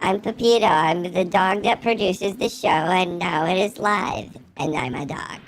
I'm Pepito. I'm the dog that produces the show, and now it is live, and I'm a dog.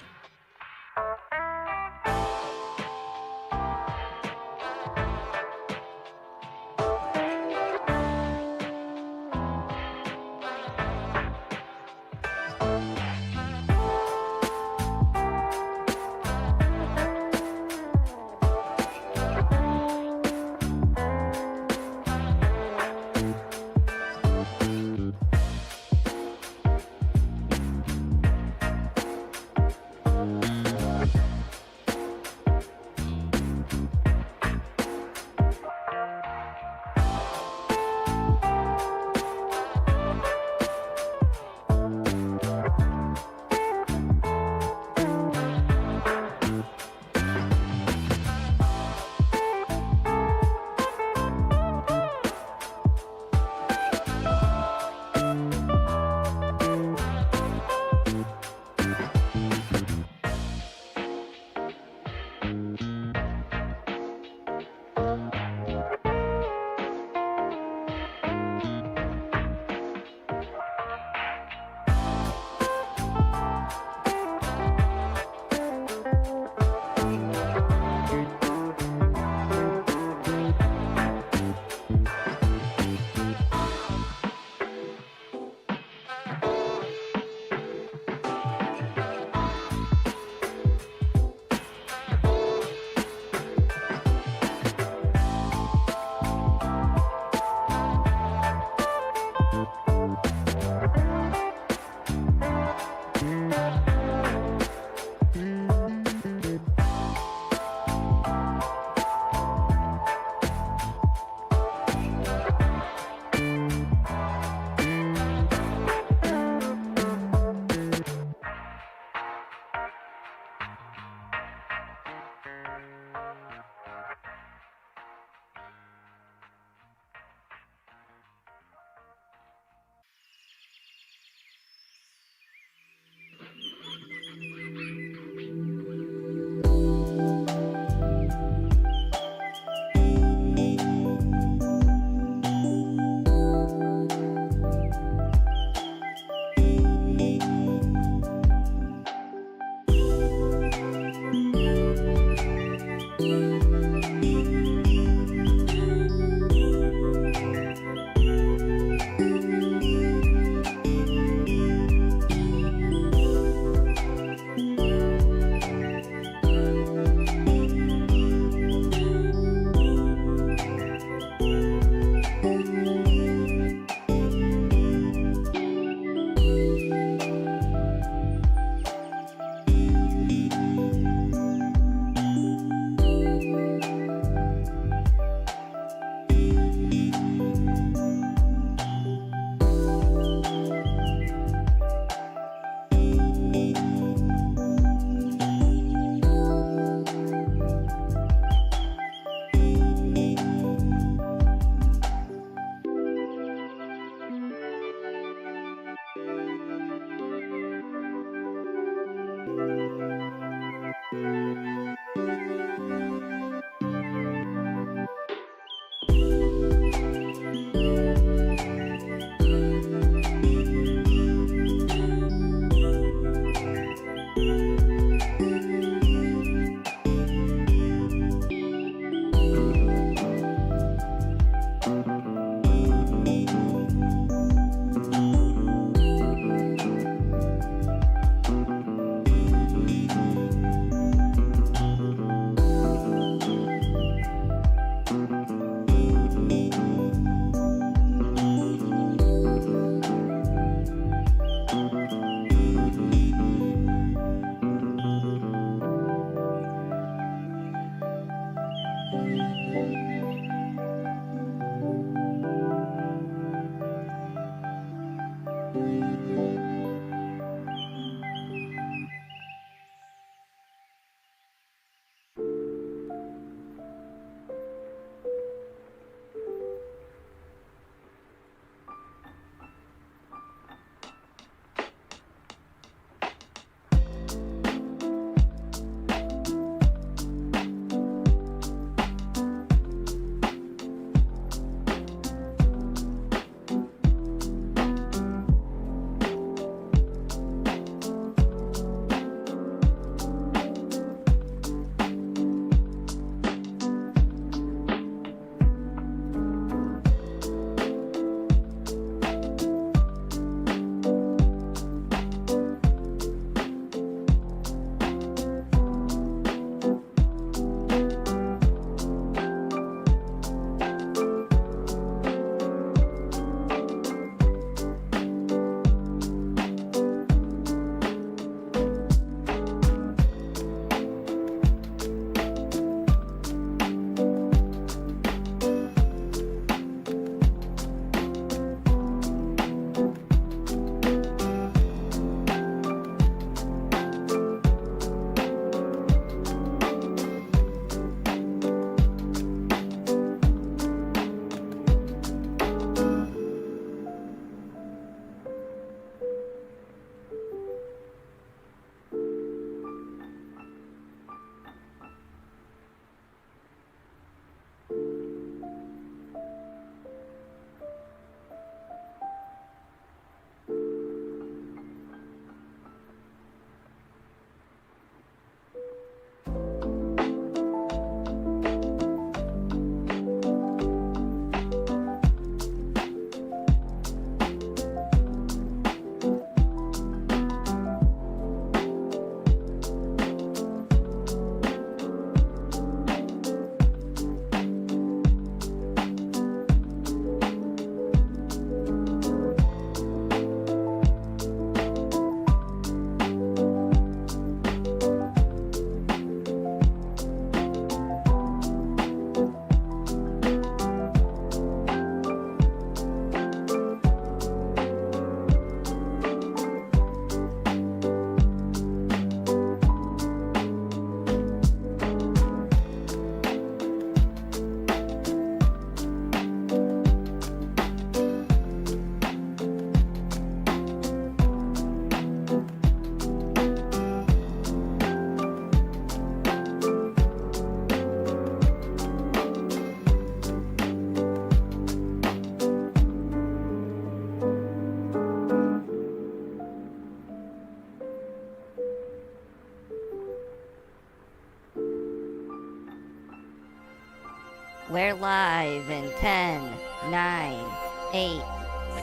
We're live in 10, 9, 8,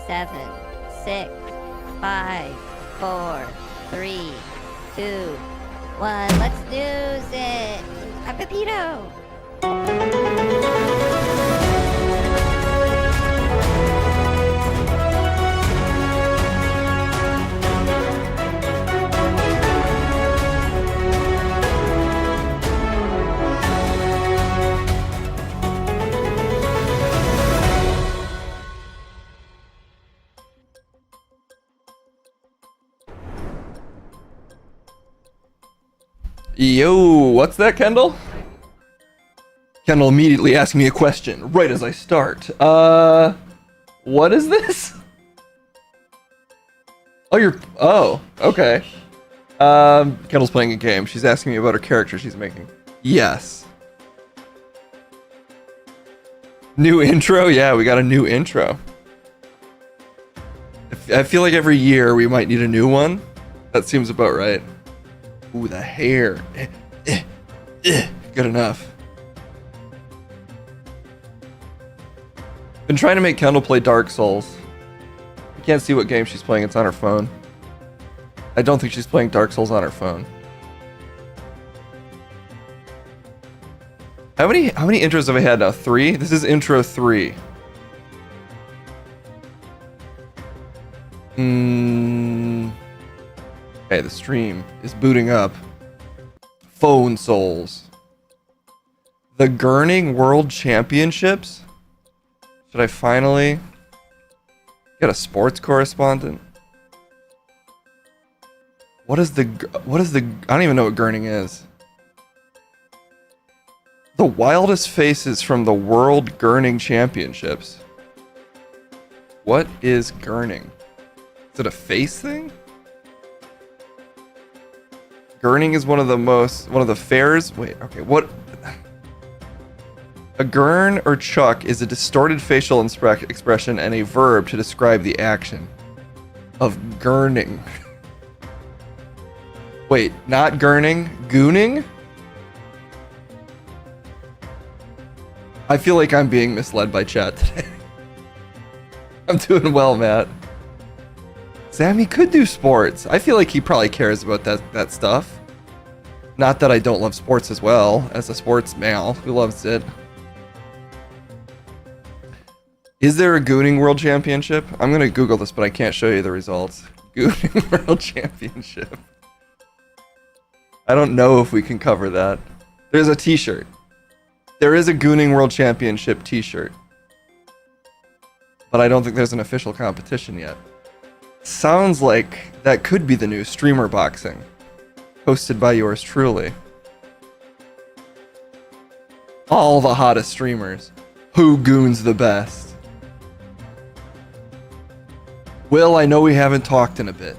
7, 6, 5, 4, 3, 2, 1. Let's news it. I'm Pepito. Yo, what's that, Kendall? Kendall immediately asked me a question right as I start. What is this? Oh, okay. Kendall's playing a game. She's asking me about her character she's making. Yes. New intro? Yeah, we got a new intro. I feel like every year we might need a new one. That seems about right. Ooh, the hair. Good enough. Been trying to make Kendall play Dark Souls. I can't see what game she's playing. It's on her phone. I don't think she's playing Dark Souls on her phone. How many intros have I had now? 3? This is intro 3. Okay, the stream is booting up. Phone Souls. The Gurning World Championships? Should I finally get a sports correspondent? What is the I don't even know what Gurning is. The wildest faces from the World Gurning Championships. What is Gurning? Is it a face thing? Gurning is one of the fairs. Wait, okay, what? A gurn or chuck is a distorted facial expression and a verb to describe the action of gurning. Wait, not gurning, gooning? I feel like I'm being misled by chat today. I'm doing well, Matt. Sammy could do sports. I feel like he probably cares about that stuff. Not that I don't love sports as well, as a sports male who loves it. Is there a Gooning World Championship? I'm gonna Google this, but I can't show you the results. Gooning World Championship. I don't know if we can cover that. There's a t-shirt. There is a Gooning World Championship t-shirt. But I don't think there's an official competition yet. Sounds like that could be the new streamer boxing, hosted by yours truly. All the hottest streamers. Who goons the best? Will, I know we haven't talked in a bit,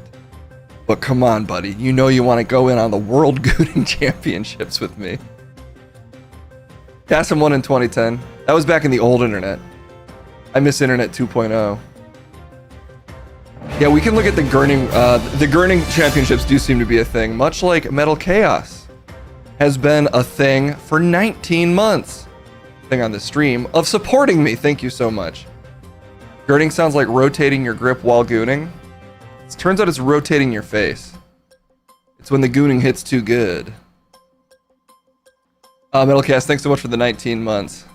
but come on, buddy. You know you want to go in on the World Gooning Championships with me. Cast won in 2010. That was back in the old internet. I miss Internet 2.0. Yeah, we can look at the Gurning. The Gurning Championships do seem to be a thing, much like Metal Chaos has been a thing for 19 months. Thing on the stream of supporting me. Thank you so much. Gurning sounds like rotating your grip while gooning. It turns out it's rotating your face. It's when the gooning hits too good. Metal Chaos, thanks so much for the 19 months.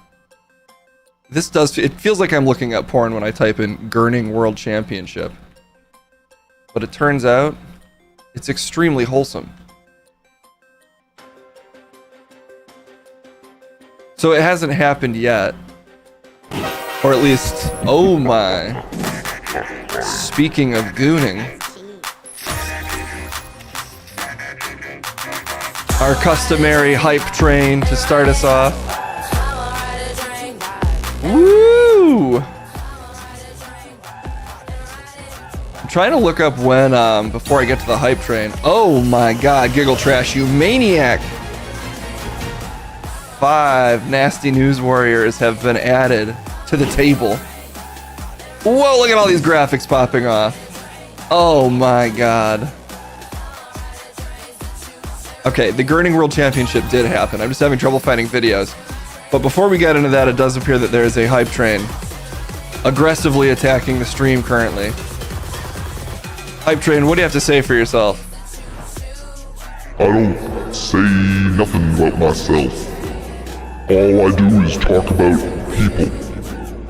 It feels like I'm looking at porn when I type in Gurning World Championship. But it turns out, it's extremely wholesome. So it hasn't happened yet. Or at least, oh my. Speaking of gooning. Our customary hype train to start us off. Woo! Trying to look up when, before I get to the hype train. Oh my god, Giggle Trash, you maniac! 5 nasty news warriors have been added to the table. Whoa, look at all these graphics popping off. Oh my god. Okay, the Gurning World Championship did happen. I'm just having trouble finding videos. But before we get into that, it does appear that there is a hype train aggressively attacking the stream currently. Hype train, what do you have to say for yourself? I don't say nothing about myself. All I do is talk about people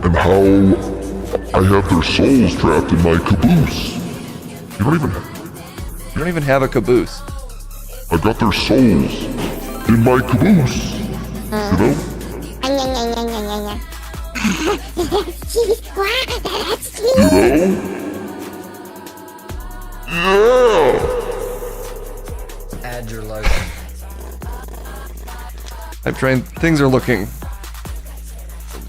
and how I have their souls trapped in my caboose. You don't even have a caboose. I got their souls in my caboose. You know? You know? Yeah! Add your logo. Hype train, things are looking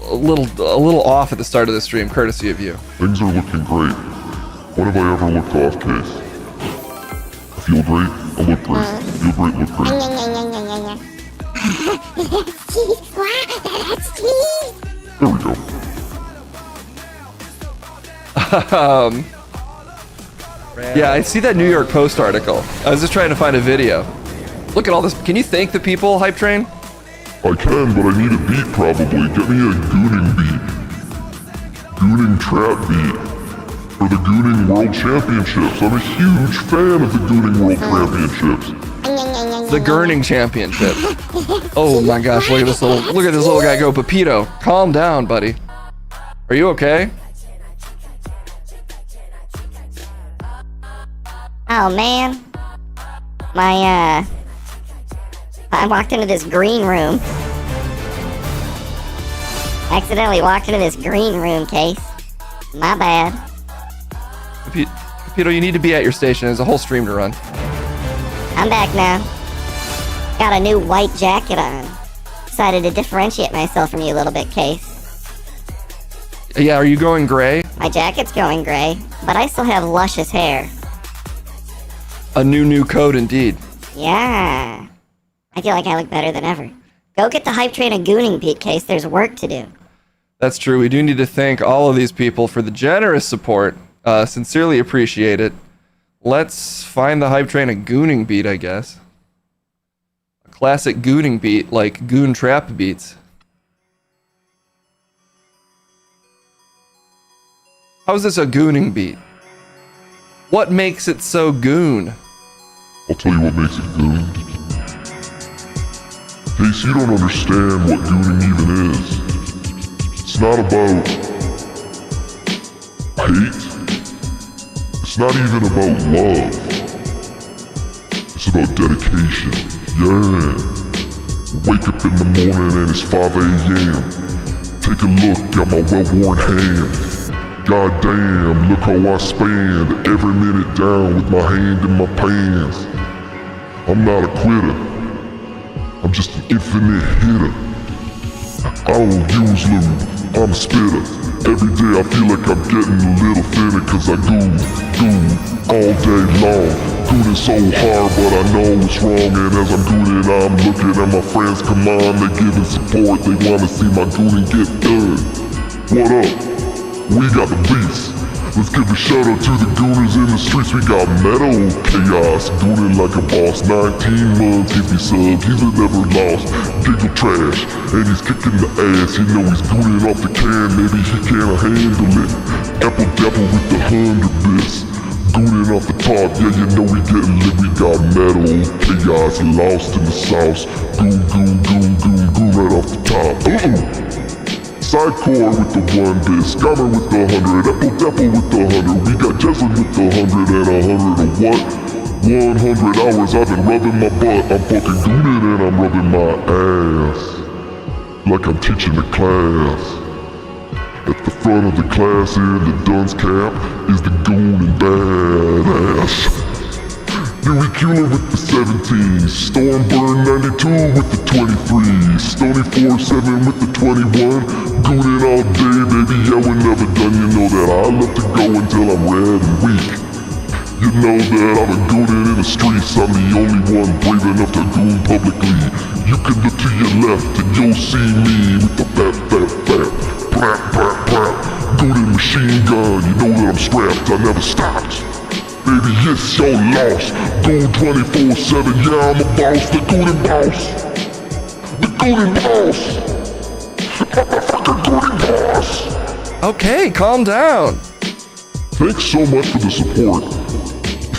a little off at the start of the stream, courtesy of you. Things are looking great. When have I ever looked off, Case? I feel great, I look great. Feel great, look great. There we go. Yeah, I see that New York Post article. I was just trying to find a video. Look at all this. Can you thank the people, Hype Train? I can, but I need a beat probably. Get me a gooning beat. Gooning trap beat. For the Gooning World Championships. I'm a huge fan of the Gooning World Championships. The Gurning Championship. Oh my gosh, look at this little guy go. Pepito, calm down, buddy. Are you okay? Oh man. I walked into this green room. Accidentally walked into this green room, Case. My bad. Pepito, you need to be at your station. There's a whole stream to run. I'm back now. Got a new white jacket on. Decided to differentiate myself from you a little bit, Case. Yeah, are you going gray? My jacket's going gray, but I still have luscious hair. A new code indeed. Yeah. I feel like I look better than ever. Go get the hype train a gooning beat, Case. There's work to do. That's true. We do need to thank all of these people for the generous support. Sincerely appreciate it. Let's find the hype train a gooning beat, I guess. A classic gooning beat, like goon trap beats. How's this a gooning beat? What makes it so goon? I'll tell you what makes it goon. Case, you don't understand what gooning even is. It's not about hate. It's not even about love. It's about dedication. Yeah. Wake up in the morning and it's 5 a.m. Take a look at my well-worn hand. God damn, look how I spend every minute down with my hand in my pants. I'm not a quitter. I'm just an infinite hitter. I don't use lube, I'm a spitter. Every day I feel like I'm getting a little thinner, cause I goon all day long. Gooning so hard, but I know it's wrong. And as I'm gooning, I'm looking at my friends, come on, they giving support. They wanna see my gooning get done. What up? We got the beats. Let's give a shout out to the gooners in the streets. We got Metal Chaos, gooning like a boss. 19 months, give me subs, he's never lost. Giggle Trash, and he's kicking the ass. You know he's gooning off the can, maybe he can't handle it. Apple Dapple with the 100 bits. Gooning off the top, yeah, you know we getting lit. We got Metal Chaos, lost in the sauce. Goon right off the top. Sidecore with the 1 bit, Scammer with the 100, Apple Dapple with the 100, we got Jesslyn with the 100 and 100 of what? 100 hours I've been rubbing my butt, I'm fucking gooning and I'm rubbing my ass. Like I'm teaching a class. At the front of the class in the dunce cap is the gooning badass. Huey Cooler with the 17, Stormburn 92 with the 23, Stony 47 with the 21, gooning all day, baby, yeah, we're never done. You know that I love to go until I'm red and weak. You know that I've been gooning in the streets, I'm the only one brave enough to goon publicly. You can look to your left and you'll see me with the fat, gooning machine gun, you know that I'm strapped, I never stopped. Baby, yes, you're lost. Goon 24/7, yeah, I'm a boss, the gooning boss. The gooning boss. I'm the fucking gurning boss! Okay, calm down. Thanks so much for the support.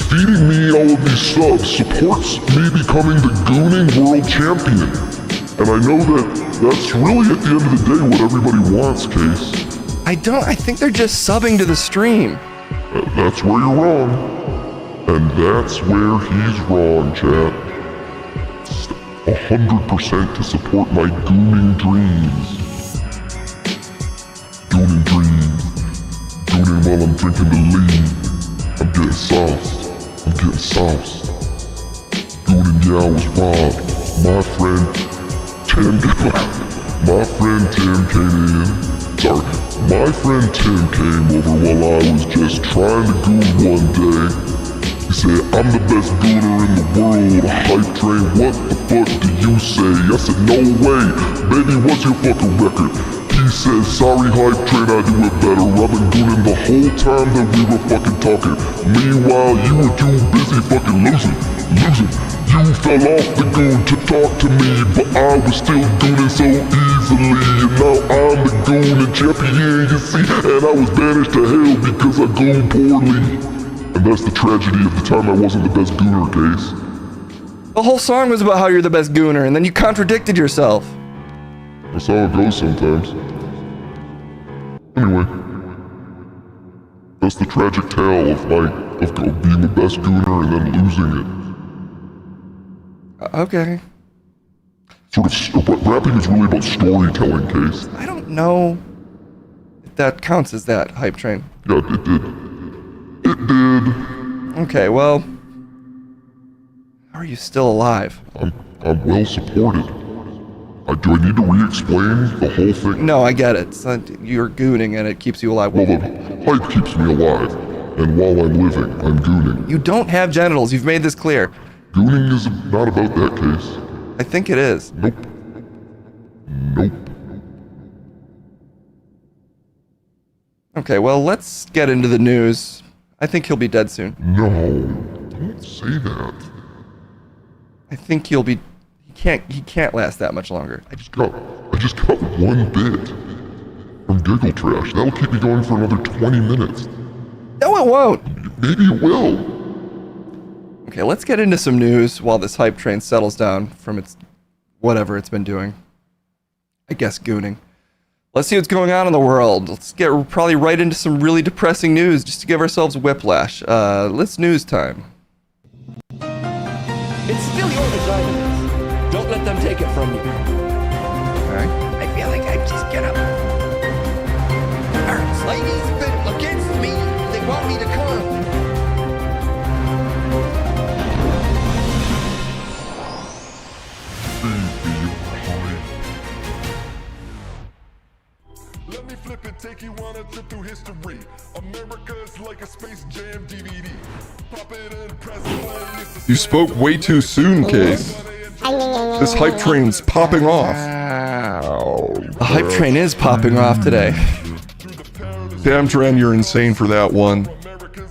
Feeding me all of these subs supports me becoming the Gooning World Champion. And I know that's really at the end of the day what everybody wants, Case. I think they're just subbing to the stream. That's where you're wrong. And that's where he's wrong, chat. 100% to support my gooning dreams. Gooning dreams. Gooning while I'm drinking the lean. I'm getting sauced. I'm getting sauced. Gooning, yeah, I was robbed. My friend Tim came in. Sorry, my friend Tim came over while I was just trying to goon one day. He said, I'm the best gooner in the world. Hype train, what the fuck do you say? I said, no way, baby, what's your fucking record? He said, sorry hype train, I do it better. I've been gooning the whole time that we were fucking talking. Meanwhile, you were too busy fucking losing. You fell off the goon to talk to me, but I was still gooning so easily. And now I'm the gooning champion, you see. And I was banished to hell because I gooned poorly. And that's the tragedy of the time I wasn't the best gooner, Case. The whole song was about how you're the best gooner, and then you contradicted yourself. That's how it goes sometimes. Anyway, that's the tragic tale of being the best gooner and then losing it. Okay. Rapping is really about storytelling, Case. I don't know if that counts as that, hype train. Yeah, it did. It did. Okay, well, how are you still alive? I'm well supported. Do I need to re-explain the whole thing? No, I get it. You're gooning and it keeps you alive. Well, the hype keeps me alive, and while I'm living, I'm gooning. You don't have genitals. You've made this clear. Gooning is not about that, Case. I think it is. Nope. Okay, well, let's get into the news. I think he'll be dead soon. No, don't say that. I think he'll be... He can't last that much longer. I just got one bit from Giggle Trash. That'll keep me going for another 20 minutes. No, it won't. Maybe it will. Okay, let's get into some news while this hype train settles down from its whatever it's been doing. I guess gooning. Let's see what's going on in the world. Let's get probably right into some really depressing news just to give ourselves whiplash. Let's news time. It's still your vagina. Don't let them take it from you. Alright. I feel like I just get up. Our ladies been against me. They want me to come. Let me flip it, take you on a trip through history. America's like a Space Jam DVD. Pop it and press play. You spoke way too soon, Case. This hype train's popping off. The hype train is popping off today. Damn, Dren, you're insane for that one.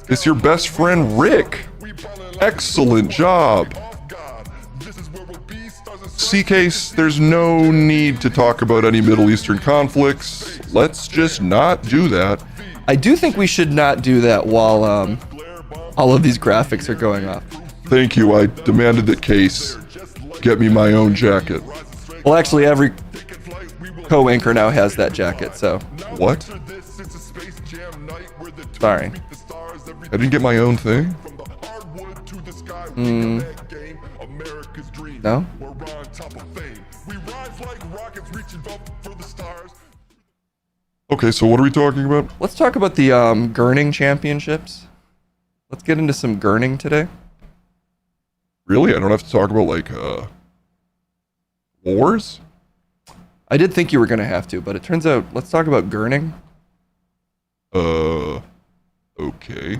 It's your best friend, Rick. Excellent job. See, Case, there's no need to talk about any Middle Eastern conflicts. Let's just not do that. I do think we should not do that while all of these graphics are going off. Thank you. I demanded that Case get me my own jacket. Well, actually, every co-anchor now has that jacket, so... What? Sorry. I didn't get my own thing? No? Okay, so what are we talking about? Let's talk about the gurning championships. Let's get into some gurning today. Really? I don't have to talk about, like, wars? I did think you were going to have to, but it turns out, let's talk about gurning. Okay.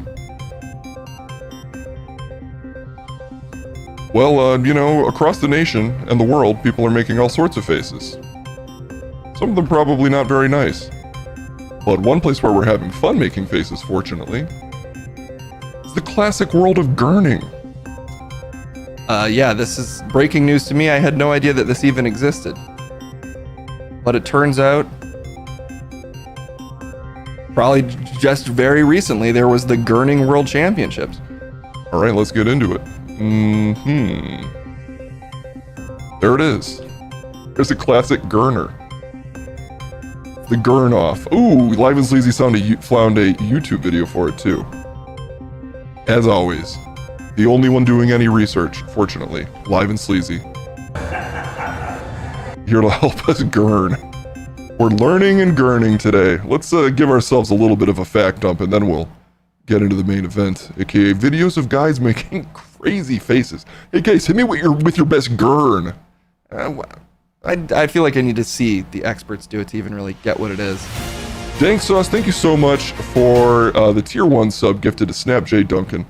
Well, you know, across the nation and the world, people are making all sorts of faces. Some of them probably not very nice. But one place where we're having fun making faces, fortunately, is the classic world of gurning. Yeah, this is breaking news to me. I had no idea that this even existed. But it turns out, probably just very recently, there was the Gurning World Championships. All right, let's get into it. There it is. There's a classic Gurner. The Gurn Off. Ooh, Live and Sleazy found a YouTube video for it too. As always, the only one doing any research, fortunately, Live and Sleazy. Here to help us gurn. We're learning and gurning today. Let's give ourselves a little bit of a fact dump and then we'll get into the main event, aka videos of guys making crazy faces. Hey guys, hit me with your best gurn. I feel like I need to see the experts do it to even really get what it is. Dank Sauce, thank you so much for the tier 1 sub gifted to Snap J Duncan.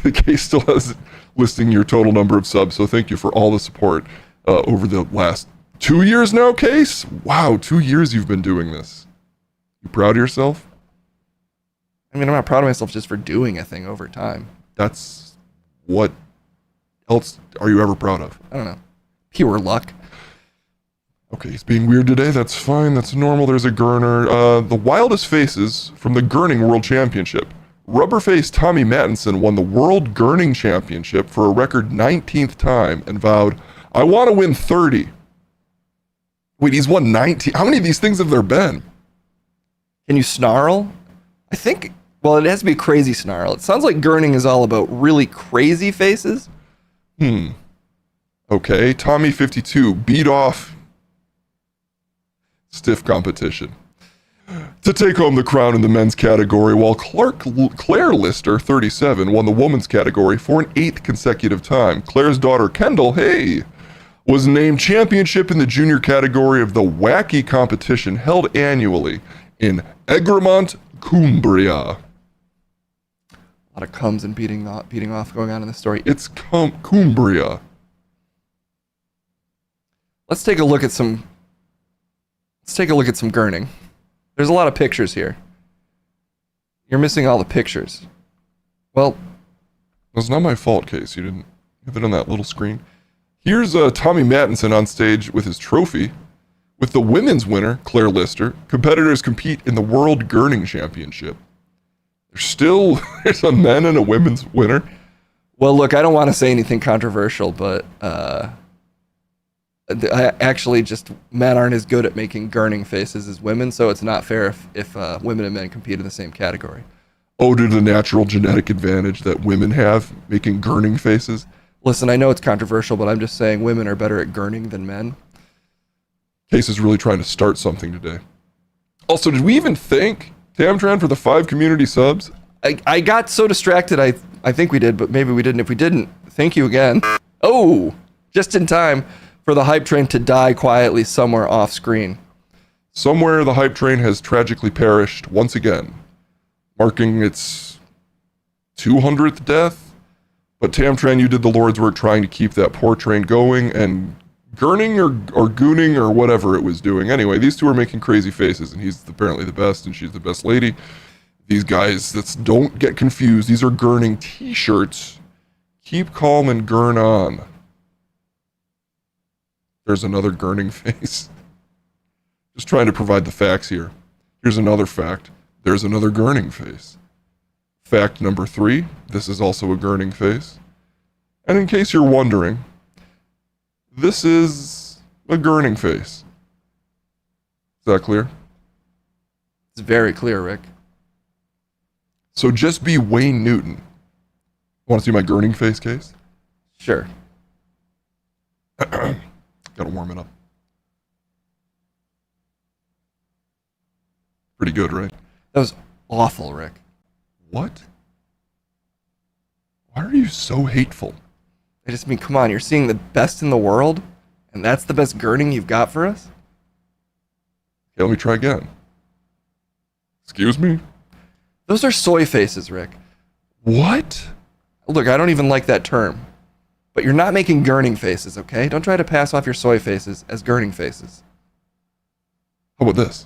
The case still has listing your total number of subs, so thank you for all the support over the last 2 years now, Case? Wow, 2 years you've been doing this. You proud of yourself? I mean, I'm not proud of myself just for doing a thing over time. That's what else are you ever proud of? I don't know. Pure luck. Okay, he's being weird today. That's fine. That's normal. There's a Gurner. The wildest faces from the Gurning World Championship. Rubberface Tommy Mattinson won the World Gurning Championship for a record 19th time and vowed, I want to win 30. Wait, he's won 19? How many of these things have there been? Can you snarl? I think, well, it has to be crazy snarl. It sounds like Gurning is all about really crazy faces. Okay, Tommy 52 beat off stiff competition to take home the crown in the men's category, while Claire Lister 37 won the women's category for an 8th consecutive time. Claire's daughter Kendall, hey, was named championship in the junior category of the wacky competition held annually in Egremont, Cumbria. A lot of comes and beating off going on in the story. It's Cumbria. Let's take a look at some Gurning. There's a lot of pictures here. You're missing all the pictures. Well, It's not my fault, Case. You didn't have it on that little screen. Here's Tommy Mattinson on stage with his trophy. With the women's winner, Claire Lister, competitors compete in the World Gurning Championship. There's a men and a women's winner. well, look, I don't want to say anything controversial, but men aren't as good at making Gurning faces as women, so it's not fair if women and men compete in the same category. Oh, due to the natural genetic advantage that women have making Gurning faces. Listen, I know it's controversial, but I'm just saying women are better at Gurning than men. Case is really trying to start something today. Also, did we even thank Tamtran for the 5 community subs? I got so distracted, I think we did, but maybe we didn't. If we didn't, thank you again. Oh, just in time for the hype train to die quietly somewhere off screen. Somewhere the hype train has tragically perished once again, marking its 200th death. But Tamtran, you did the Lord's work trying to keep that poor train going, and Gurning or Gooning or whatever it was doing. Anyway, these two are making crazy faces, and he's apparently the best, and she's the best lady. These guys, don't get confused. These are Gurning t-shirts. Keep calm and gurn on. There's another Gurning face. Just trying to provide the facts here. Here's another fact. There's another Gurning face. Fact number 3, this is also a Gurning face. And in case you're wondering, this is a Gurning face. Is that clear? It's very clear, Rick. So just be Wayne Newton. Want to see my Gurning face, Case? Sure. Gotta warm it up. Pretty good, right? That was awful, Rick. What? Why are you so hateful? I just mean, come on, you're seeing the best in the world, and that's the best Gurning you've got for us? Okay, let me try again. Excuse me? Those are soy faces, Rick. What? Look, I don't even like that term. But you're not making Gurning faces, okay? Don't try to pass off your soy faces as Gurning faces. How about this?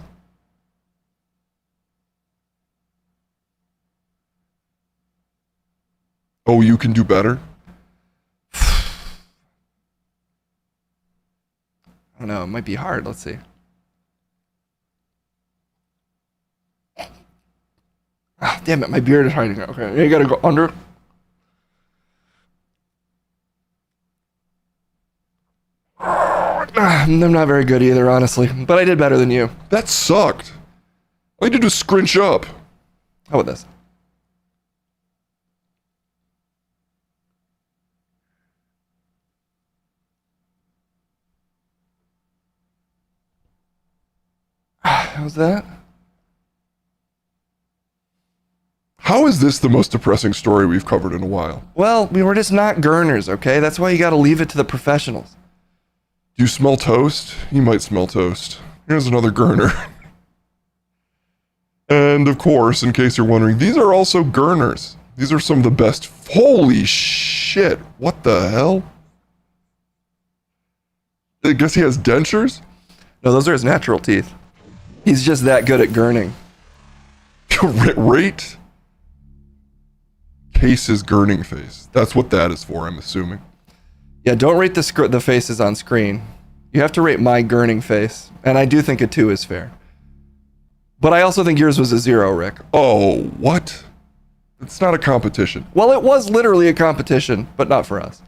Oh, you can do better? I don't know, it might be hard. Let's see. damn it, my beard is hiding. Okay, you gotta go under. I'm not very good either, honestly, but I did better than you. That sucked. All you did was scrunch up. How about this? How's that? How is this the most depressing story we've covered in a while? Well, we were just not gurners, okay? That's why you gotta leave it to the professionals. Do you smell toast? You might smell toast. Here's another gurner. And of course, in case you're wondering, these are also gurners. These are some of the best. Holy shit. What the hell? I guess he has dentures? No, those are his natural teeth. He's just that good at gurning. Rate Case's gurning face. That's what that is for, I'm assuming. Yeah, don't rate the faces on screen. You have to rate my gurning face, and I do think a 2 is fair. But I also think yours was a 0, Rick. Oh, what? It's not a competition. Well, it was literally a competition, but not for us.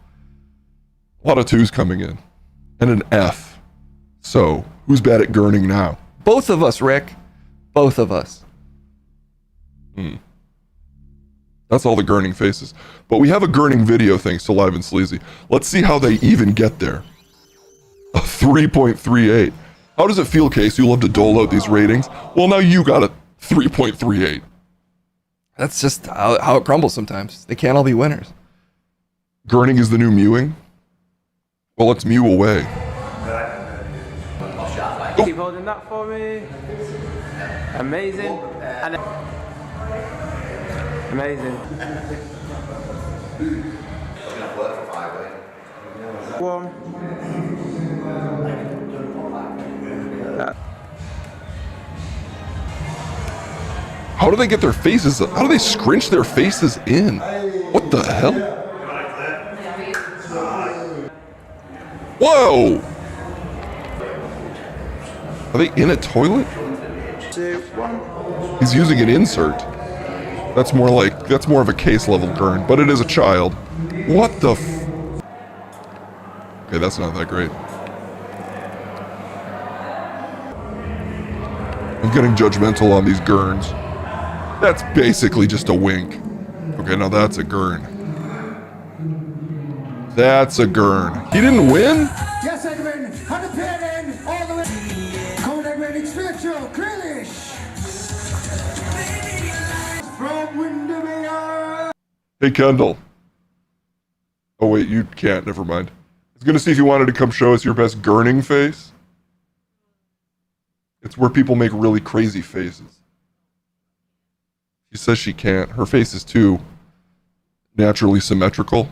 A lot of 2s coming in. And an F. So, who's bad at gurning now? Both of us, Rick. Both of us. That's all the gurning faces. But we have a gurning video thanks to Live and Sleazy. Let's see how they even get there. A 3.38. How does it feel, Case? You love to dole out these ratings? Well, now you got a 3.38. That's just how it crumbles sometimes. They can't all be winners. Gurning is the new mewing? Well, let's mew away. Keep holding that for me. Amazing. And amazing. One. How do they get their faces? How do they scrunch their faces in? What the hell? Whoa! Are they in a toilet? 2, 1. He's using an insert. That's more of a case level gurn, but it is a child. What the Okay, that's not that great. I'm getting judgmental on these gurns. That's basically just a wink. Okay, now that's a gurn. That's a gurn. He didn't win? Yes, I win. 100 in, all the way. Kodak winning spiritual, Grealish. From Windermere. Hey, Kendall. Oh, wait, you can't. Never mind. I was going to see if you wanted to come show us your best gurning face. It's where people make really crazy faces. She says she can't. Her face is too naturally symmetrical.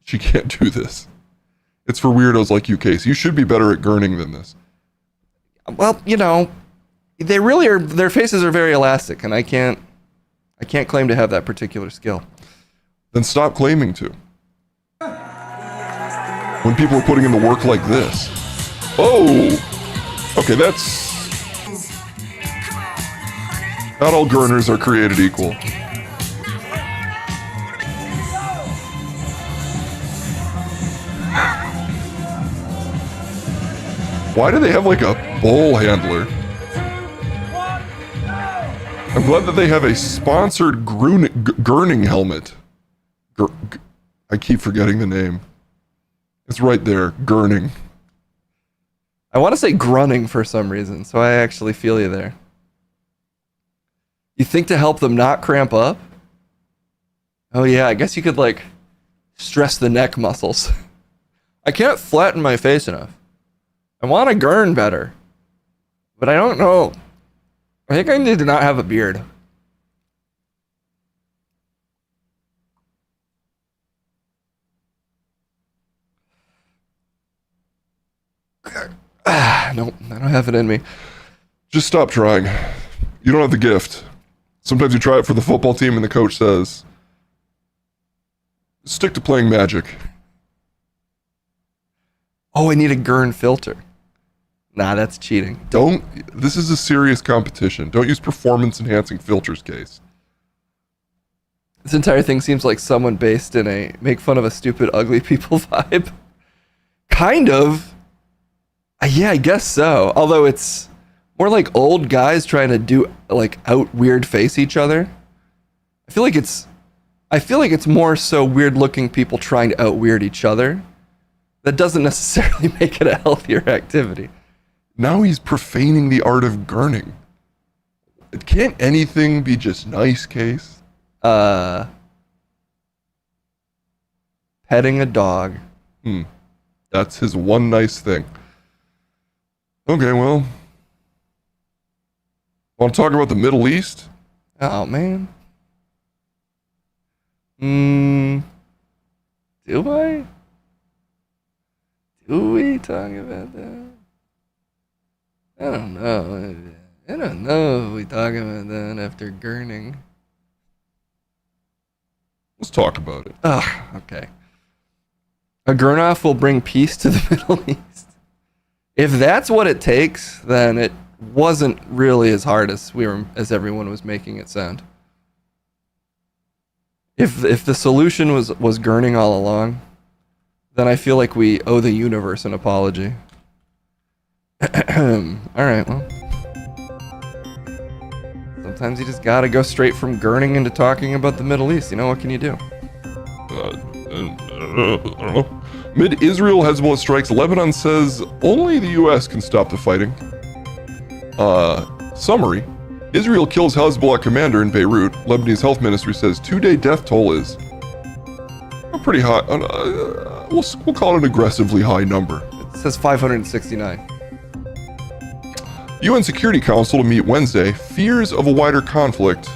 She can't do this. It's for weirdos like you, Case. You should be better at gurning than this. Well, you know, they really are. Their faces are very elastic, and I can't claim to have that particular skill. Then stop claiming to. When people are putting in the work like this. Oh! Okay, that's... Not all gurners are created equal. Why do they have like a bowl handler? I'm glad that they have a sponsored gurning helmet. I keep forgetting the name. It's right there, gurning. I want to say grunting for some reason, so I actually feel you there. You think to help them not cramp up? Oh yeah, I guess you could like stress the neck muscles. I can't flatten my face enough. I want to gurn better, but I don't know. I think I need to not have a beard. Nope, I don't have it in me. Just stop trying. You don't have the gift. Sometimes you try it for the football team and the coach says, stick to playing Magic. Oh, I need a gurn filter. Nah, that's cheating. This is a serious competition. Don't use performance enhancing filters, Case. This entire thing seems like someone based in a make fun of a stupid, ugly people vibe. Kind of. Yeah, I guess so. Although it's more like old guys trying to do like out weird face each other. I feel like it's more so weird looking people trying to out weird each other. That doesn't necessarily make it a healthier activity. Now he's profaning the art of gurning. Can't anything be just nice, Case? Petting a dog. That's his one nice thing. Okay, well. Want to talk about the Middle East? Oh, man. Do I? Do we talk about that? I don't know. I don't know if we talk about that after gurning. Let's talk about it. Oh, okay. A Gurnoff will bring peace to the Middle East. If that's what it takes, then it wasn't really as hard as everyone was making it sound. If the solution was gurning all along, then I feel like we owe the universe an apology. All right, well. Sometimes you just gotta go straight from gurning into talking about the Middle East. You know, what can you do? I don't know. Mid-Israel Hezbollah strikes, Lebanon says only the U.S. can stop the fighting. Summary. Israel kills Hezbollah commander in Beirut. Lebanese health ministry says 2-day death toll is a pretty high. We'll call it an aggressively high number. It says 569. UN Security Council to meet Wednesday. Fears of a wider conflict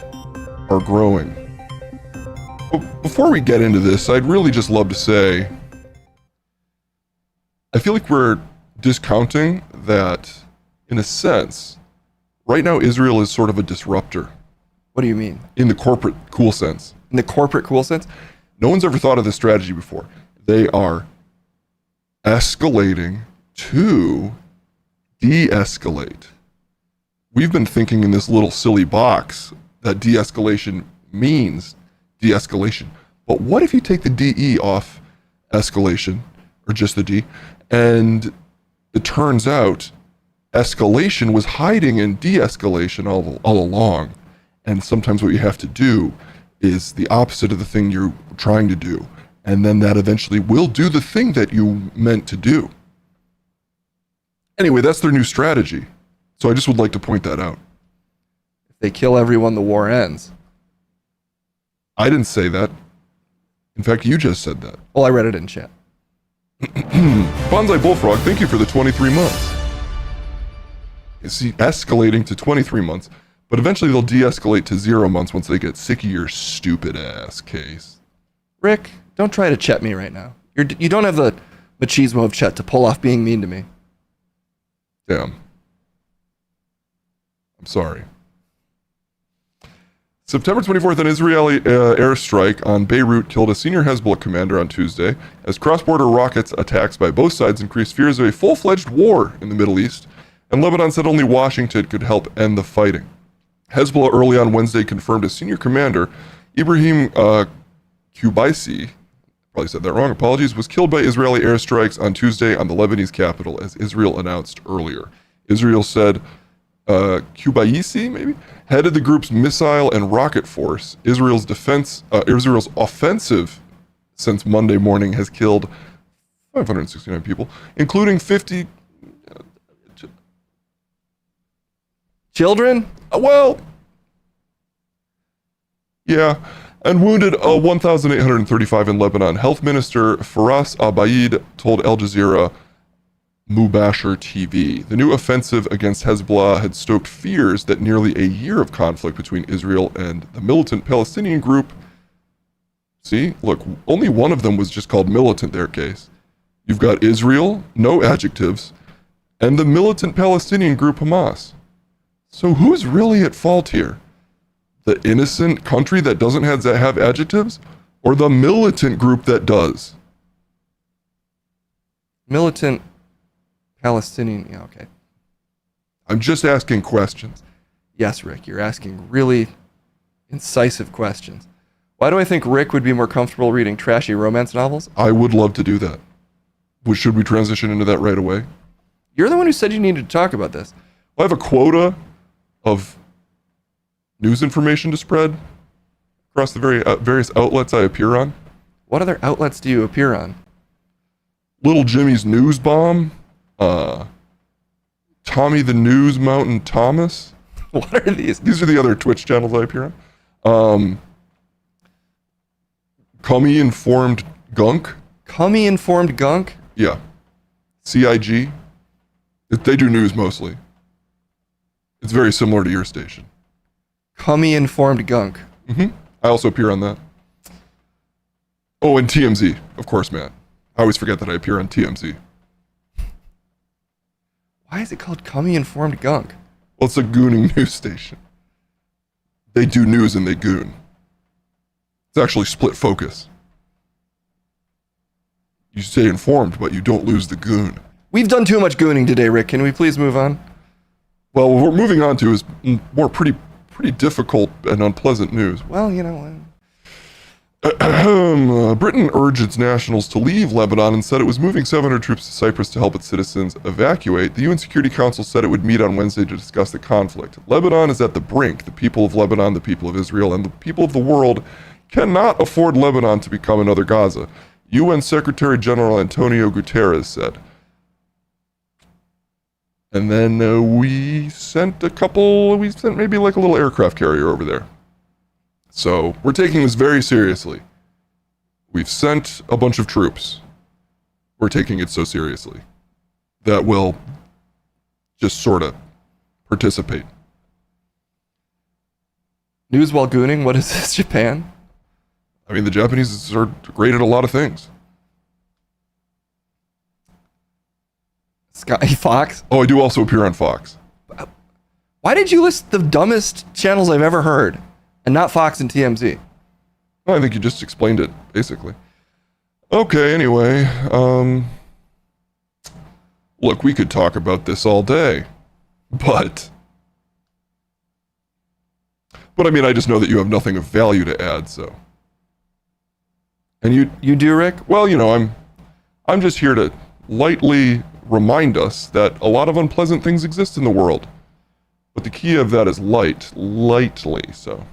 are growing. But before we get into this, I'd really just love to say, I feel like we're discounting that, in a sense, right now Israel is sort of a disruptor. What do you mean? In the corporate cool sense. In the corporate cool sense? No one's ever thought of this strategy before. They are escalating to de-escalate. We've been thinking in this little silly box that de-escalation means de-escalation. But what if you take the DE off escalation, or just the D, and it turns out escalation was hiding in de-escalation all along. And sometimes what you have to do is the opposite of the thing you're trying to do. And then that eventually will do the thing that you meant to do. Anyway, that's their new strategy. So I just would like to point that out. If they kill everyone, the war ends. I didn't say that. In fact, you just said that. Well, I read it in chat. Bonsai Bullfrog, thank you for the 23 months. You see, escalating to 23 months, but eventually they'll de-escalate to 0 months once they get sick of your stupid ass Case. Rick, don't try to Chet me right now. You don't have the machismo of Chet to pull off being mean to me. Damn. I'm sorry. September 24th, an Israeli airstrike on Beirut killed a senior Hezbollah commander on Tuesday as cross-border rockets attacks by both sides increased fears of a full-fledged war in the Middle East, and Lebanon said only Washington could help end the fighting. Hezbollah early on Wednesday confirmed a senior commander, Ibrahim Kubaisi, probably said that wrong, apologies, was killed by Israeli airstrikes on Tuesday on the Lebanese capital, as Israel announced earlier. Israel said Kubaisi, maybe, headed the group's missile and rocket force. Israel's offensive since Monday morning has killed 569 people, including 50 children? Well, yeah, and wounded 1,835 in Lebanon. Health Minister Faras Abaid told Al Jazeera Mubashir TV. The new offensive against Hezbollah had stoked fears that nearly a year of conflict between Israel and the militant Palestinian group. See, look, only one of them was just called militant there, Case. You've got Israel, no adjectives, and the militant Palestinian group Hamas. So who's really at fault here? The innocent country that doesn't have adjectives, or the militant group that does? Militant Palestinian, yeah, okay. I'm just asking questions. Yes, Rick, you're asking really incisive questions. Why do I think Rick would be more comfortable reading trashy romance novels? I would love to do that. Should we transition into that right away? You're the one who said you needed to talk about this. I have a quota of news information to spread across the various outlets I appear on. What other outlets do you appear on? Little Jimmy's News Bomb, Tommy the News Mountain Thomas. What are these? These are the other Twitch channels I appear on. Cummy Informed Gunk. Cummy Informed Gunk? Yeah. CIG. They do news mostly. It's very similar to your station. Cummy Informed Gunk. I also appear on that. Oh, and TMZ, of course, Matt. I always forget that I appear on TMZ. Why is it called Cummy Informed Gunk? Well, it's a gooning news station. They do news and they goon. It's actually split focus. You stay informed, but you don't lose the goon. We've done too much gooning today, Rick. Can we please move on? Well, what we're moving on to is more pretty difficult and unpleasant news. Well, you know, Britain urged its nationals to leave Lebanon and said it was moving 700 troops to Cyprus to help its citizens evacuate. The UN Security Council said it would meet on Wednesday to discuss the conflict. Lebanon is at the brink. The people of Lebanon, the people of Israel, and the people of the world cannot afford Lebanon to become another Gaza, UN Secretary General Antonio Guterres said. And then we sent maybe like a little aircraft carrier over there. So we're taking this very seriously. We've sent a bunch of troops. We're taking it so seriously that we'll just sort of participate. news while gooning. What is this, Japan? I mean, the Japanese are great at a lot of things. Sky Fox? Oh, I do also appear on Fox. Why did you list the dumbest channels I've ever heard and not Fox and TMZ? Well, I think you just explained it, basically. Okay, anyway, look, we could talk about this all day, but I mean, I just know that you have nothing of value to add, so. And you do, Rick? Well, you know, I'm just here to lightly remind us that a lot of unpleasant things exist in the world. But the key of that is lightly, so.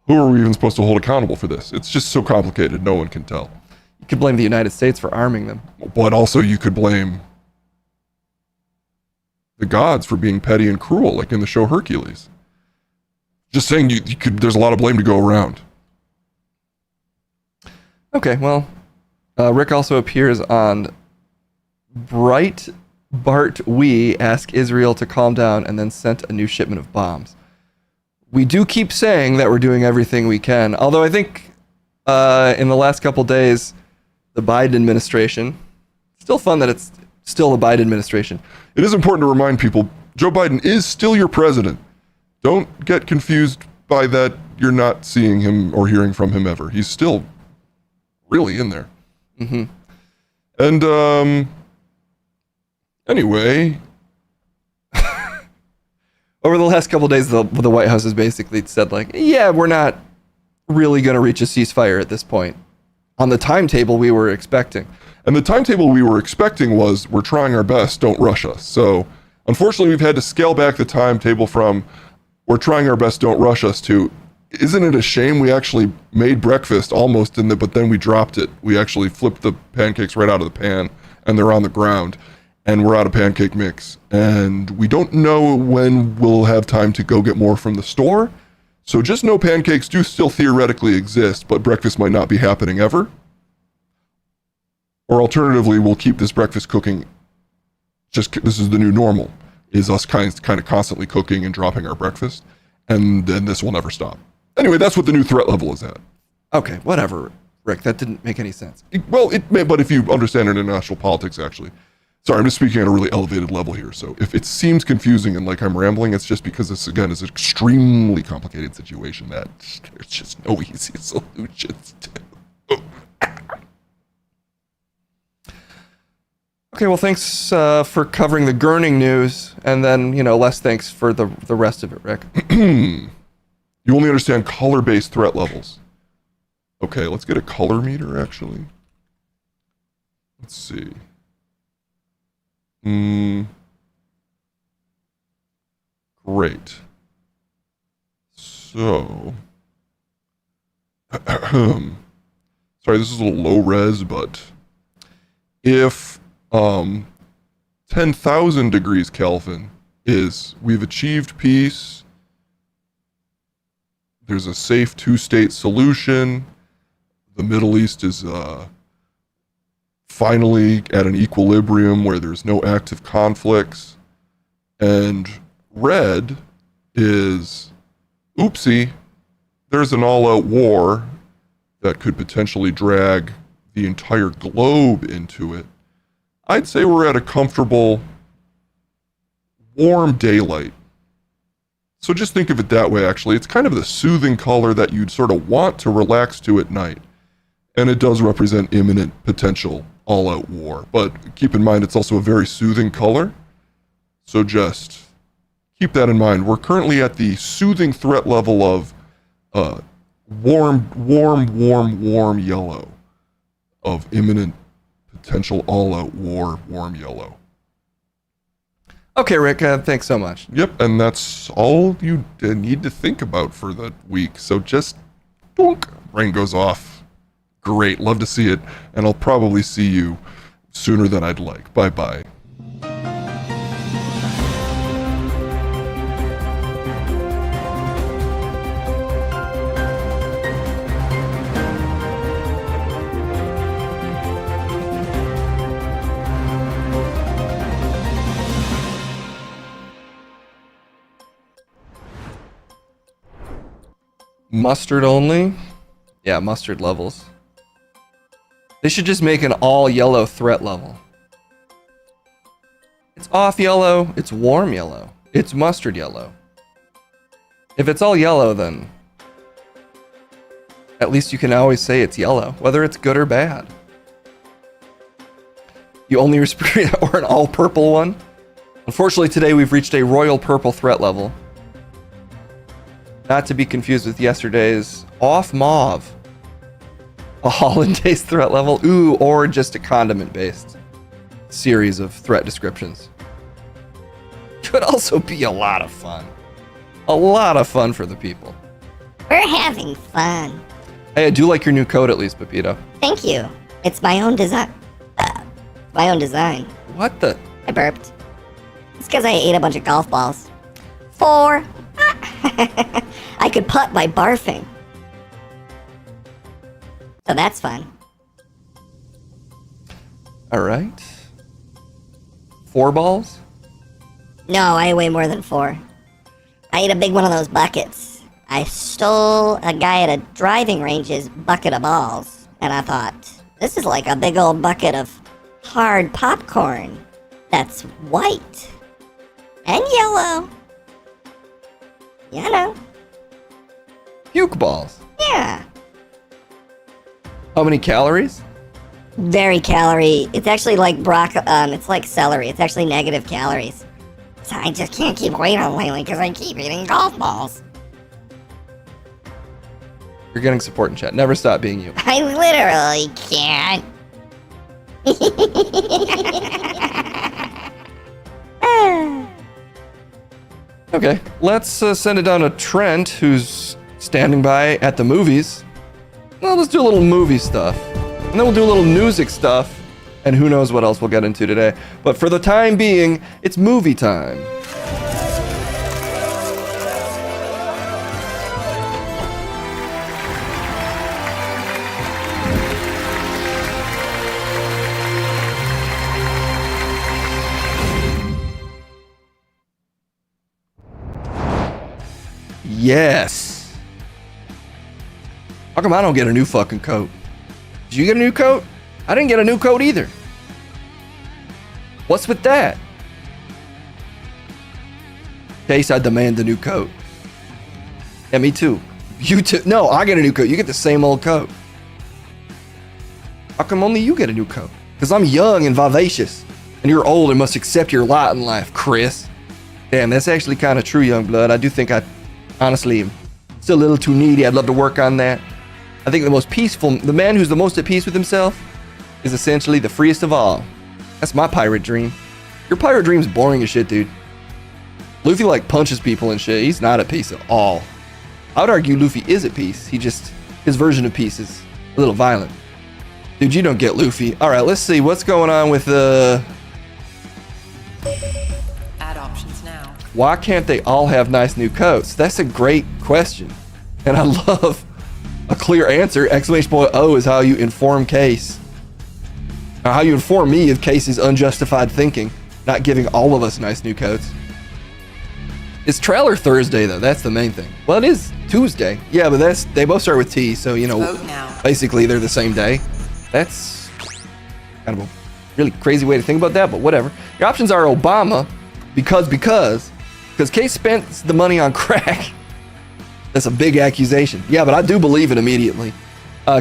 Who are we even supposed to hold accountable for this? It's just so complicated, no one can tell. You could blame the United States for arming them. But also you could blame the gods for being petty and cruel, like in the show Hercules. Just saying, there's a lot of blame to go around. Okay, well, Rick also appears on We ask Israel to calm down and then sent a new shipment of bombs. We do keep saying that we're doing everything we can, although I think in the last couple days, the Biden administration, still fun that it's still the Biden administration. It is important to remind people, Joe Biden is still your president. Don't get confused by that you're not seeing him or hearing from him ever. He's still really in there. Mm-hmm. And, anyway. Over the last couple of days, the White House has basically said, like, yeah, we're not really going to reach a ceasefire at this point on the timetable we were expecting. And the timetable we were expecting was, we're trying our best, don't rush us. So, unfortunately, we've had to scale back the timetable from, we're trying our best, don't rush us, to, isn't it a shame we actually made breakfast almost but then we dropped it. We actually flipped the pancakes right out of the pan, and they're on the ground. And we're out of pancake mix. And we don't know when we'll have time to go get more from the store. So just know pancakes do still theoretically exist, but breakfast might not be happening ever. Or alternatively, we'll keep this breakfast cooking. This is the new normal, is us kind of constantly cooking and dropping our breakfast. And then this will never stop. Anyway, that's what the new threat level is at. Okay, whatever, Rick. That didn't make any sense. Well, it may, but if you understand international politics, actually. Sorry, I'm just speaking at a really elevated level here. So if it seems confusing and like I'm rambling, it's just because this, again, is an extremely complicated situation that there's just no easy solutions to. Okay, well, thanks for covering the gurning news, and then, less thanks for the rest of it, Rick. You only understand color-based threat levels. Okay, let's get a color meter, actually. Let's see. Great. So... sorry, this is a little low res, but... If 10,000 degrees Kelvin is we've achieved peace, there's a safe two-state solution, the Middle East is finally at an equilibrium where there's no active conflicts, and red is, oopsie, there's an all-out war that could potentially drag the entire globe into it. I'd say we're at a comfortable, warm daylight. So just think of it that way, actually. It's kind of the soothing color that you'd sort of want to relax to at night. And it does represent imminent potential all-out war. But keep in mind, it's also a very soothing color. So just keep that in mind. We're currently at the soothing threat level of warm yellow. Of imminent potential all-out war, warm yellow. Okay, Rick, thanks so much. Yep, and that's all you need to think about for the week. So just, boink, brain goes off. Great, love to see it, and I'll probably see you sooner than I'd like. Bye-bye. Mustard only? Yeah, mustard levels. They should just make an all yellow threat level. It's off yellow, it's warm yellow, it's mustard yellow. If it's all yellow, then at least you can always say it's yellow, whether it's good or bad. You only or an all purple one? Unfortunately, today we've reached a royal purple threat level. Not to be confused with yesterday's off mauve. A hollandaise threat level. Ooh, or just a condiment-based series of threat descriptions. Could also be a lot of fun. A lot of fun for the people. We're having fun. Hey, I do like your new coat at least, Pepito. Thank you. It's my own design. My own design. What the? I burped. It's because I ate a bunch of golf balls. 4. I could putt by barfing. So that's fun. All right. 4 balls? No, I weigh more than 4. I ate a big one of those buckets. I stole a guy at a driving range's bucket of balls. And I thought, this is like a big old bucket of hard popcorn. That's white. And yellow. Yeah, I know. Puke balls. Yeah. How many calories? Very calorie. It's actually like it's like celery. It's actually negative calories. So I just can't keep weight on lately because I keep eating golf balls. You're getting support in chat. Never stop being you. I literally can't. Okay, let's send it down to Trent, who's standing by at the movies. Well, let's do a little movie stuff. And then we'll do a little music stuff. And who knows what else we'll get into today. But for the time being, it's movie time. Yes. How come I don't get a new fucking coat? Did you get a new coat? I didn't get a new coat either. What's with that? Case, I demand the new coat. Yeah, me too. You too. No, I get a new coat. You get the same old coat. How come only you get a new coat? Because I'm young and vivacious. And you're old and must accept your lot in life, Chris. Damn, that's actually kind of true, young blood. I do think I honestly Still a little too needy. I'd love to work on that. I think the man who's the most at peace with himself is essentially the freest of all. That's my pirate dream. Your pirate dream's boring as shit, dude. Luffy like punches people and shit. He's not at peace at all. I would argue Luffy is at peace. His version of peace is a little violent. Dude, you don't get Luffy. All right, let's see what's going on with Add options now. Why can't they all have nice new coats? That's a great question. And I love a clear answer. Exclamation point O is how you inform Case. Now, how you inform me of Case's unjustified thinking, not giving all of us nice new coats. It's Trailer Thursday, though. That's the main thing. Well, it is Tuesday. Yeah, but they both start with T, so, you know, basically they're the same day. That's kind of a really crazy way to think about that, but whatever. Your options are Obama, because Case spent the money on crack. That's a big accusation. Yeah, but I do believe it immediately.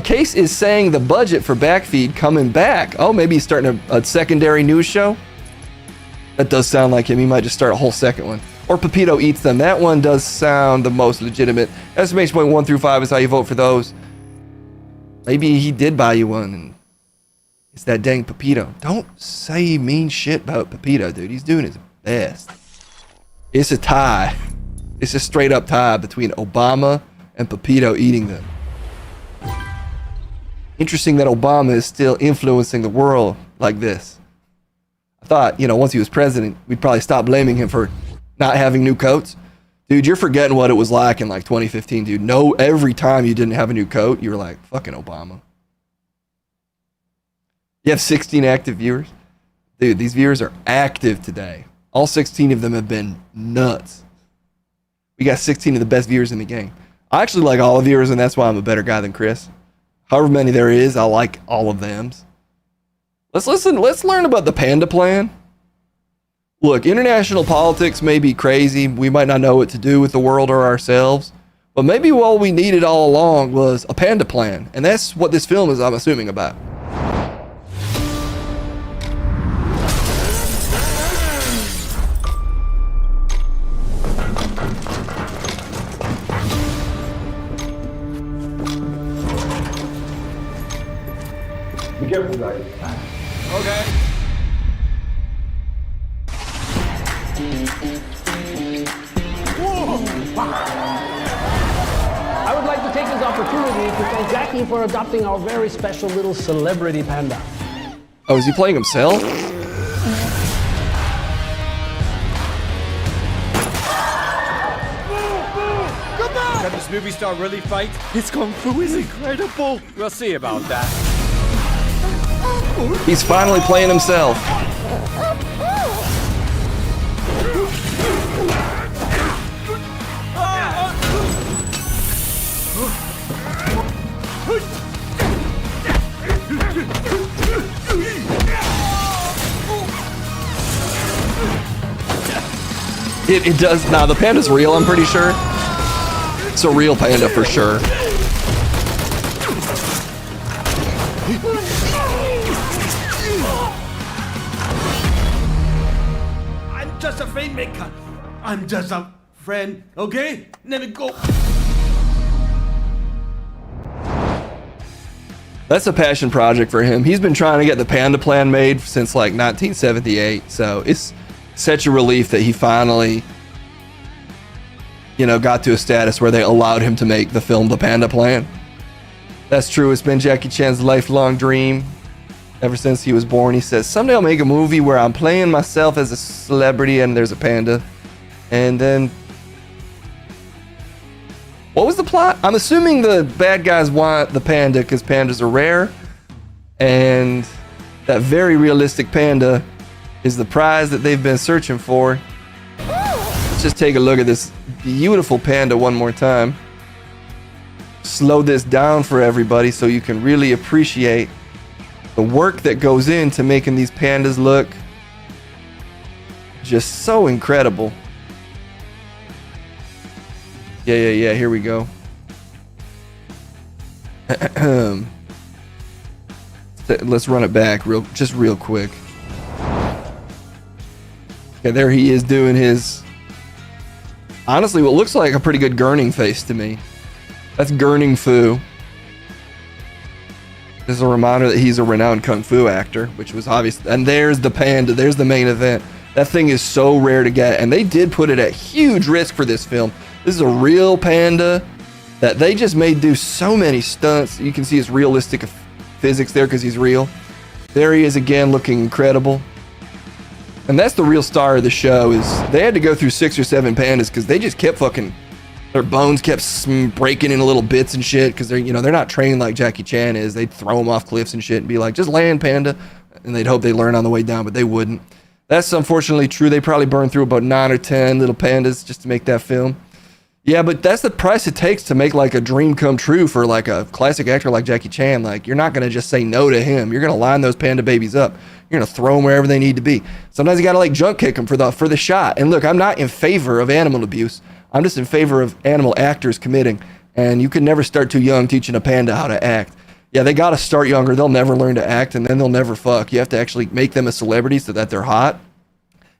Case is saying the budget for Backfeed coming back. Oh, maybe he's starting a secondary news show? That does sound like him. He might just start a whole second one. Or Pepito eats them. That one does sound the most legitimate. Estimation point 1 through 5 is how you vote for those. Maybe he did buy you one, and it's that dang Pepito. Don't say mean shit about Pepito, dude. He's doing his best. It's a tie. It's a straight up tie between Obama and Pepito eating them. Interesting that Obama is still influencing the world like this. I thought, you know, once he was president, we'd probably stop blaming him for not having new coats. Dude, you're forgetting what it was like in like 2015, dude. No, every time you didn't have a new coat, you were like, fucking Obama. You have 16 active viewers? Dude, these viewers are active today. All 16 of them have been nuts. We got 16 of the best viewers in the game. I actually like all the viewers, and that's why I'm a better guy than Chris. However many there is, I like all of them. Let's learn about the Panda Plan. Look, international politics may be crazy. We might not know what to do with the world or ourselves. But maybe what we needed all along was a Panda Plan. And that's what this film is, I'm assuming, about. Be careful, guys. Okay. I would like to take this opportunity to thank Jackie for adopting our very special little celebrity panda. Oh, is he playing himself? Can this movie star really fight? His kung fu is incredible. We'll see about that. He's finally playing himself. It does. Nah, the panda's real, I'm pretty sure. It's a real panda for sure. I'm just a friend maker. I'm just a friend, okay? Let me go. That's a passion project for him. He's been trying to get the Panda Plan made since like 1978. So it's such a relief that he finally, you know, got to a status where they allowed him to make the film The Panda Plan. That's true. It's been Jackie Chan's lifelong dream ever since he was born. He says, someday I'll make a movie where I'm playing myself as a celebrity and there's a panda. And then, what was the plot? I'm assuming the bad guys want the panda because pandas are rare. And that very realistic panda is the prize that they've been searching for. Let's just take a look at this beautiful panda one more time. Slow this down for everybody so you can really appreciate the work that goes into making these pandas look just so incredible. Yeah, here we go. Let's run it back real quick. Okay, there he is doing his, honestly, what looks like a pretty good gurning face to me. That's Gurning Fu. This is a reminder that he's a renowned kung fu actor, which was obvious. And there's the panda. There's the main event. That thing is so rare to get, and they did put it at huge risk for this film. This is a real panda that they just made do so many stunts. You can see his realistic physics there because he's real. There he is again, looking incredible. And that's the real star of the show. Is they had to go through 6 or 7 pandas because they just kept fucking, their bones kept breaking into little bits and shit because they're not trained like Jackie Chan is. They'd throw them off cliffs and shit and be like, just land, panda, and they'd hope they learn on the way down, but they wouldn't. That's unfortunately true. They probably burned through about 9 or 10 little pandas just to make that film. Yeah, but that's the price it takes to make like a dream come true for like a classic actor like Jackie Chan. Like, you're not going to just say no to him. You're going to line those panda babies up. You're going to throw them wherever they need to be. Sometimes you got to like junk kick them for the shot. And look, I'm not in favor of animal abuse. I'm just in favor of animal actors committing. And you can never start too young teaching a panda how to act. Yeah, they got to start younger. They'll never learn to act, and then they'll never fuck. You have to actually make them a celebrity so that they're hot.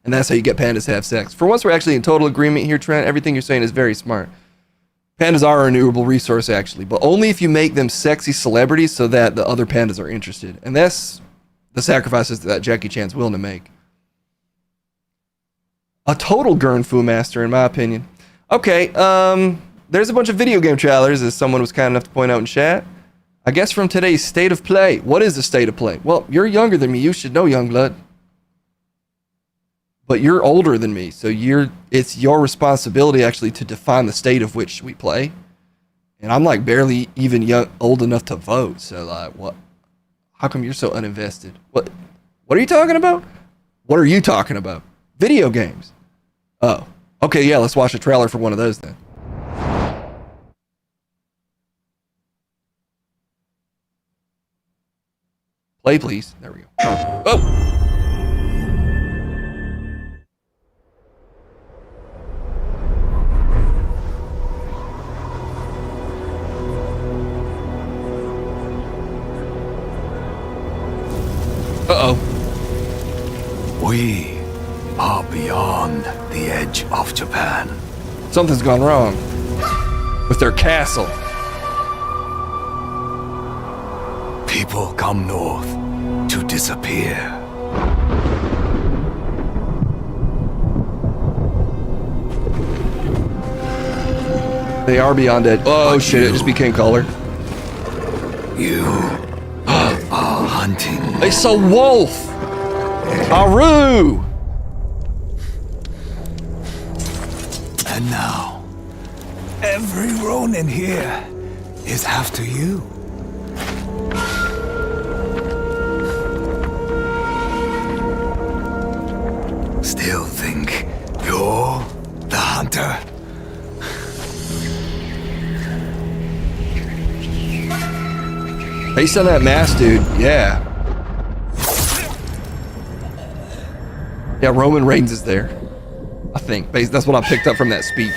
And that's how you get pandas to have sex. For once, we're actually in total agreement here, Trent. Everything you're saying is very smart. Pandas are a renewable resource, actually, but only if you make them sexy celebrities so that the other pandas are interested. And that's the sacrifices that Jackie Chan's willing to make. A total Gurn Fu master, in my opinion. Okay, there's a bunch of video game trailers, as someone was kind enough to point out in chat. I guess from today's State of Play. What is the State of Play? Well, you're younger than me. You should know, Youngblood. But you're older than me, so it's your responsibility actually to define the state of which we play. And I'm like barely even old enough to vote. So like, what? How come you're so uninvested? What are you talking about? What are you talking about? Video games. Oh, okay, yeah. Let's watch a trailer for one of those then. Play, please. There we go. Oh. Uh-oh. We are beyond the edge of Japan. Something's gone wrong with their castle. People come north to disappear. They are beyond it. Oh shit, it just became color. You are hunting. It's a wolf! Aru! And now, every Ronin here is after you. Still think you're the hunter? Based on that mask, dude, yeah. Yeah, Roman Reigns is there. I think. That's what I picked up from that speech.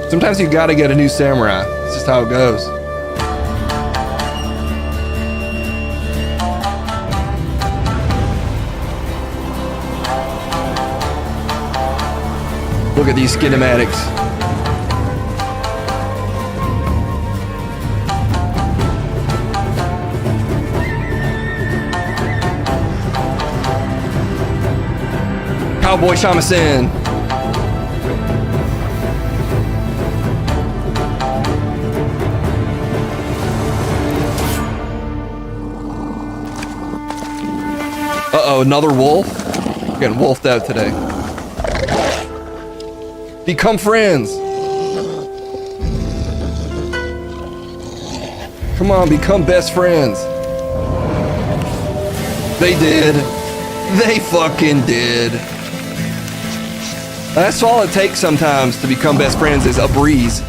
Sometimes you gotta get a new samurai. It's just how it goes. Look at these kinematics. Cowboy Shamisen. Uh-oh, another wolf? We're getting wolfed out today. Become friends. Come on, become best friends. They did. They fucking did. That's all it takes sometimes to become best friends is a breeze.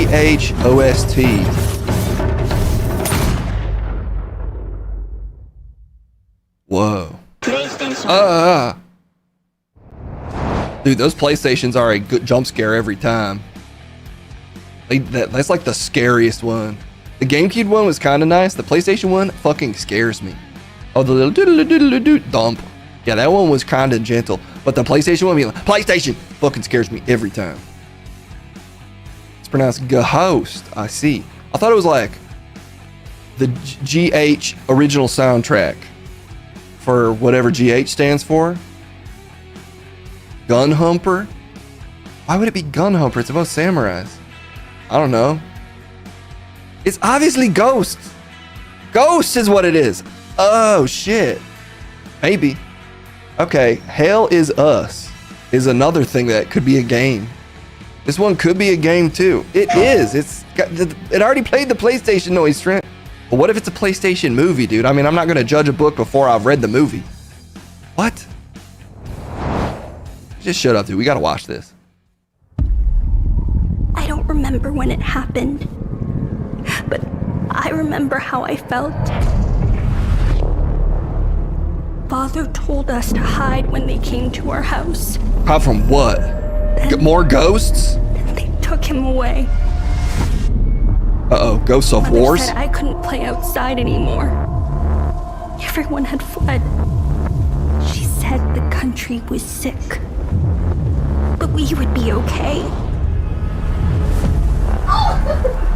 GHOST. Whoa. Dude, those PlayStations are a good jump scare every time. That's like the scariest one. The GameCube one was kind of nice. The PlayStation one fucking scares me. Oh, the little doodle dump. Yeah, that one was kind of gentle. But the PlayStation one, PlayStation, fucking scares me every time. It's pronounced Ghost. I see. I thought it was like the GH original soundtrack for whatever GH stands for. Gun Humper? Why would it be Gun Humper? It's about samurais. I don't know. It's obviously Ghost. Ghost is what it is. Oh, shit. Maybe. Okay, Hell Is Us is another thing that could be a game. This one could be a game too. It is. It already played the PlayStation noise, Trent. But what if it's a PlayStation movie, dude? I mean, I'm not going to judge a book before I've read the movie. What? Just shut up, dude. We got to watch this. I don't remember when it happened, but I remember how I felt. Father told us to hide when they came to our house. Hide from what? More ghosts? They took him away. Uh-oh, Ghosts of Mother Wars? said I couldn't play outside anymore. Everyone had fled. She said the country was sick, but we would be okay.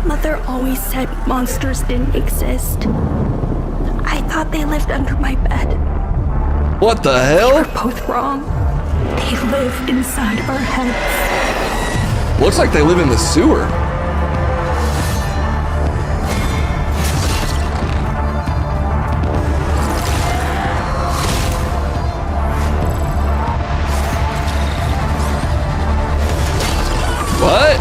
Mother always said monsters didn't exist. I thought they lived under my bed. What the hell? We were both wrong. They lived inside of our heads. Looks like they live in the sewer. What?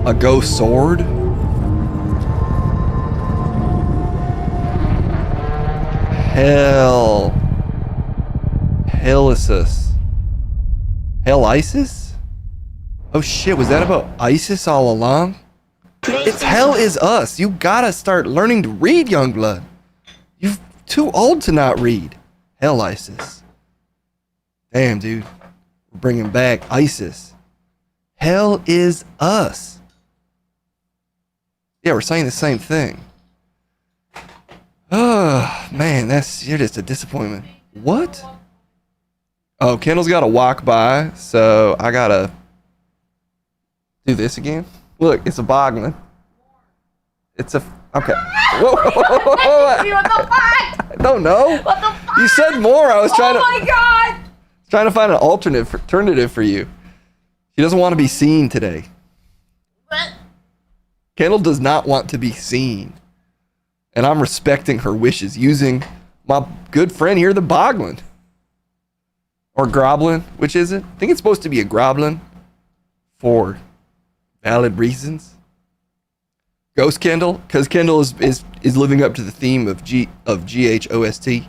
A ghost sword? Helicis. Hell ISIS? Oh shit, was that about ISIS all along? It's Hell Is Us. You gotta start learning to read, Youngblood. You're too old to not read. Hell ISIS. Damn, dude. We're bringing back ISIS. Hell Is Us. Yeah, we're saying the same thing. Oh, man, you're just a disappointment. What? Oh, Kendall's got to walk by, so I got to do this again. Look, it's a boggling. It's a... Okay. Whoa, whoa, whoa, whoa, whoa. What the fuck? I don't know. What the fuck? You said more. I was trying to... Oh my god! Trying to find an alternative for you. She doesn't want to be seen today. What? Kendall does not want to be seen. And I'm respecting her wishes using my good friend here, the Boglin. Or Groblin, which is it? I think it's supposed to be a Groblin for valid reasons. Ghost Kendall, because Kendall is living up to the theme of GHOST.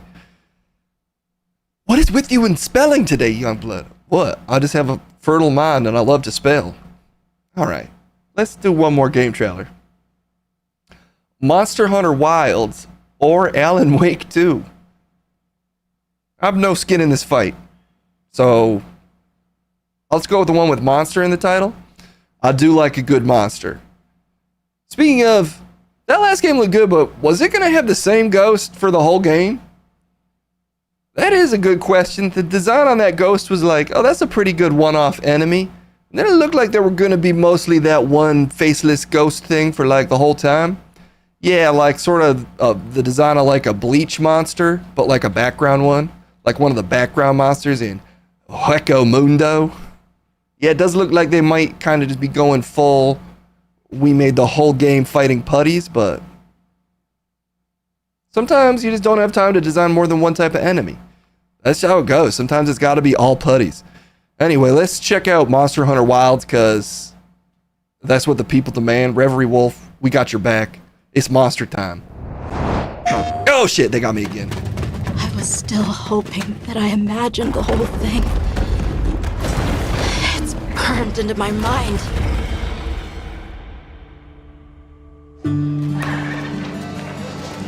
What is with you in spelling today, Youngblood? What? I just have a fertile mind and I love to spell. All right. Let's do one more game trailer. Monster Hunter Wilds or Alan Wake 2. I have no skin in this fight. So, let's go with the one with monster in the title. I do like a good monster. Speaking of, that last game looked good, but was it going to have the same ghost for the whole game? That is a good question. The design on that ghost was like, oh, that's a pretty good one-off enemy. And then it looked like they were going to be mostly that one faceless ghost thing for like the whole time. Yeah, like sort of the design of like a Bleach monster, but like a background one. Like one of the background monsters in Hueco Mundo. Yeah, it does look like they might kind of just be going full. We made the whole game fighting putties, but sometimes you just don't have time to design more than one type of enemy. That's how it goes. Sometimes it's got to be all putties. Anyway, let's check out Monster Hunter Wilds because that's what the people demand. Reverie Wolf, we got your back. It's monster time. Oh shit, they got me again. I was still hoping that I imagined the whole thing. It's burned into my mind.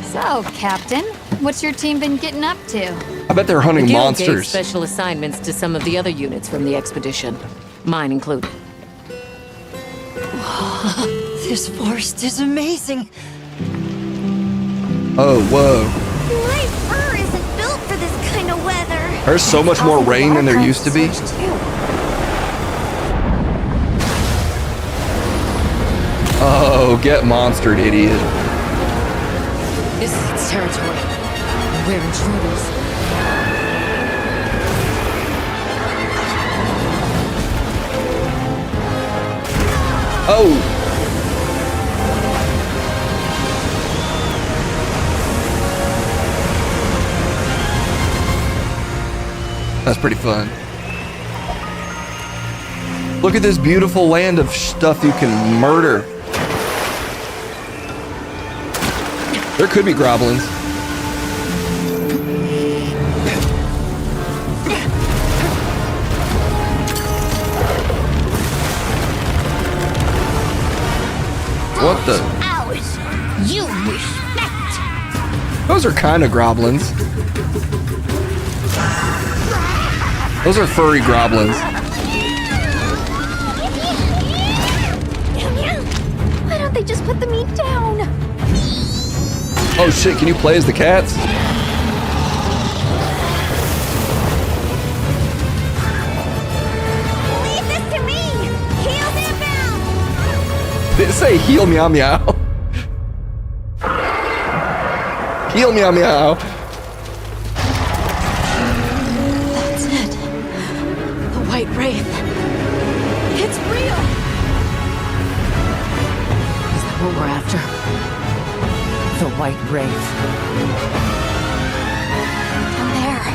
So, Captain, what's your team been getting up to? I bet they're hunting The Guild monsters. gave special assignments to some of the other units from the expedition, mine included. This forest is amazing. Oh, whoa. My fur isn't built for this kind of weather. There's so much more rain than there used to be. Oh, get monstered, idiot. This is its territory. We're intruders. Oh! That's pretty fun. Look at this beautiful land of stuff you can murder. There could be goblins. What the? Ours. You respect. Those are kind of goblins. Those are furry goblins. Why don't they just put the meat down? Oh shit, can you play as the cats? Leave this to me. Heal them out. Did it say heal meow meow? Heal meow meow. That's it. The White Wraith. It's real. Is that what we're after? The White Wraith. Down there.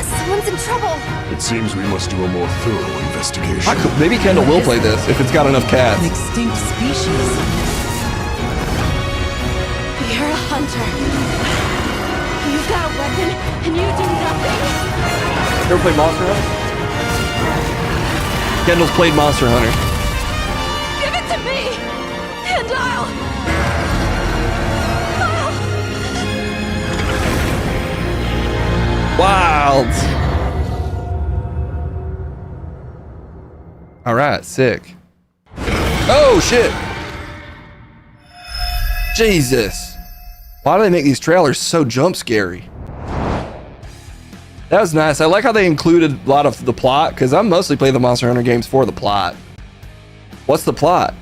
Someone's in trouble. It seems we must do a more thorough investigation. Maybe Kendall will play this if it's got enough cats. An extinct species. You're a hunter. You've got a weapon, and you do nothing. You ever played Monster Hunter? Kendall's played Monster Hunter. Give it to me, and I'll... Wilds. All right, sick. Oh shit. Jesus. Why do they make these trailers so jump scary? That was nice. I like how they included a lot of the plot because I mostly play the Monster Hunter games for the plot. What's the plot?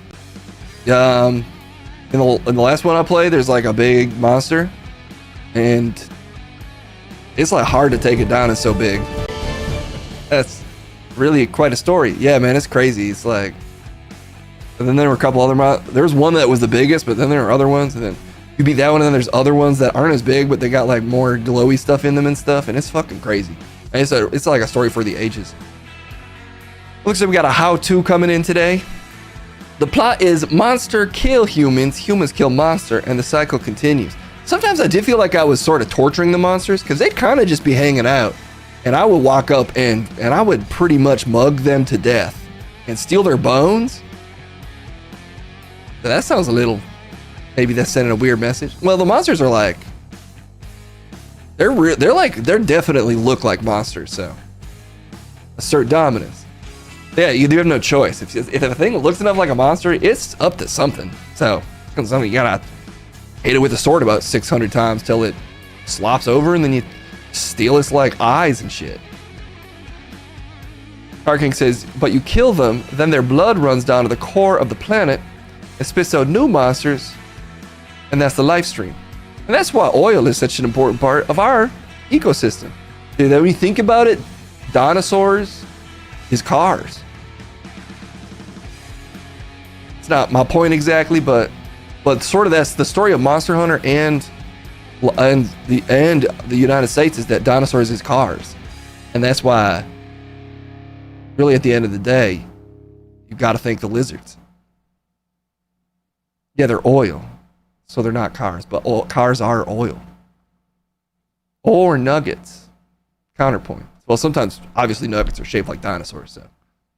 In the last one I played, there's like a big monster and it's like hard to take it down. It's so big. That's really quite a story. Yeah, man, it's crazy. It's like, and then there were a couple other there was one that was the biggest, but then there were other ones, and then you beat that one, and then there's other ones that aren't as big, but they got like more glowy stuff in them and stuff, and it's fucking crazy. And it's like a story for the ages. Looks like we got a how-to coming in today. The plot is monster kill humans, humans kill monster, and the cycle continues. Sometimes I did feel like I was sort of torturing the monsters because they'd kind of just be hanging out, and I would walk up and I would pretty much mug them to death and steal their bones. That sounds a little, maybe that's sending a weird message. Well, the monsters are like, they're definitely look like monsters, so assert dominance. Yeah, you have no choice. If a thing looks enough like a monster, it's up to something. So something you gotta hit it with a sword about 600 times till it slops over, and then you steal its like eyes and shit. Harking says, but you kill them, then their blood runs down to the core of the planet and spits out new monsters, and that's the life stream. And that's why oil is such an important part of our ecosystem. When you think about it, dinosaurs is cars. It's not my point exactly, but sort of that's the story of Monster Hunter and the United States is that dinosaurs is cars. And that's why really at the end of the day, you got to thank the lizards. Yeah, they're oil, so they're not cars, but cars are oil. Or nuggets. Counterpoint. Well, sometimes obviously nuggets are shaped like dinosaurs, so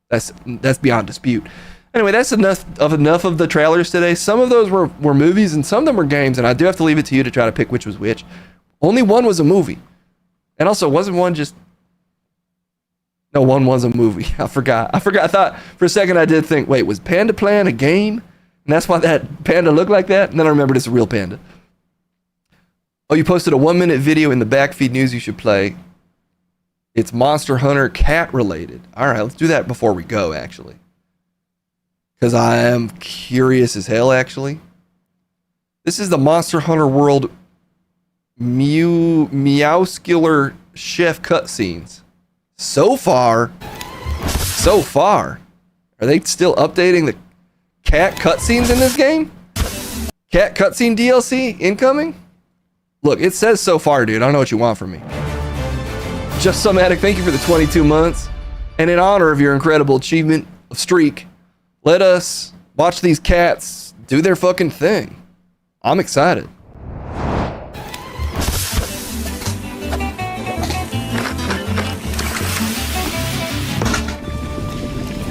that's beyond dispute. Anyway, that's enough of the trailers today. Some of those were movies and some of them were games, and I do have to leave it to you to try to pick which was which. Only one was a movie. And also, wasn't one just... No, one was a movie. I forgot. I thought for a second I did think, wait, was Panda Plan a game? And that's why that panda looked like that? And then I remembered it's a real panda. Oh, you posted a 1-minute video in the backfeed news you should play. It's Monster Hunter cat related. All right, let's do that before we go, actually. Because I am curious as hell, actually. This is the Monster Hunter World Meowscular Chef cutscenes. So far, are they still updating the cat cutscenes in this game? Cat cutscene DLC incoming? Look, it says so far, dude. I don't know what you want from me. Just Some Addict, thank you for the 22 months. And in honor of your incredible achievement of streak, let us watch these cats do their fucking thing. I'm excited.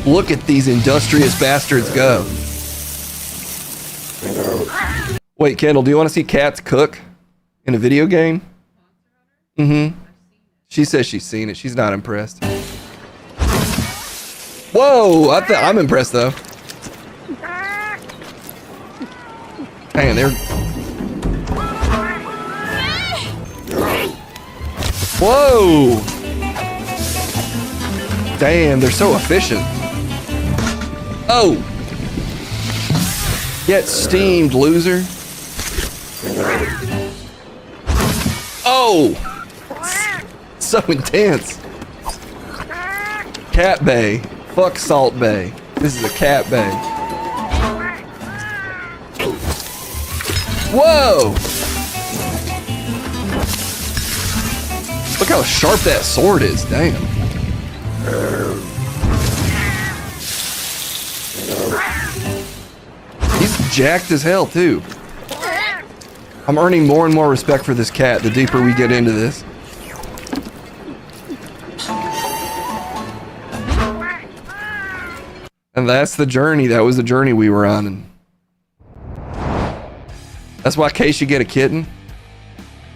Look at these industrious bastards go. Wait, Kendall, do you want to see cats cook in a video game? Mm-hmm. She says she's seen it. She's not impressed. Whoa! I'm impressed, though. Hang on, they're... Whoa! Damn, they're so efficient. Oh! Get steamed, loser. Oh! So intense. Cat Bay. Fuck Salt Bay. This is a cat bay. Whoa! Look how sharp that sword is. Damn. He's jacked as hell, too. I'm earning more and more respect for this cat the deeper we get into this. And that's the journey. That was the journey we were on. And that's why Kay should get a kitten.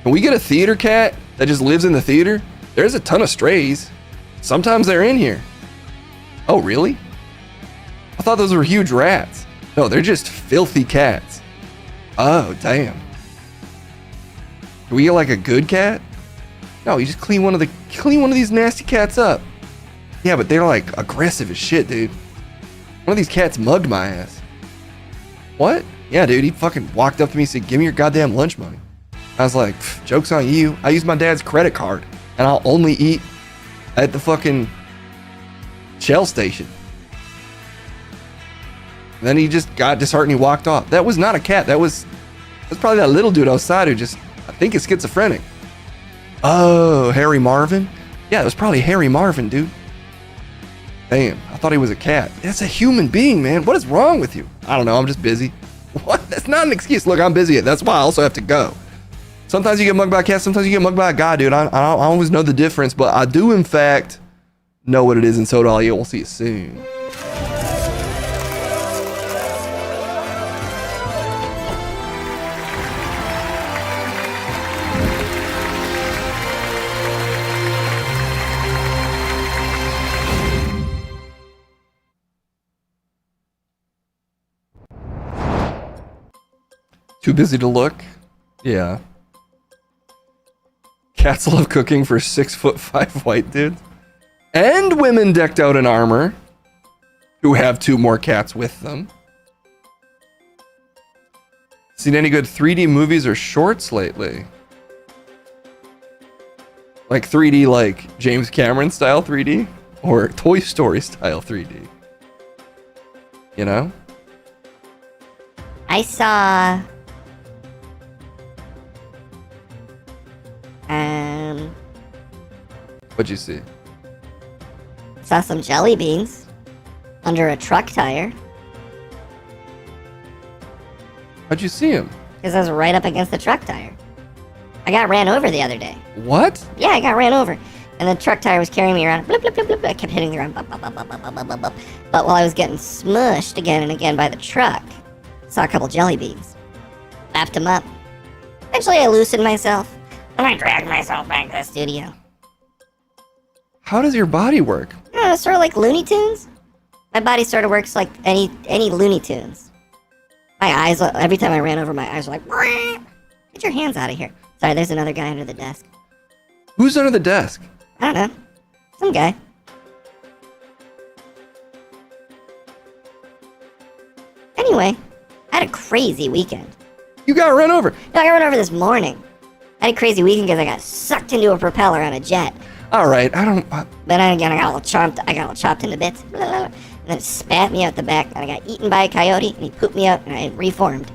Can we get a theater cat that just lives in the theater? There's a ton of strays. Sometimes they're in here. Oh, really? I thought those were huge rats. No, they're just filthy cats. Oh, damn. Can we get like a good cat? No, you just clean one of these nasty cats up. Yeah, but they're like aggressive as shit, dude. One of these cats mugged my ass. What? Yeah, dude, he fucking walked up to me and said, give me your goddamn lunch money. I was like, joke's on you. I use my dad's credit card and I'll only eat at the fucking Shell station. And then he just got disheartened and he walked off. That was not a cat. That's probably that little dude outside who just, I think is schizophrenic. Oh, Harry Marvin? Yeah, it was probably Harry Marvin, dude. Damn, I thought he was a cat. That's a human being, man. What is wrong with you? I don't know, I'm just busy. What? That's not an excuse. Look, I'm busy. That's why I also have to go. Sometimes you get mugged by a cat, sometimes you get mugged by a guy, dude. I always know the difference, but I do, in fact, know what it is, and so do all you. We'll see you soon. Too busy to look? Yeah. Cats love cooking for 6'5" white dudes. And women decked out in armor who have 2 more cats with them. Seen any good 3D movies or shorts lately? Like 3D, like James Cameron style 3D? or Toy Story style 3D. You know? I saw What'd you see? saw some jelly beans under a truck tire How'd you see him? because I was right up against the truck tire. I got ran over the other day. What? Yeah, I got ran over. And the truck tire was carrying me around. Blip, blip, blip, blip. I kept hitting the ground. Bop, bop, bop, bop, bop, bop, bop, bop. But while I was getting smushed again and again by the truck, saw a couple jelly beans. Lapped them up. Eventually I loosened myself. And I dragged myself back to the studio. How does your body work? I don't know, sort of like Looney Tunes. My body sort of works like any Looney Tunes. My eyes, every time I ran over, my eyes were like, "Wah! Get your hands out of here." Sorry, there's another guy under the desk. Who's under the desk? I don't know. Some guy. Anyway, I had a crazy weekend. You got run over? No, I got run over this morning. I had a crazy weekend because I got sucked into a propeller on a jet. All right, I don't... Then I got all chopped into bits. Blah, blah, blah. And then it spat me out the back, and I got eaten by a coyote, and he pooped me out, and I reformed.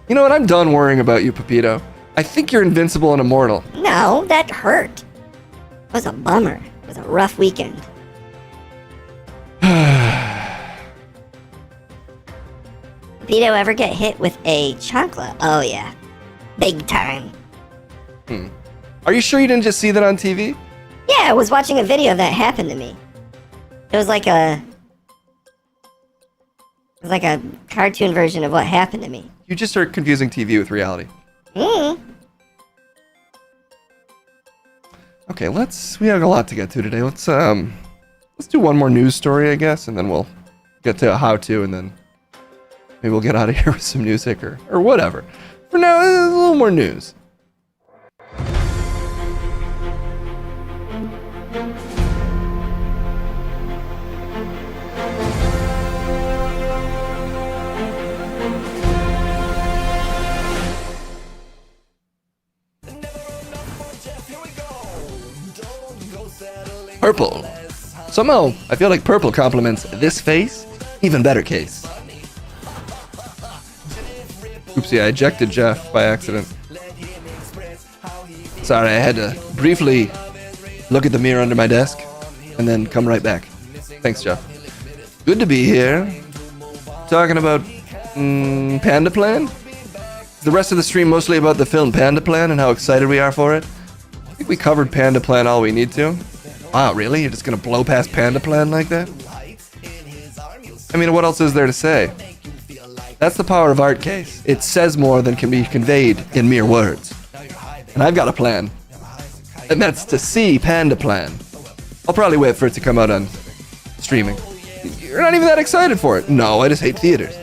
You know what? I'm done worrying about you, Pepito. I think you're invincible and immortal. No, that hurt. It was a bummer. It was a rough weekend. Pepito ever get hit with a chancla? Oh yeah. Big time. Are you sure you didn't just see that on TV? Yeah, I was watching a video that happened to me. It was like a cartoon version of what happened to me. You just are confusing TV with reality. Okay, we have a lot to get to today. Let's do one more news story, I guess, and then we'll get to a how-to, and then maybe we'll get out of here with some music or whatever. For now, a little more news. Purple. Somehow, I feel like purple complements this face even better case. Oopsie, I ejected Jeff by accident. Sorry, I had to briefly look at the mirror under my desk and then come right back. Thanks, Jeff. Good to be here. Talking about Panda Plan? The rest of the stream mostly about the film Panda Plan and how excited we are for it. I think we covered Panda Plan all we need to. Wow, really? You're just gonna blow past Panda Plan like that? I mean, what else is there to say? That's the power of art, Case. It says more than can be conveyed in mere words. And I've got a plan. And that's to see Panda Plan. I'll probably wait for it to come out on streaming. You're not even that excited for it. No, I just hate theaters.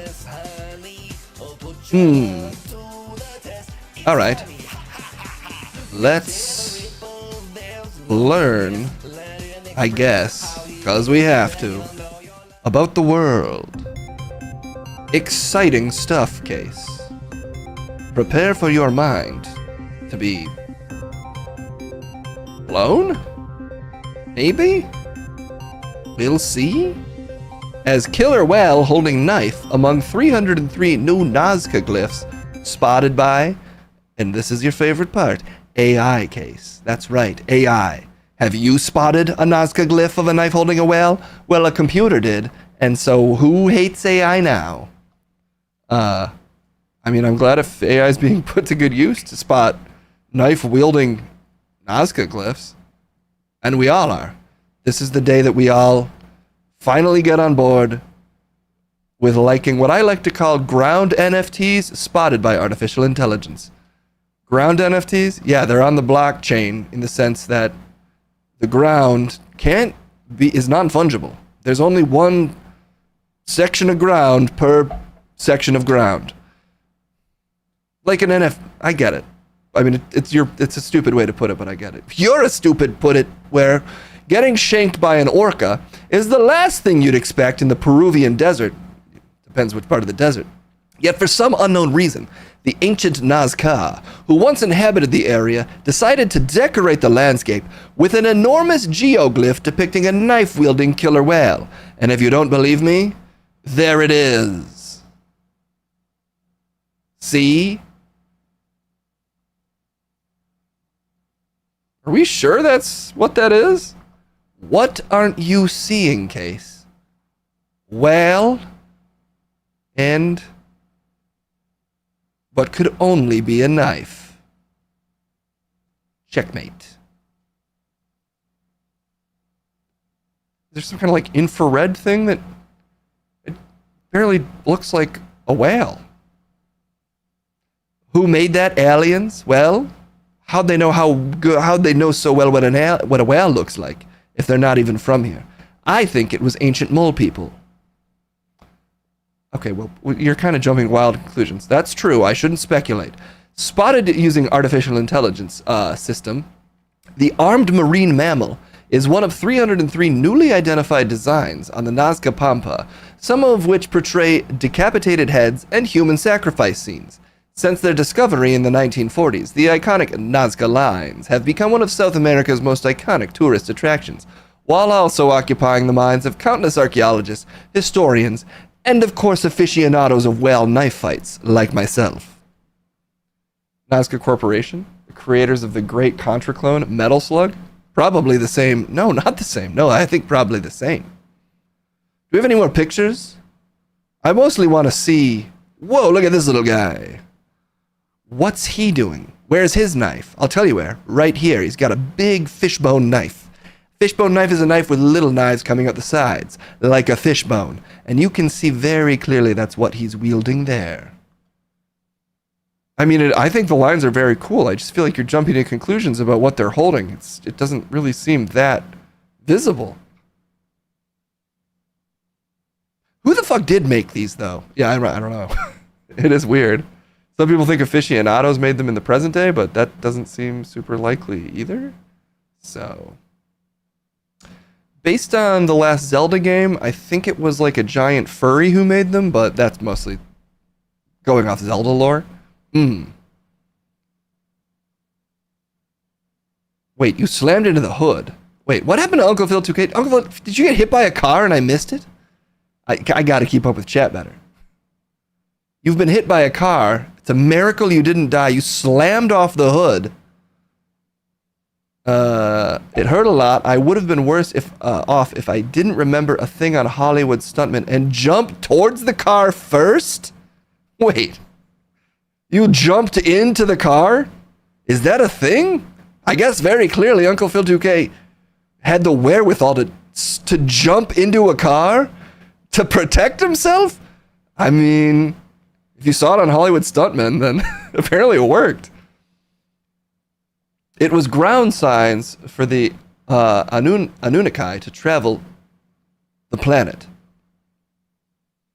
Alright. Let's learn, I guess, because we have to, about the world. Exciting stuff, Case. Prepare for your mind to be blown? Maybe? We'll see? As killer whale holding knife among 303 new Nazca glyphs spotted by, and this is your favorite part, AI, Case. That's right, AI. Have you spotted a Nazca glyph of a knife holding a whale? Well, a computer did, and so who hates AI now? I mean, I'm glad if AI is being put to good use to spot knife-wielding Nazca glyphs. And we all are. This is the day that we all finally get on board with liking what I like to call ground NFTs spotted by artificial intelligence. Ground NFTs? Yeah, they're on the blockchain in the sense that the ground is non-fungible. There's only one section of ground per section of ground. Like an NFT, I get it. I mean, it's a stupid way to put it, but I get it. You're a stupid put it where getting shanked by an orca is the last thing you'd expect in the Peruvian desert. Depends which part of the desert Yet for some unknown reason, the ancient Nazca, who once inhabited the area, decided to decorate the landscape with an enormous geoglyph depicting a knife-wielding killer whale. And if you don't believe me, there it is. See? Are we sure that's what that is? What aren't you seeing, Case? Whale and what could only be a knife. Checkmate. Is there some kind of like infrared thing that it barely looks like a whale? Who made that? Aliens? Well, how'd they know how'd they know so well what a whale looks like if they're not even from here? I think it was ancient mole people. Okay, well, you're kind of jumping wild conclusions. That's true. I shouldn't speculate. Spotted using artificial intelligence system, the armed marine mammal is one of 303 newly identified designs on the Nazca Pampa, some of which portray decapitated heads and human sacrifice scenes. Since their discovery in the 1940s, the iconic Nazca lines have become one of South America's most iconic tourist attractions, while also occupying the minds of countless archaeologists, historians, and of course aficionados of whale knife fights like myself. Nazca Corporation, the creators of the great Contraclone Metal Slug, probably the same. No, not the same. No, I think probably the same. Do we have any more pictures? I mostly want to see. Whoa, look at this little guy. What's he doing? Where's his knife? I'll tell you where. Right here. He's got a big fishbone knife. Fishbone knife is a knife with little knives coming out the sides, like a fishbone. And you can see very clearly that's what he's wielding there. I mean, I think the lines are very cool. I just feel like you're jumping to conclusions about what they're holding. It doesn't really seem that visible. Who the fuck did make these, though? Yeah, I don't know. It is weird. Some people think aficionados made them in the present day, but that doesn't seem super likely either. So, based on the last Zelda game, I think it was like a giant furry who made them, but that's mostly going off Zelda lore. Wait, you slammed into the hood. Wait, what happened to Uncle Phil 2K? Uncle Phil, did you get hit by a car and I missed it? I gotta keep up with chat better. You've been hit by a car. It's a miracle you didn't die. You slammed off the hood. It hurt a lot. I would have been worse off if I didn't remember a thing on Hollywood stuntmen and jumped towards the car first? Wait. You jumped into the car? Is that a thing? I guess very clearly Uncle Phil 2K had the wherewithal to jump into a car to protect himself? I mean, if you saw it on Hollywood Stuntmen, then apparently it worked. It was ground signs for the Anunnaki to travel the planet.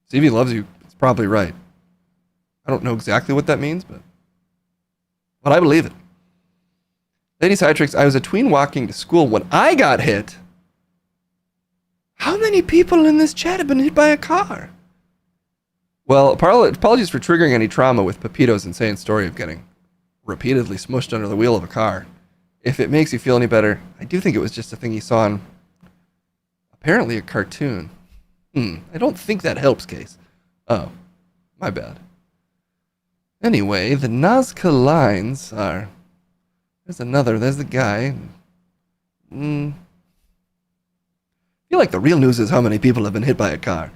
Stevie loves you. It's probably right. I don't know exactly what that means, but I believe it. Ladies Hytrix, I was a tween walking to school when I got hit. How many people in this chat have been hit by a car? Well, apologies for triggering any trauma with Pepito's insane story of getting repeatedly smushed under the wheel of a car. If it makes you feel any better, I do think it was just a thing he saw on apparently a cartoon. I don't think that helps, Case. Oh, my bad. Anyway, the Nazca lines are... There's the guy. I feel like the real news is how many people have been hit by a car.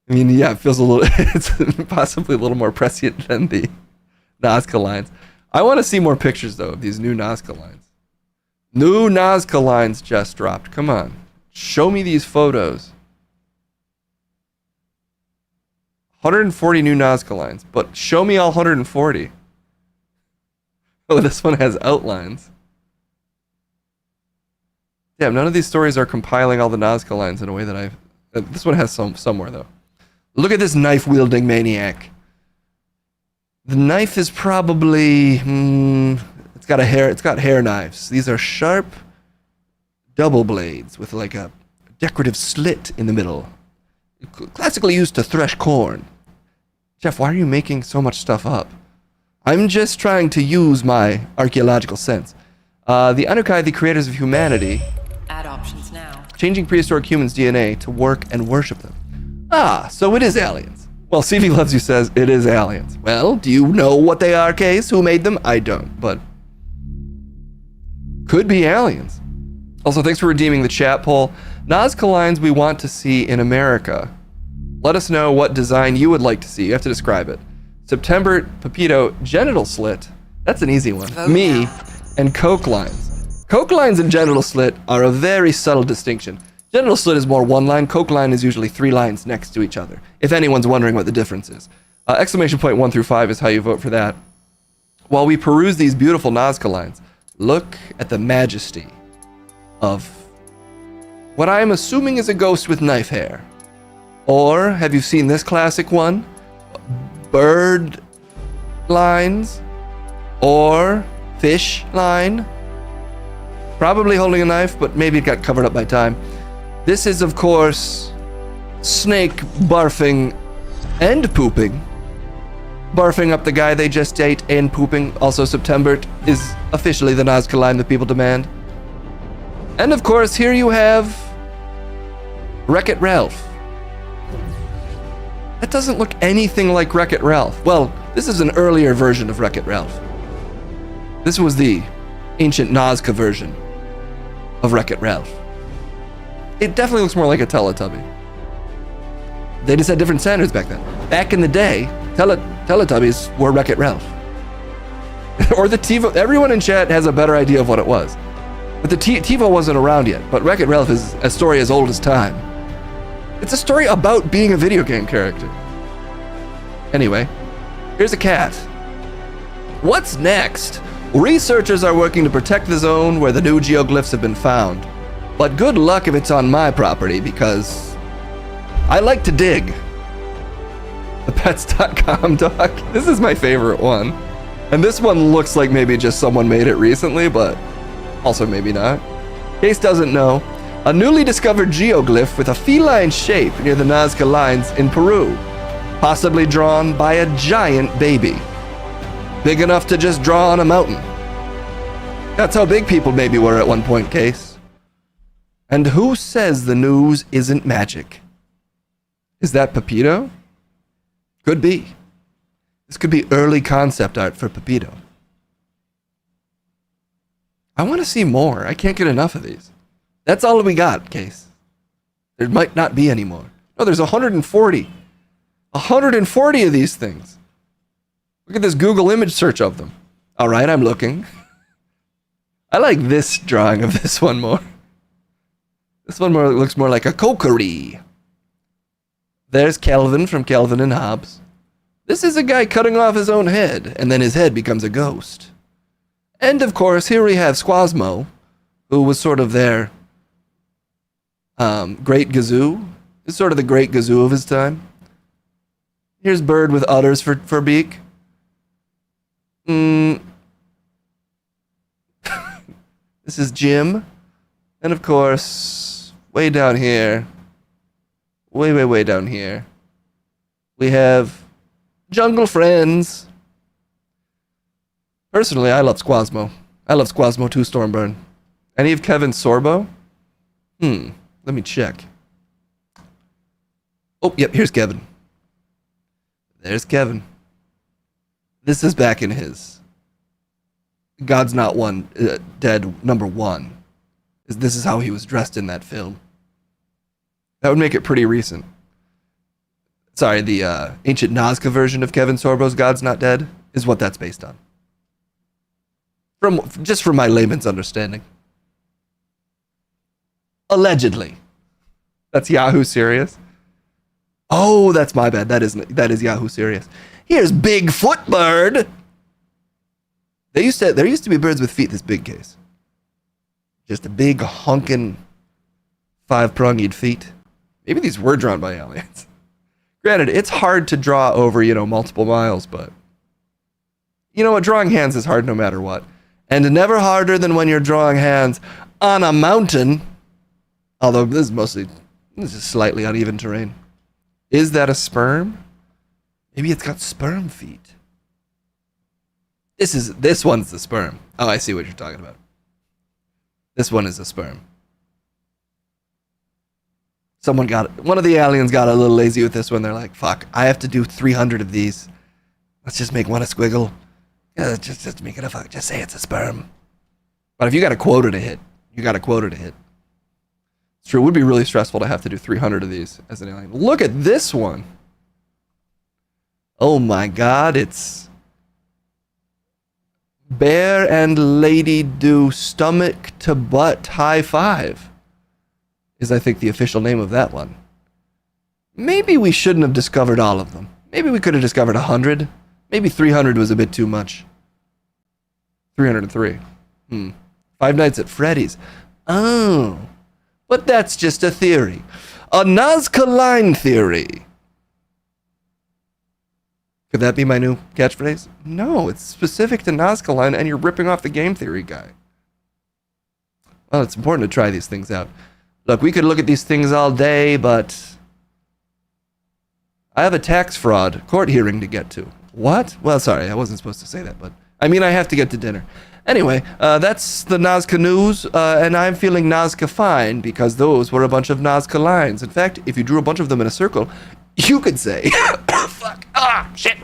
I mean, yeah, it feels a little... It's possibly a little more prescient than the Nazca lines. I want to see more pictures, though, of these new Nazca lines. New Nazca lines just dropped. Come on. Show me these photos. 140 new Nazca lines, but show me all 140. Oh, this one has outlines. Damn, none of these stories are compiling all the Nazca lines in a way that I've... this one has some somewhere, though. Look at this knife-wielding maniac. The knife is probably... it's got hair knives. These are sharp double blades with like a decorative slit in the middle. Classically used to thresh corn. Jeff, why are you making so much stuff up? I'm just trying to use my archaeological sense. The Anukai, the creators of humanity, Add options now. changing prehistoric humans' DNA to work and worship them. Ah, so it is aliens. Well, CV Loves You says it is aliens. Well, do you know what they are, Case? Who made them? I don't, but could be aliens. Also, thanks for redeeming the chat poll. Nazca lines we want to see in America. Let us know what design you would like to see. You have to describe it. September, Pepito, genital slit. That's an easy one. Me, and Coke lines. Coke lines and genital slit are a very subtle distinction. Genital slit is more one line. Coke line is usually 3 lines next to each other, if anyone's wondering what the difference is. Exclamation point 1 through 5 is how you vote for that. While we peruse these beautiful Nazca lines, look at the majesty of what I am assuming is a ghost with knife hair. Or have you seen this classic one? Bird lines or fish line. Probably holding a knife, but maybe it got covered up by time. This is, of course, snake barfing and pooping. Barfing up the guy they just ate and pooping. Also, September is officially the Nazca line that people demand. And of course, here you have Wreck-It Ralph. That doesn't look anything like Wreck-It Ralph. Well, this is an earlier version of Wreck-It Ralph. This was the ancient Nazca version of Wreck-It Ralph. It definitely looks more like a Teletubby. They just had different standards back then. Back in the day, Teletubbies were Wreck-It Ralph. Or the TiVo. Everyone in chat has a better idea of what it was. But the TiVo wasn't around yet. But Wreck-It Ralph is a story as old as time. It's a story about being a video game character. Anyway, here's a cat. What's next? Researchers are working to protect the zone where the new geoglyphs have been found. But good luck if it's on my property, because I like to dig. The pets.com dog. This is my favorite one. And this one looks like maybe just someone made it recently, but also maybe not. Case doesn't know. A newly discovered geoglyph with a feline shape near the Nazca lines in Peru. Possibly drawn by a giant baby. Big enough to just draw on a mountain. That's how big people maybe were at one point, Case. And who says the news isn't magic? Is that Pepito? Could be. This could be early concept art for Pepito. I want to see more. I can't get enough of these. That's all we got, Case. There might not be any more. No, there's 140. 140 of these things. Look at this Google image search of them. All right, I'm looking. I like this drawing of this one more. This one looks more like a cokery. There's Kelvin from Kelvin and Hobbes. This is a guy cutting off his own head, and then his head becomes a ghost. And of course, here we have Squasmo, who was sort of their great gazoo. He's sort of the great gazoo of his time. Here's Bird with udders for beak. This is Jim. And of course, way down here, way down here, we have Jungle Friends. Personally, I love Squasmo. I love Squasmo too, Stormburn. Any of Kevin Sorbo? Let me check. Oh, yep, here's Kevin. There's Kevin. This is back in his God's Not One Dead #1. This is how he was dressed in that film. That would make it pretty recent. Sorry, the ancient Nazca version of Kevin Sorbo's God's Not Dead is what that's based on. Just from my layman's understanding. Allegedly. That's Yahoo Serious. Oh, that's my bad. That is Yahoo Serious. Here's Bigfoot Bird. There used to be birds with feet this big, Case. Just a big honking 5-pronged feet. Maybe these were drawn by aliens. Granted, it's hard to draw over, multiple miles, but you know what? Drawing hands is hard no matter what. And never harder than when you're drawing hands on a mountain. Although this is slightly uneven terrain. Is that a sperm? Maybe it's got sperm feet. This one's the sperm. Oh, I see what you're talking about. This one is the sperm. One of the aliens got a little lazy with this one. They're like, fuck, I have to do 300 of these. Let's just make one a squiggle. Yeah, just make it a fuck. Just say it's a sperm. But if you got a quota to hit, you got a quota to hit. It's true. It would be really stressful to have to do 300 of these as an alien. Look at this one. Oh my god, it's Bear and Lady do stomach to butt high five is, I think, the official name of that one. Maybe we shouldn't have discovered all of them. Maybe we could have discovered 100. Maybe 300 was a bit too much. 303. Five Nights at Freddy's. Oh. But that's just a theory. A Nazca line theory. Could that be my new catchphrase? No, it's specific to Nazca line, and you're ripping off the game theory guy. Well, it's important to try these things out. Look, we could look at these things all day, but I have a tax fraud court hearing to get to. What? Well, sorry, I wasn't supposed to say that, but I mean, I have to get to dinner. Anyway, that's the Nazca news, and I'm feeling Nazca fine because those were a bunch of Nazca lines. In fact, if you drew a bunch of them in a circle, you could say, fuck, shit.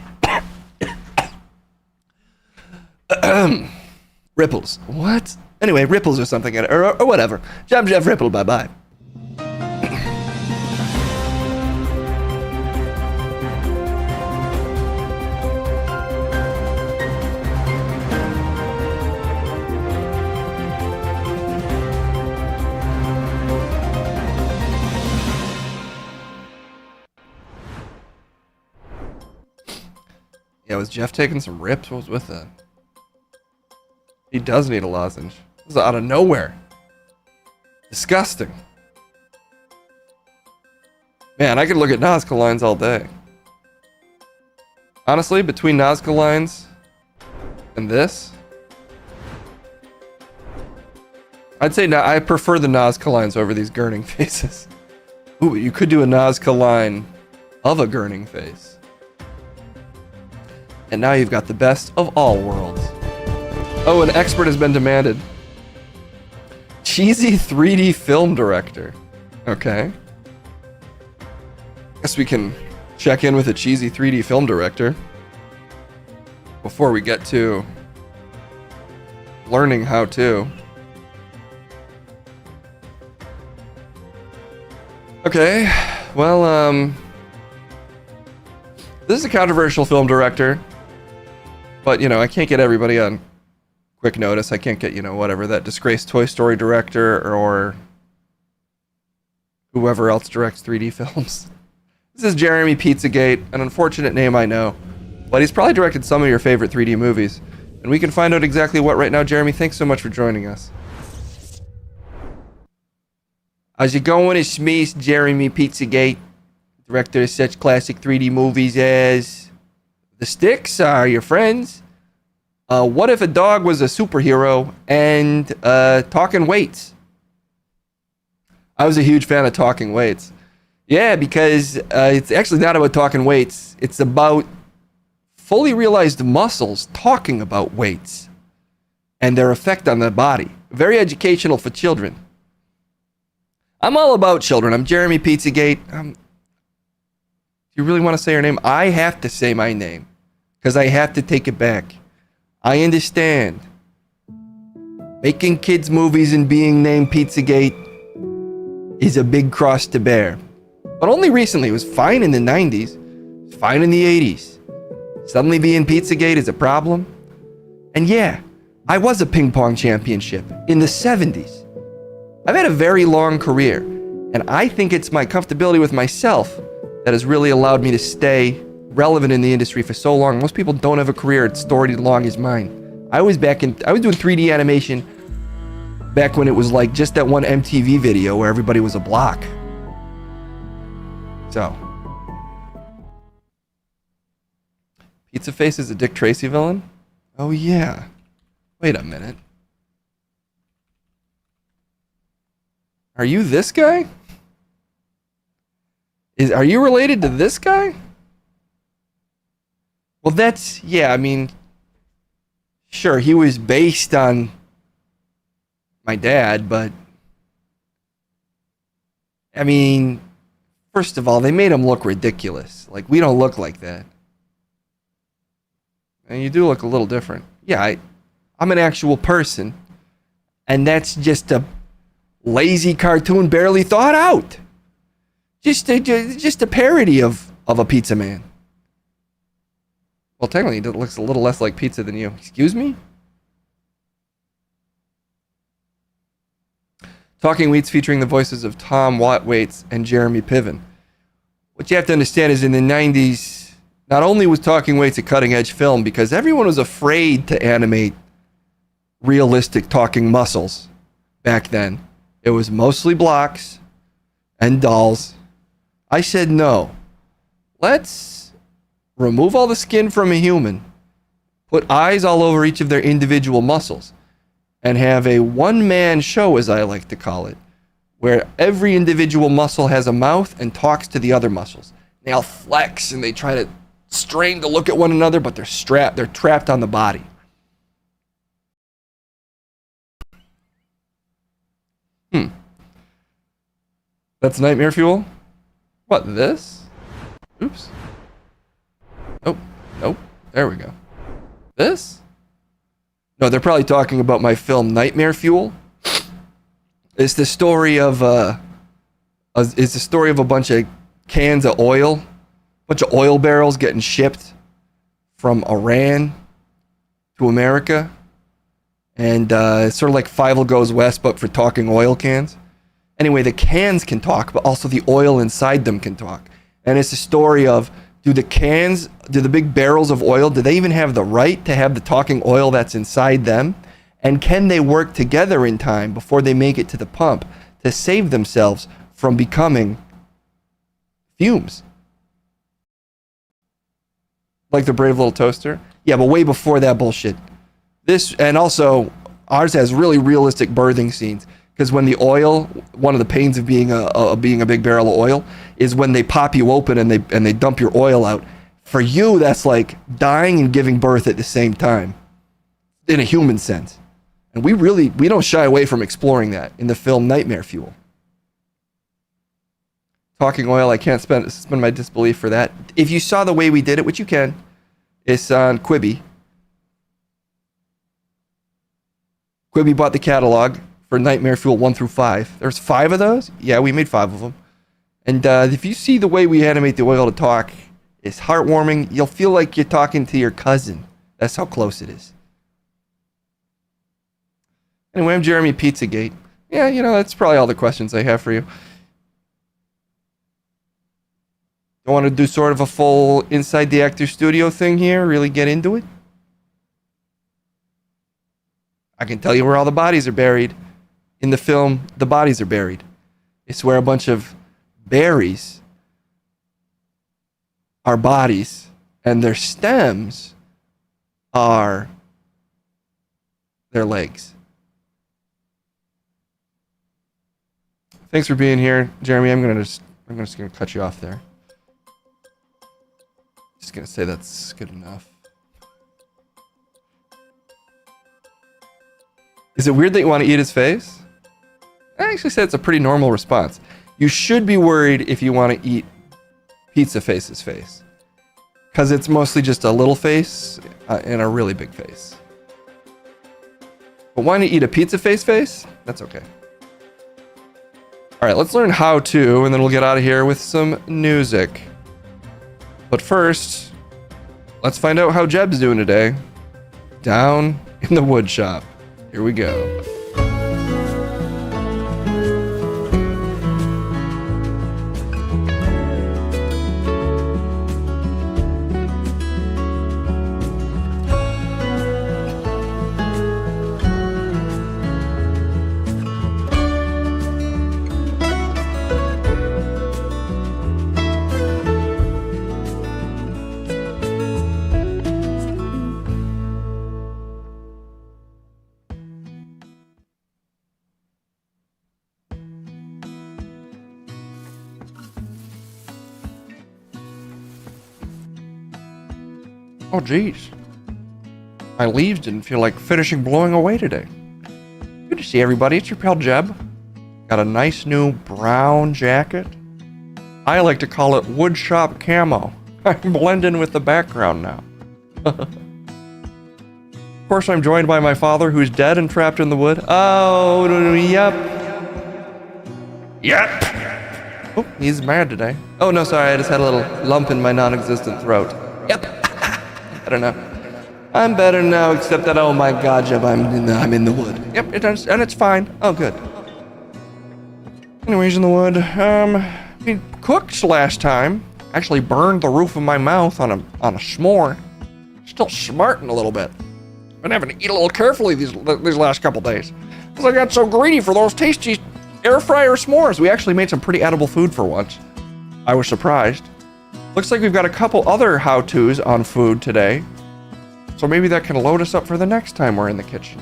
Ripples. What? Anyway, ripples or something, or whatever. Jam Jeff Ripple, bye-bye. Yeah, was Jeff taking some rips? What was with that? He does need a lozenge. This is out of nowhere. Disgusting. Man, I could look at Nazca lines all day. Honestly, between Nazca lines and this, I'd say I prefer the Nazca lines over these gurning faces. Ooh, you could do a Nazca line of a gurning face. And now you've got the best of all worlds. Oh, an expert has been demanded. Cheesy 3D film director. Okay. Guess we can check in with a cheesy 3D film director before we get to learning how to. Okay, well, this is a controversial film director. But, you know, I can't get everybody on quick notice. I can't get, you know, whatever, that disgraced Toy Story director or whoever else directs 3D films. This is Jeremy Pizzagate, an unfortunate name, I know. But he's probably directed some of your favorite 3D movies. And we can find out exactly what right now. Jeremy, thanks so much for joining us. How's it going? It's me, Jeremy Pizzagate, director of such classic 3D movies as... The Sticks are your friends. What if a dog was a superhero and Talking Weights? I was a huge fan of Talking Weights. Yeah, because it's actually not about talking weights. It's about fully realized muscles talking about weights and their effect on the body. Very educational for children. I'm all about children. I'm Jeremy Pizzagate. You really want to say your name? I have to say my name because I have to take it back. I understand. Making kids movies and being named Pizzagate is a big cross to bear. But only recently. It was fine in the 90s. It was fine in the 80s. Suddenly being Pizzagate is a problem. And yeah, I was a ping pong championship in the 70s. I've had a very long career. And I think it's my comfortability with myself that has really allowed me to stay relevant in the industry for so long. Most people don't have a career as storied long as mine. I was doing 3D animation back when it was like just that one MTV video where everybody was a block. So. Pizza Face is a Dick Tracy villain? Oh yeah. Wait a minute. Are you this guy? Are you related to this guy? Well, that's, yeah, I mean, sure, he was based on my dad, but I mean, first of all, they made him look ridiculous. Like, we don't look like that. And you do look a little different. Yeah, I'm an actual person, and that's just a lazy cartoon barely thought out. Just a parody of a pizza man. Well, technically, it looks a little less like pizza than you. Excuse me? Talking Wheats featuring the voices of Tom Waits and Jeremy Piven. What you have to understand is in the 90s, not only was Talking Waits a cutting-edge film because everyone was afraid to animate realistic talking muscles back then. It was mostly blocks and dolls. I said no. Let's remove all the skin from a human, put eyes all over each of their individual muscles, and have a one-man show, as I like to call it, where every individual muscle has a mouth and talks to the other muscles. They all flex and they try to strain to look at one another, but they're trapped on the body. That's nightmare fuel? What, this? Oops. Nope. There we go. This? No, they're probably talking about my film Nightmare Fuel. It's the story of a bunch of cans of oil, bunch of oil barrels getting shipped from Iran to America. And it's sort of like Fievel Goes West, but for talking oil cans. Anyway, the cans can talk, but also the oil inside them can talk. And it's a story of, do the big barrels of oil, do they even have the right to have the talking oil that's inside them? And can they work together in time before they make it to the pump to save themselves from becoming fumes? Like the Brave Little Toaster? Yeah, but way before that bullshit. And also, ours has really realistic birthing scenes. Because when the oil, one of the pains of being a big barrel of oil is when they pop you open and they dump your oil out. For you, that's like dying and giving birth at the same time, in a human sense. And we don't shy away from exploring that in the film Nightmare Fuel. Talking oil, I can't suspend my disbelief for that. If you saw the way we did it, which you can, it's on Quibi. Quibi bought the catalog for Nightmare Fuel 1 through 5. There's 5 of those? Yeah, we made 5 of them. And if you see the way we animate the oil to talk, it's heartwarming. You'll feel like you're talking to your cousin. That's how close it is. Anyway, I'm Jeremy Pizzagate. Yeah, that's probably all the questions I have for you. I want to do sort of a full inside the actor studio thing here, really get into it. I can tell you where all the bodies are buried. In the film, the bodies are buried. It's where a bunch of berries are bodies, and their stems are their legs. Thanks for being here, Jeremy. I'm just gonna cut you off there. Just gonna say that's good enough. Is it weird that you want to eat his face? I actually said it's a pretty normal response. You should be worried if you want to eat Pizza Face's face, because it's mostly just a little face and a really big face. But wanting to eat a Pizza face? That's okay. All right, let's learn how to, and then we'll get out of here with some music. But first, let's find out how Jeb's doing today. Down in the wood shop. Here we go. Oh, geez. My leaves didn't feel like finishing blowing away today. Good to see everybody. It's your pal Jeb. Got a nice new brown jacket. I like to call it woodshop camo. I blend in with the background now. Of course, I'm joined by my father, who's dead and trapped in the wood. Oh, yep. Yep. Oh, he's mad today. Oh, no, sorry. I just had a little lump in my non-existent throat. Yep. Better now. I'm better now, except that, oh my god, Jeb, I'm in the wood. Yep, and it's fine. Oh, good. Anyways, in the wood, we cooked last time. Actually burned the roof of my mouth on a s'more. Still smarting a little bit. Been having to eat a little carefully these last couple days, because I got so greedy for those tasty air fryer s'mores. We actually made some pretty edible food for once. I was surprised. Looks like we've got a couple other how-tos on food today. So maybe that can load us up for the next time we're in the kitchen.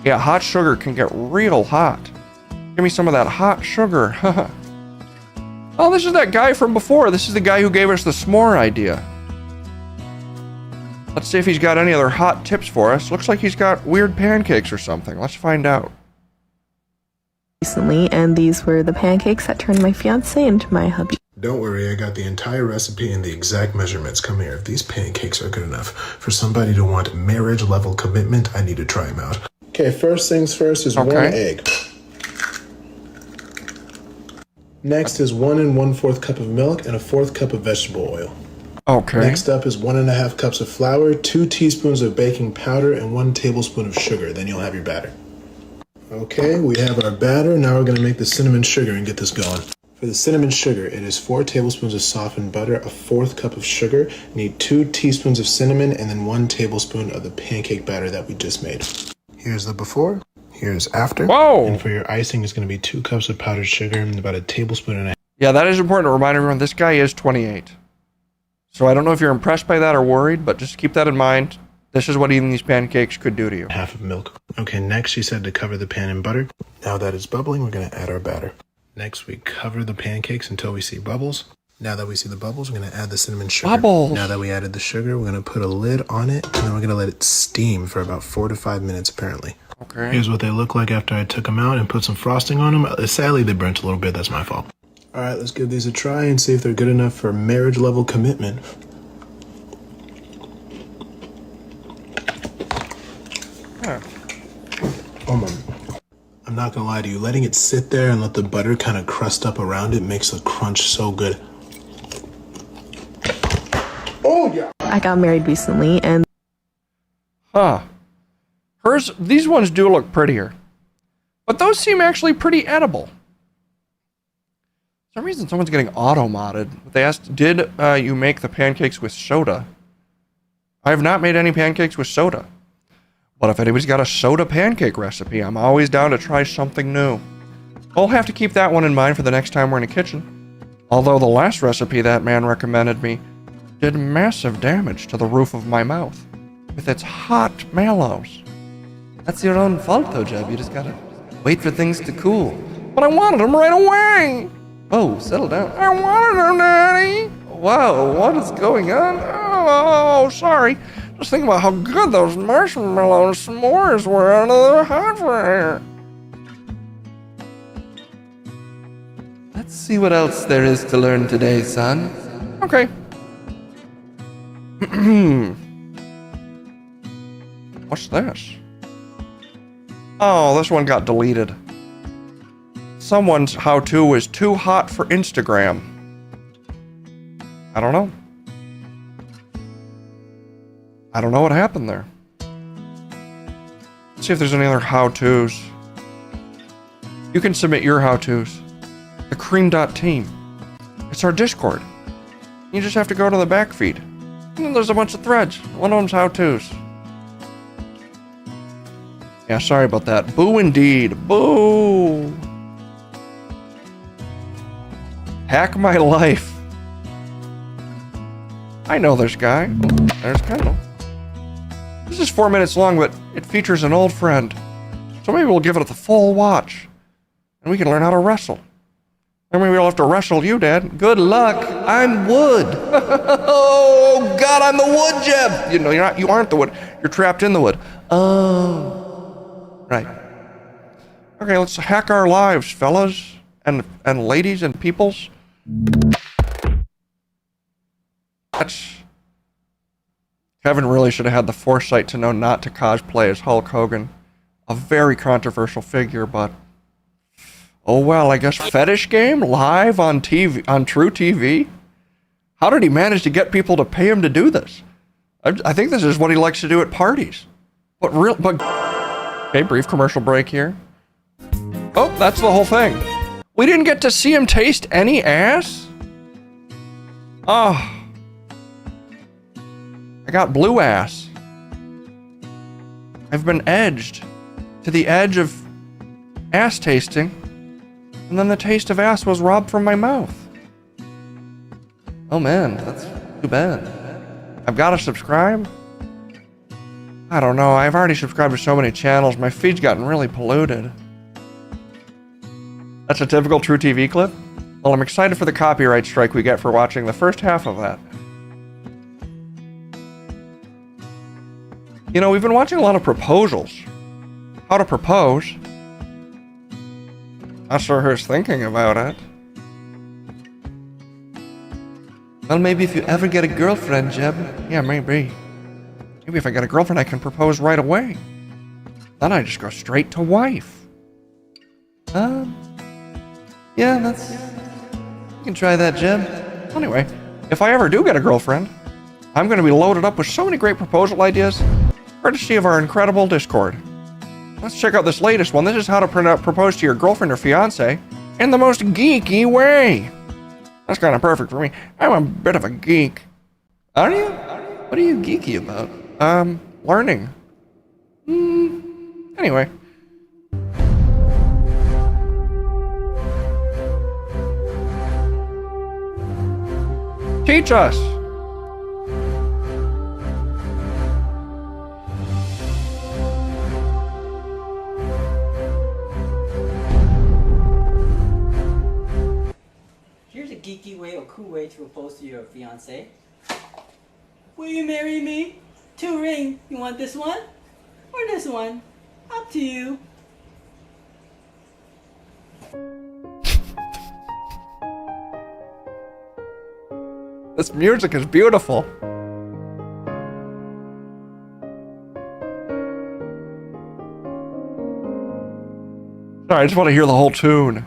Yeah, hot sugar can get real hot. Give me some of that hot sugar. Oh, this is that guy from before. This is the guy who gave us the s'more idea. Let's see if he's got any other hot tips for us. Looks like he's got weird pancakes or something. Let's find out. Recently, and these were the pancakes that turned my fiance into my hubby. Don't worry, I got the entire recipe and the exact measurements. Come here. If these pancakes are good enough for somebody to want marriage level commitment, I need to try them out. Okay, first things first is 1 egg. Next is 1 1/4 cup of milk and a 1/4 cup of vegetable oil. Okay. Next up is 1 1/2 cups of flour, 2 teaspoons of baking powder, and 1 tablespoon of sugar. Then you'll have your batter. Okay, we have our batter. Now we're going to make the cinnamon sugar and get this going. For the cinnamon sugar, it is 4 tablespoons of softened butter, a 1/4 cup of sugar, need 2 teaspoons of cinnamon, and then 1 tablespoon of the pancake batter that we just made. Here's the before, here's after. Whoa! And for your icing, it's going to be 2 cups of powdered sugar and about a tablespoon and a half. Yeah, that is important to remind everyone. This guy is 28. So I don't know if you're impressed by that or worried, but just keep that in mind. This is what eating these pancakes could do to you. Half of milk. Okay, next she said to cover the pan in butter. Now that it's bubbling, we're going to add our batter. Next, we cover the pancakes until we see bubbles. Now that we see the bubbles, we're going to add the cinnamon sugar. Bubbles! Now that we added the sugar, we're going to put a lid on it, and then we're going to let it steam for about 4 to 5 minutes, apparently. Okay. Here's what they look like after I took them out and put some frosting on them. Sadly, they burnt a little bit. That's my fault. All right, let's give these a try and see if they're good enough for marriage level commitment. Huh. Oh my. I'm not gonna lie to you, letting it sit there and let the butter kind of crust up around it makes the crunch so good. Oh yeah! I got married recently, and Huh. These ones do look prettier. But those seem actually pretty edible. For some reason someone's getting auto-modded. They asked, did you make the pancakes with soda? I have not made any pancakes with soda. But if anybody's got a soda pancake recipe, I'm always down to try something new. I'll have to keep that one in mind for the next time we're in a kitchen. Although the last recipe that man recommended me did massive damage to the roof of my mouth with its hot mallows. That's your own fault though, Jeb. You just gotta wait for things to cool. But I wanted them right away! Oh, settle down. I wanted them, Daddy! Whoa, what is going on? Oh, sorry. Just think about how good those marshmallow s'mores were out of the hot fryer. Let's see what else there is to learn today, son. Okay. What's this? Oh, this one got deleted. Someone's how-to is too hot for Instagram. I don't know. I don't know what happened there. Let's see if there's any other how-tos. You can submit your how-tos. The cream.team. It's our Discord. You just have to go to the back feed. And then there's a bunch of threads. One of them's how-tos. Yeah, sorry about that. Boo indeed. Boo! Hack my life. I know this guy. There's Kendall. This is 4 minutes long, but it features an old friend. So maybe we'll give it the full watch. And we can learn how to wrestle. I mean, we'll have to wrestle you, Dad. Good luck. I'm wood. Oh, God, I'm the wood, Jeb. You know, you aren't the wood. You're trapped in the wood. Oh. Right. Okay, let's hack our lives, fellas and ladies and peoples. Kevin really should have had the foresight to know not to cosplay as Hulk Hogan. A very controversial figure, but oh well, I guess fetish game live on TV, on True TV? How did he manage to get people to pay him to do this? I think this is what he likes to do at parties. But okay, brief commercial break here. Oh, that's the whole thing. We didn't get to see him taste any ass? Oh. I got blue ass. I've been edged to the edge of ass tasting, and then the taste of ass was robbed from my mouth. Oh man, that's too bad. I've got to subscribe? I don't know, I've already subscribed to so many channels, my feed's gotten really polluted. That's a typical True TV clip? Well, I'm excited for the copyright strike we get for watching the first half of that. You know, we've been watching a lot of proposals. How to propose. Not sure who's thinking about it. Well, maybe if you ever get a girlfriend, Jeb. Yeah, maybe. Maybe if I get a girlfriend, I can propose right away. Then I just go straight to wife. Yeah, that's... You can try that, Jeb. Anyway, if I ever do get a girlfriend, I'm going to be loaded up with so many great proposal ideas, courtesy of our incredible Discord. Let's check out this latest one. This is how to propose to your girlfriend or fiance in the most geeky way. That's kind of perfect for me. I'm a bit of a geek. Are you? What are you geeky about? Learning. Anyway. Teach us. Here's a geeky way or cool way to propose to your fiance. Will you marry me? 2 rings. You want this one or this one? Up to you. This music is beautiful. Sorry, I just want to hear the whole tune.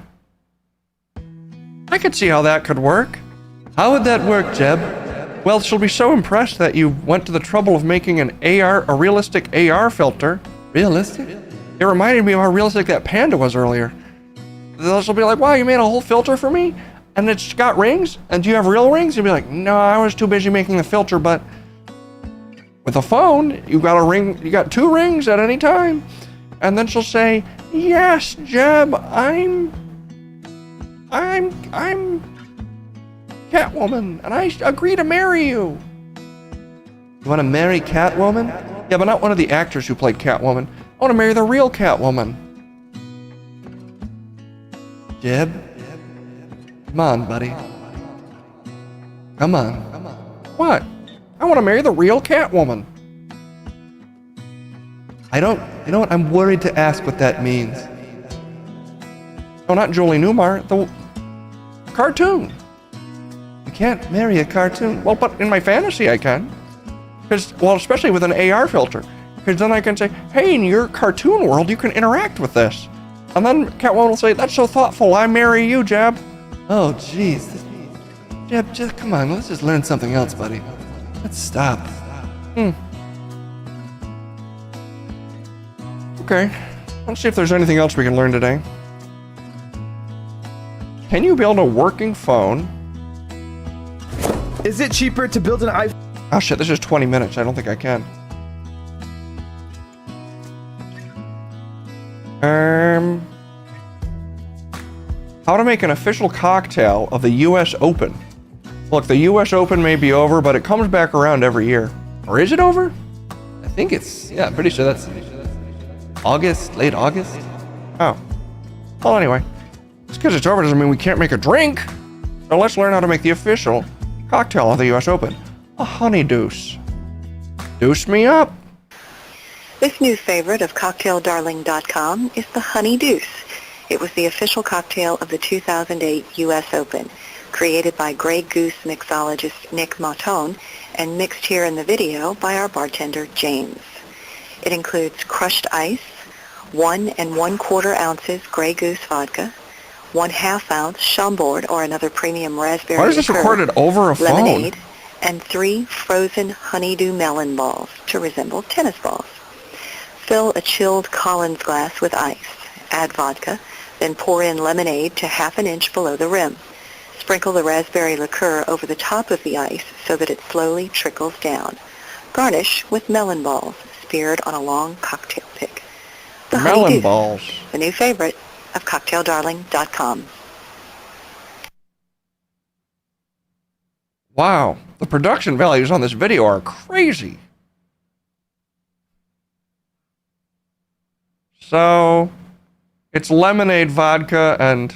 I could see how that could work. How would that work, Jeb? Well, she'll be so impressed that you went to the trouble of making a realistic AR filter. Realistic? It reminded me of how realistic that panda was earlier. She'll be like, wow, you made a whole filter for me? And it's got rings? And do you have real rings? You'll be like, no, I was too busy making the filter, but with a phone, you got a ring, you got 2 rings at any time. And then she'll say, yes, Jeb, I'm Catwoman, and I agree to marry you. You want to marry Catwoman? Yeah, but not one of the actors who played Catwoman. I want to marry the real Catwoman. Jeb? Come on, buddy. Come on. What? I want to marry the real Catwoman. You know what? I'm worried to ask what that means. No, not Julie Newmar, the cartoon. You can't marry a cartoon. Well, but in my fantasy I can. Well, especially with an AR filter. Because then I can say, hey, in your cartoon world, you can interact with this. And then Catwoman will say, that's so thoughtful, I marry you, Jeb. Oh, jeez. Jeb, just come on, let's just learn something else, buddy. Let's stop. Okay, let's see if there's anything else we can learn today. Can you build a working phone? Is it cheaper to build an iPhone? Oh shit, this is 20 minutes. I don't think I can. How to make an official cocktail of the US Open. Look, the US Open may be over, but it comes back around every year. Or is it over? I think it's, yeah, I'm pretty sure that's August, late August. Oh. Well, anyway. Just because it's over doesn't mean we can't make a drink. So let's learn how to make the official cocktail of the US Open. A honey deuce. Deuce me up. This new favorite of CocktailDarling.com is the Honey Deuce. It was the official cocktail of the 2008 U.S. Open, created by Grey Goose mixologist Nick Mautone and mixed here in the video by our bartender James. It includes crushed ice, 1 1/4 ounces Grey Goose vodka, 1/2 ounce Chambord or another premium raspberry Why is this liqueur, recorded over a phone? lemonade, and 3 frozen honeydew melon balls to resemble tennis balls. Fill a chilled Collins glass with ice. Add vodka, then pour in lemonade to 1/2 inch below the rim. Sprinkle the raspberry liqueur over the top of the ice so that it slowly trickles down. Garnish with melon balls speared on a long cocktail pick. The Honey Melon Deuce, balls. the new favorite of CocktailDarling.com. Wow, the production values on this video are crazy. So, it's lemonade, vodka, and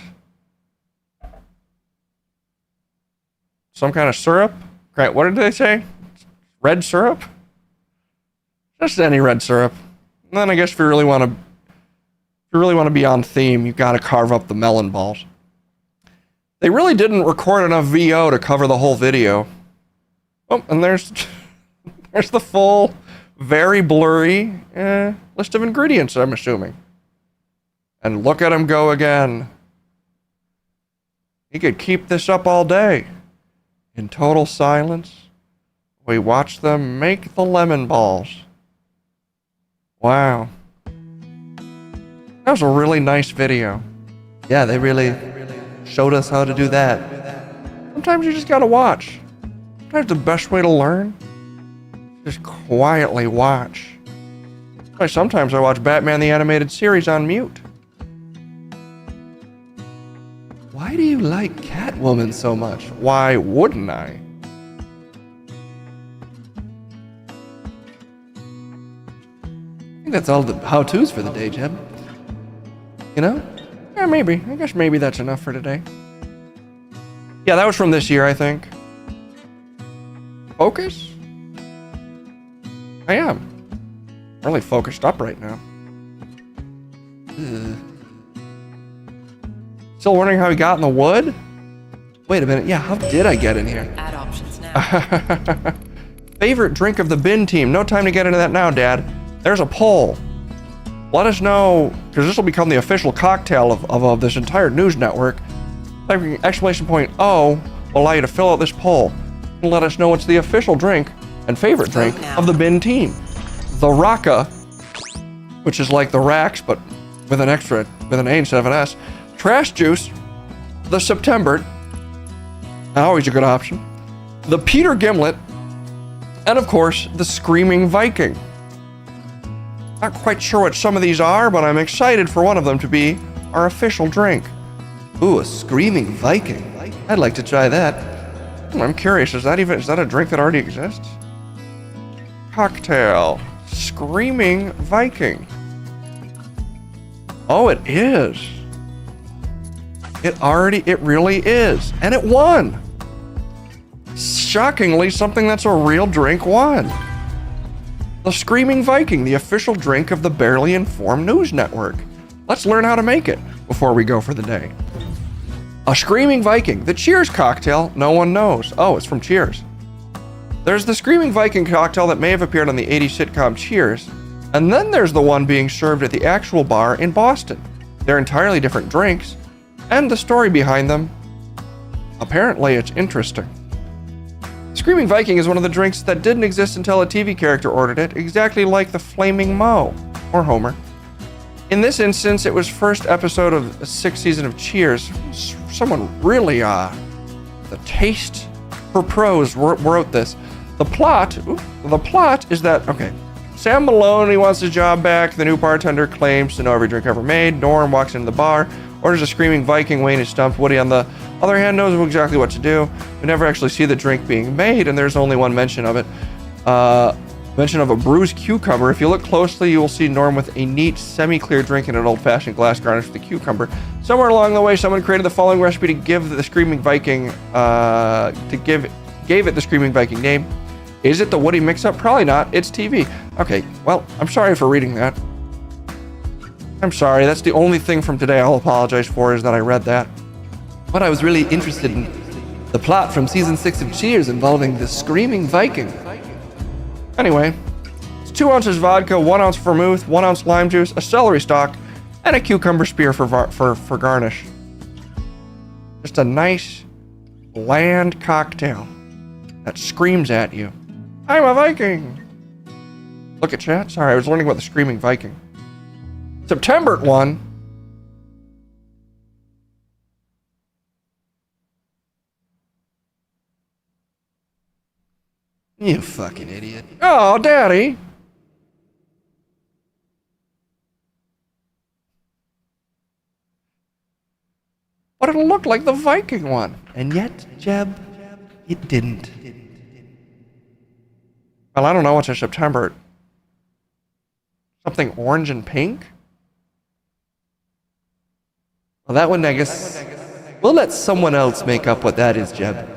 some kind of syrup. Right? What did they say? Red syrup? Just any red syrup. And then I guess if you really want to be on theme, you got to carve up the melon balls. They really didn't record enough VO to cover the whole video. Oh, and there's the full, very blurry list of ingredients, I'm assuming. And look at him go again. He could keep this up all day. In total silence, we watch them make the lemon balls. Wow. That was a really nice video. Yeah, they really showed us how to do that. Sometimes you just gotta watch. Sometimes the best way to learn is just quietly watch. Like sometimes I watch Batman the Animated Series on mute. Why do you like Catwoman so much? Why wouldn't I? I think that's all the how-tos for the day, Jeb. You know? Yeah, maybe. I guess maybe that's enough for today. Yeah, that was from this year, I think. Focus? I am. Really focused up right now. Ugh. Still wondering how he got in the wood? Wait a minute. Yeah, how did I get in here? Add options now. Favorite drink of the bin team. No time to get into that now, Dad. There's a poll. Let us know, because this will become the official cocktail of this entire news network. Typing !O will allow you to fill out this poll and let us know what's the official drink and favorite drink of the bin team. The Raka, which is like the Rax, but with an A instead of an S. Trash Juice, the September, always a good option. The Peter Gimlet, and of course, the Screaming Viking. Not quite sure what some of these are, but I'm excited for one of them to be our official drink. Ooh, a Screaming Viking. I'd like to try that. I'm curious, is that a drink that already exists? Cocktail. Screaming Viking. Oh, it is. It really is. And it won. Shockingly, something that's a real drink won. The Screaming Viking, the official drink of the Barely Informed News Network. Let's learn how to make it before we go for the day. A Screaming Viking, the Cheers cocktail no one knows. Oh, it's from Cheers. There's the Screaming Viking cocktail that may have appeared on the 80s sitcom Cheers, and then there's the one being served at the actual bar in Boston. They're entirely different drinks, and the story behind them, apparently it's interesting. Screaming Viking is one of the drinks that didn't exist until a TV character ordered it, exactly like the Flaming Moe, or Homer. In this instance, it was first episode of the 6th season of Cheers. Someone really, the taste for prose wrote this. The plot is that, okay, Sam Maloney wants his job back. The new bartender claims to know every drink ever made. Norm walks into the bar, orders a Screaming Viking. Wayne is stumped. Woody, on the other hand, knows exactly what to do. We never actually see the drink being made, and there's only one mention of it. Mention of a bruised cucumber. If you look closely, you will see Norm with a neat, semi-clear drink in an old-fashioned glass garnished with a cucumber. Somewhere along the way, someone created the following recipe to give the Screaming Viking, gave it the Screaming Viking name. Is it the Woody mix-up? Probably not. It's TV. Okay, well, I'm sorry for reading that. I'm sorry. That's the only thing from today I'll apologize for, is that I read that. But I was really interested in the plot from season 6 of Cheers involving the Screaming Viking. Anyway, it's 2 ounces vodka, 1 ounce vermouth, 1 ounce lime juice, a celery stalk, and a cucumber spear for garnish. Just a nice, bland cocktail that screams at you. I'm a Viking! Look at chat. Sorry, I was learning about the Screaming Viking. September 1. You fucking idiot. Oh, Daddy! But it'll look like the Viking one. And yet, Jeb, it didn't. Well, I don't know what's in September. Something orange and pink? Well, that one, I guess, we'll let someone else make up what that is, Jeb.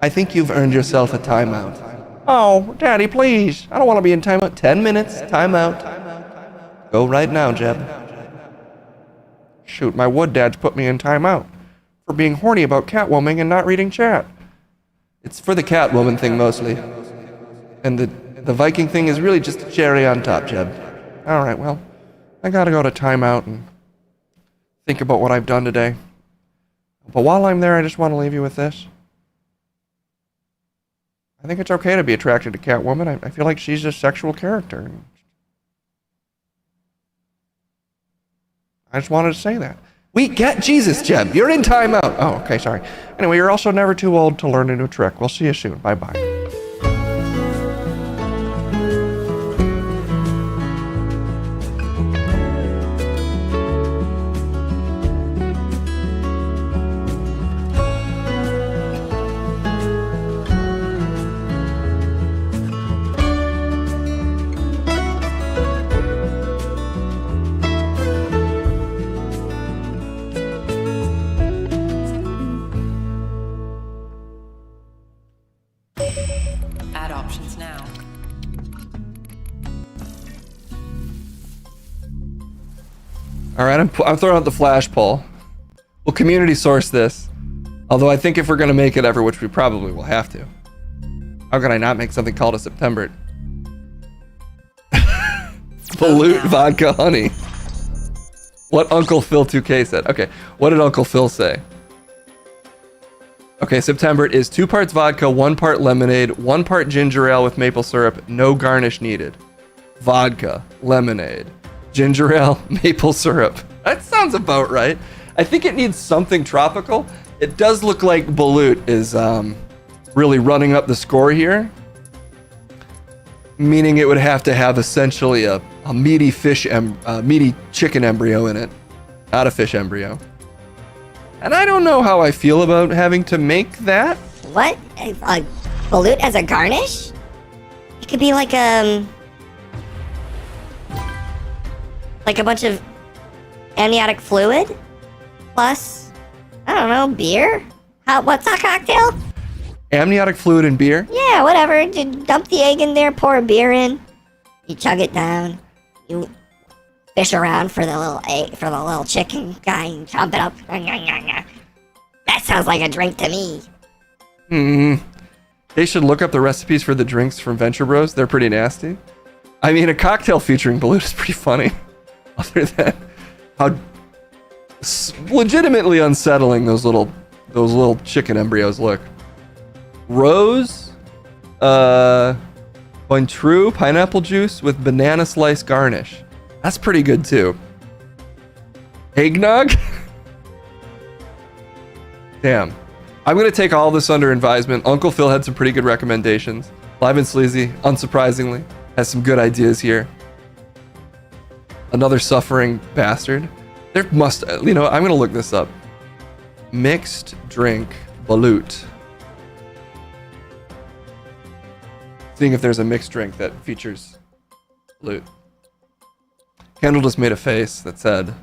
I think you've earned yourself a timeout. Oh, Daddy, please. I don't want to be in timeout. 10 minutes, timeout. Go right now, Jeb. Shoot, my wood dad's put me in timeout for being horny about Catwoman and not reading chat. It's for the Catwoman thing mostly. And the Viking thing is really just a cherry on top, Jeb. Alright, well, I gotta go to timeout and think about what I've done today. But while I'm there, I just want to leave you with this. I think it's okay to be attracted to Catwoman. I feel like she's a sexual character. I just wanted to say that. We get Jesus, Jeb. You're in timeout. Oh, okay, sorry. Anyway, you're also never too old to learn a new trick. We'll see you soon. Bye-bye. Add options now. All right, I'm throwing out the flash poll. We'll community source this. Although I think if we're going to make it ever, which we probably will have to. How can I not make something called a September? Balut vodka honey. What Uncle Phil 2K said. Okay, what did Uncle Phil say? Okay, September is 2 parts vodka, 1 part lemonade, 1 part ginger ale with maple syrup, no garnish needed. Vodka, lemonade, ginger ale, maple syrup. That sounds about right. I think it needs something tropical. It does look like Balut is really running up the score here. Meaning it would have to have essentially a meaty meaty chicken embryo in it. Not a fish embryo. And I don't know how I feel about having to make that. What? Balut as a garnish? It could be like a bunch of amniotic fluid plus, I don't know, beer? What's that cocktail? Amniotic fluid and beer? Yeah, whatever. Just dump the egg in there, pour a beer in. You chug it down. You fish around for the little egg, for the little chicken guy and chomp it up. That sounds like a drink to me. They should look up the recipes for the drinks from Venture Bros. They're pretty nasty. I mean, a cocktail featuring Balut is pretty funny. Other than how legitimately unsettling those little chicken embryos look. Rose, Cointreau pineapple juice with banana slice garnish. That's pretty good too. Eggnog? Damn. I'm gonna take all this under advisement. Uncle Phil had some pretty good recommendations. Live and Sleazy, unsurprisingly, has some good ideas here. Another suffering bastard. There must, I'm gonna look this up. Mixed drink Balut. Seeing if there's a mixed drink that features loot. Kendall just made a face that said,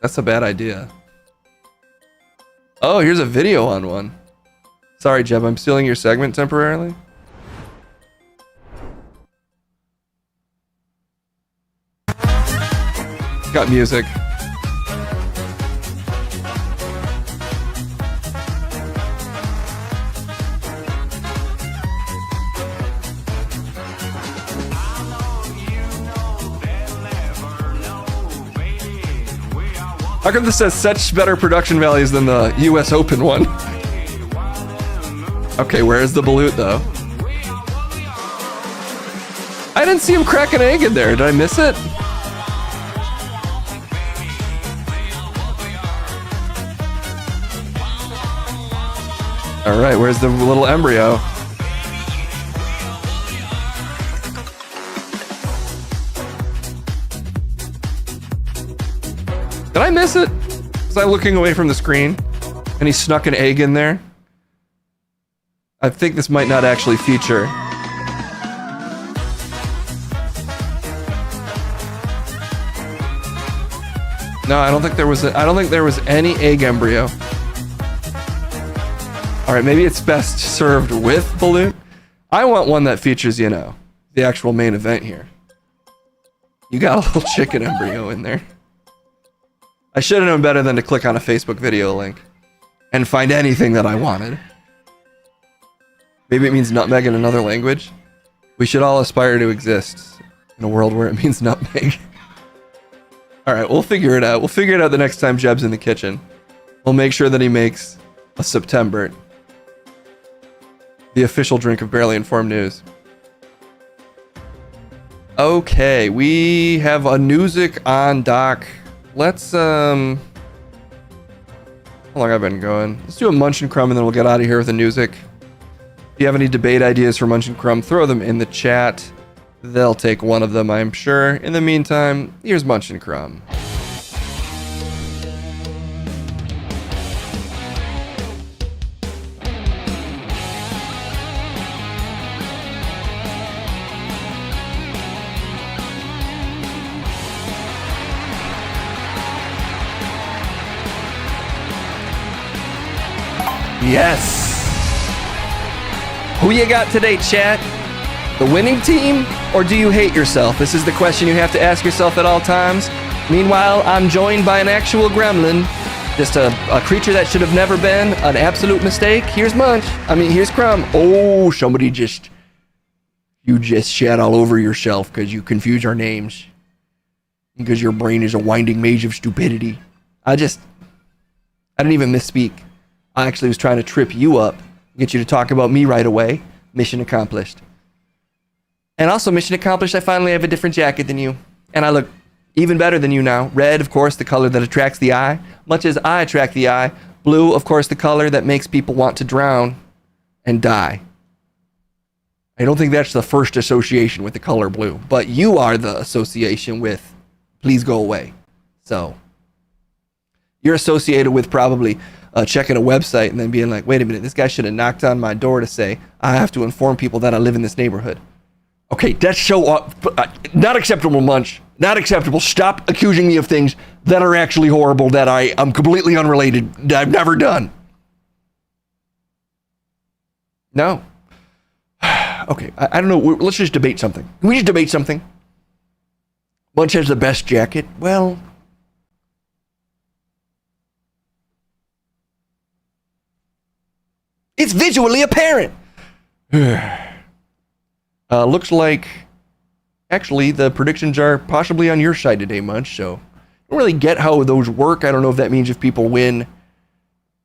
that's a bad idea. Oh, here's a video on one. Sorry, Jeb, I'm stealing your segment temporarily. Got music. How come this has such better production values than the US Open one? Okay, where's the balut though? I didn't see him crack an egg in there. Did I miss it? All right, where's the little embryo? Did I miss it? Was I looking away from the screen and he snuck an egg in there? I think this might not actually feature. No, I don't think there was. I don't think there was any egg embryo. All right, maybe it's best served with balut. I want one that features, you know, the actual main event here. You got a little chicken embryo in there. I should have known better than to click on a Facebook video link and find anything that I wanted. Maybe it means nutmeg in another language. We should all aspire to exist in a world where it means nutmeg. All right, we'll figure it out. We'll figure it out the next time Jeb's in the kitchen. We'll make sure that he makes a September, the official drink of Barely Informed News. Okay, we have a newsic on dock. Let's, how long have I been going? Let's do a Munch and Crumb and then we'll get out of here with a newsic. If you have any debate ideas for Munch and Crumb, throw them in the chat. They'll take one of them, I'm sure. In the meantime, here's Munch and Crumb. Yes! Who you got today, chat? The winning team, or do you hate yourself? This is the question you have to ask yourself at all times. Meanwhile, I'm joined by an actual gremlin. Just a creature that should have never been. An absolute mistake. Here's Munch. Here's Crumb. Oh, somebody just... You just shat all over yourself because you confuse our names. Because your brain is a winding maze of stupidity. I didn't even misspeak. I actually was trying to trip you up, get you to talk about me right away. Mission accomplished. And also mission accomplished, I finally have a different jacket than you. And I look even better than you now. Red, of course, the color that attracts the eye. Much as I attract the eye. Blue, of course, the color that makes people want to drown and die. I don't think that's the first association with the color blue. But you are the association with please go away. So, you're associated with probably... checking a website and then being like, wait a minute, this guy should have knocked on my door to say, I have to inform people that I live in this neighborhood. Okay, that's so not acceptable, Munch. Not acceptable. Stop accusing me of things that are actually horrible, that I'm completely unrelated, that I've never done. No. Okay, I don't know. Let's just debate something. Can we just debate something? Munch has the best jacket. Well... It's visually apparent. Looks like, actually, the predictions are possibly on your side today, Munch, so I don't really get how those work. I don't know if that means if people win,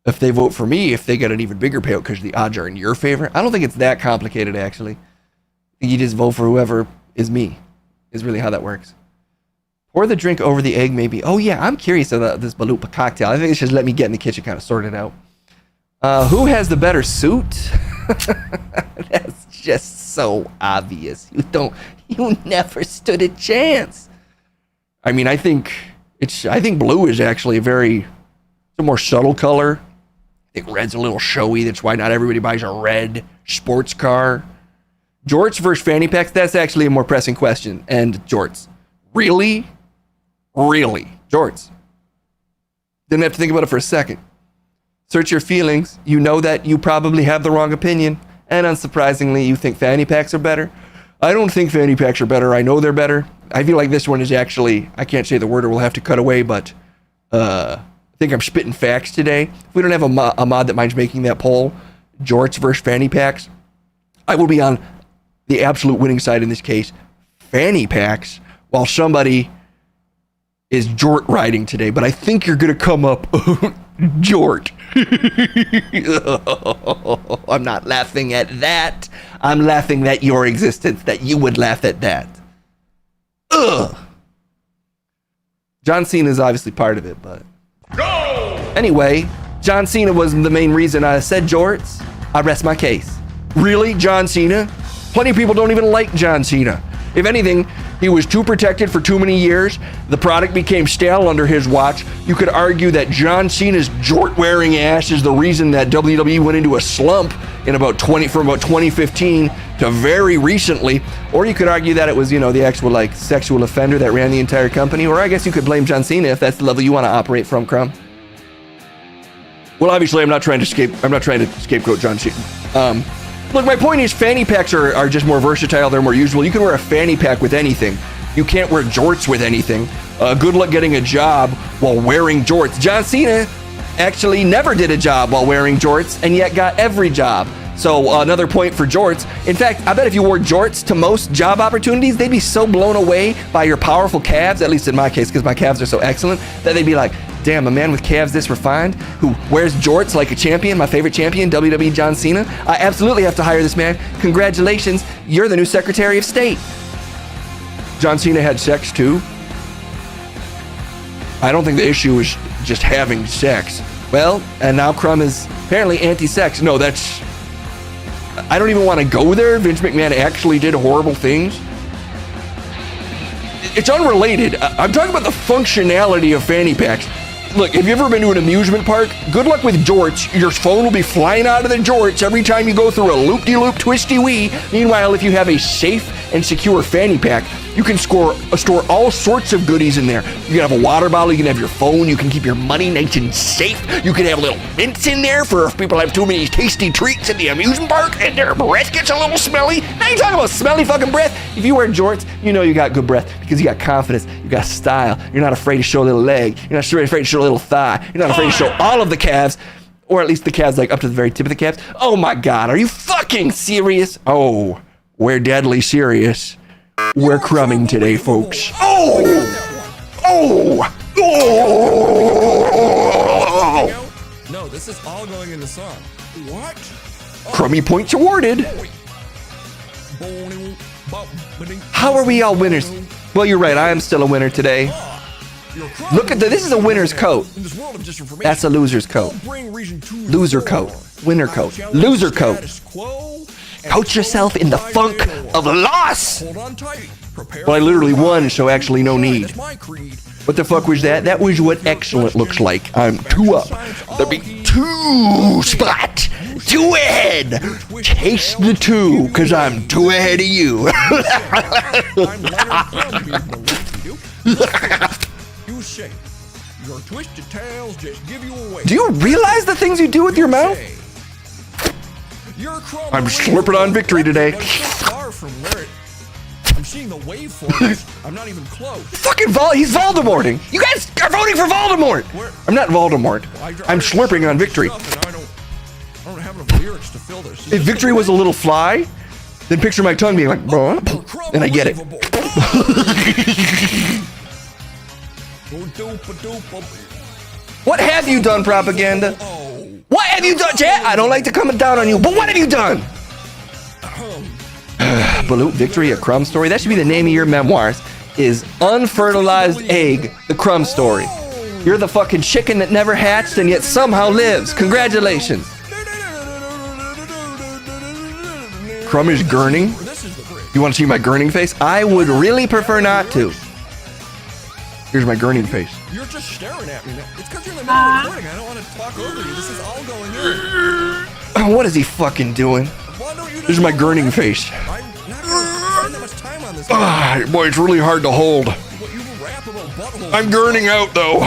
if they vote for me, if they get an even bigger payout because the odds are in your favor. I don't think it's that complicated, actually. I think you just vote for whoever is me, is really how that works. Pour the drink over the egg, maybe. Oh, yeah, I'm curious about this Balupa cocktail. I think it's just let me get in the kitchen, kind of sort it out. Who has the better suit? That's just so obvious. You never stood a chance. I think blue is actually a more subtle color. think red's a little showy. That's why not everybody buys a red sports car. Jorts versus fanny packs, that's actually a more pressing question. And jorts. Really? Really? Jorts. Didn't have to think about it for a second. Search your feelings. You know that you probably have the wrong opinion. And unsurprisingly, you think fanny packs are better. I don't think fanny packs are better. I know they're better. I feel like this one is actually, I can't say the word or we'll have to cut away, but I think I'm spitting facts today. If we don't have a mod that minds making that poll, jorts versus fanny packs, I will be on the absolute winning side in this case, fanny packs, while somebody is jort riding today. But I think you're going to come up jort. I'm not laughing at that. I'm laughing at your existence, that you would laugh at that. Ugh. John Cena is obviously part of it, but... Anyway, John Cena wasn't the main reason I said jorts. I rest my case. Really? John Cena? Plenty of people don't even like John Cena. If anything, he was too protected for too many years. The product became stale under his watch. You could argue that John Cena's jort-wearing ass is the reason that WWE went into a slump in from about 2015 to very recently. Or you could argue that it was, the actual sexual offender that ran the entire company. Or I guess you could blame John Cena if that's the level you want to operate from, Crumb. Well, obviously, I'm not trying to scapegoat John Cena. Look, my point is fanny packs are just more versatile. They're more usable. You can wear a fanny pack with anything. You can't wear jorts with anything. Good luck getting a job while wearing jorts. John Cena actually never did a job while wearing jorts and yet got every job. So another point for jorts. In fact, I bet if you wore jorts to most job opportunities, they'd be so blown away by your powerful calves, at least in my case, because my calves are so excellent, that they'd be like, damn, a man with calves this refined, who wears jorts like a champion, my favorite champion, WWE John Cena. I absolutely have to hire this man. Congratulations, you're the new Secretary of State. John Cena had sex too. I don't think the issue is just having sex. Well, and now Crumb is apparently anti-sex. No, I don't even want to go there. Vince McMahon actually did horrible things. It's unrelated. I'm talking about the functionality of fanny packs. Look, have you ever been to an amusement park? Good luck with jorts. Your phone will be flying out of the jorts every time you go through a loop-de-loop twisty-wee. Meanwhile, if you have a safe and secure fanny pack, you can store all sorts of goodies in there. You can have a water bottle, you can have your phone, you can keep your money nice and safe. You can have little mints in there for if people have too many tasty treats at the amusement park and their breath gets a little smelly. Now you talking about smelly fucking breath? If you wear jorts, you know you got good breath because you got confidence, you got style. You're not afraid to show a little leg. You're not afraid to show a little thigh. You're not afraid to show all of the calves, or at least the calves up to the very tip of the calves. Oh my God, are you fucking serious? Oh, we're deadly serious. We're crumbing today, folks. Oh! No, this is all going in the song. What? Crummy points awarded. How are we all winners? Well, you're right. I am still a winner today. Look at this is a winner's coat. That's a loser's coat. Loser coat. Winner coat. Loser coat. Coach yourself in the funk of loss. Well, I literally won, so actually no need. What the fuck was that? That was what excellent looks like. I'm 2 up. The big 2 spot. 2 ahead. Chase the 2, because I'm 2 ahead of you. Do you realize the things you do with your mouth? I'm slurping on victory today. I'm seeing the waveforms. I'm not even close. Fucking he's Voldemorting. You guys are voting for Voldemort. I'm not Voldemort. I'm slurping on victory. I don't have enough lyrics to fill this. If victory was a little fly, then picture my tongue being like, and I get it. What have you done, propaganda? What have you done, chat? I don't like to come down on you, but what have you done? Balut Victory, a Crumb story. That should be the name of your memoirs. Is Unfertilized Egg, the Crumb story. You're the fucking chicken that never hatched and yet somehow lives. Congratulations. Crumb is gurning. You want to see my gurning face? I would really prefer not to. Here's my gurning face. You're just staring at me now. It's because you're in the middle of recording. I don't want to talk over you. This is all going in. What is he fucking doing? Why don't you This is my gurning face. I'm not going to spend that much time on this. Boy, it's really hard to hold. You rap about buttholes. I'm gurning out though.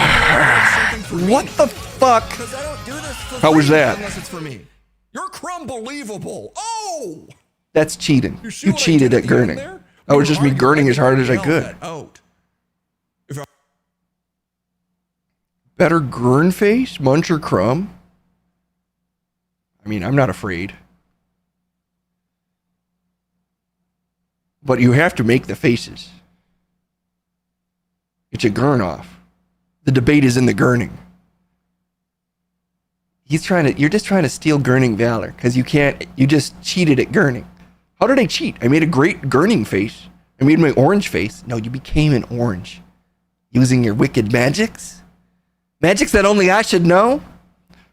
What the fuck? Because I don't do this for How was free that? Unless it's for me. You're crumb-believable. Oh! That's cheating. You see You what I cheated did at at the end gurning. there? That was just me gurning as hard as I Yell could. that out. If I Better gurn face, munch or crumb? I mean, I'm not afraid. But you have to make the faces. It's a gurn off. The debate is in the gurning. You're just trying to steal gurning valor because you just cheated at gurning. How did I cheat? I made a great gurning face. I made my orange face. No, you became an orange. Using your wicked magics? Magics that only I should know?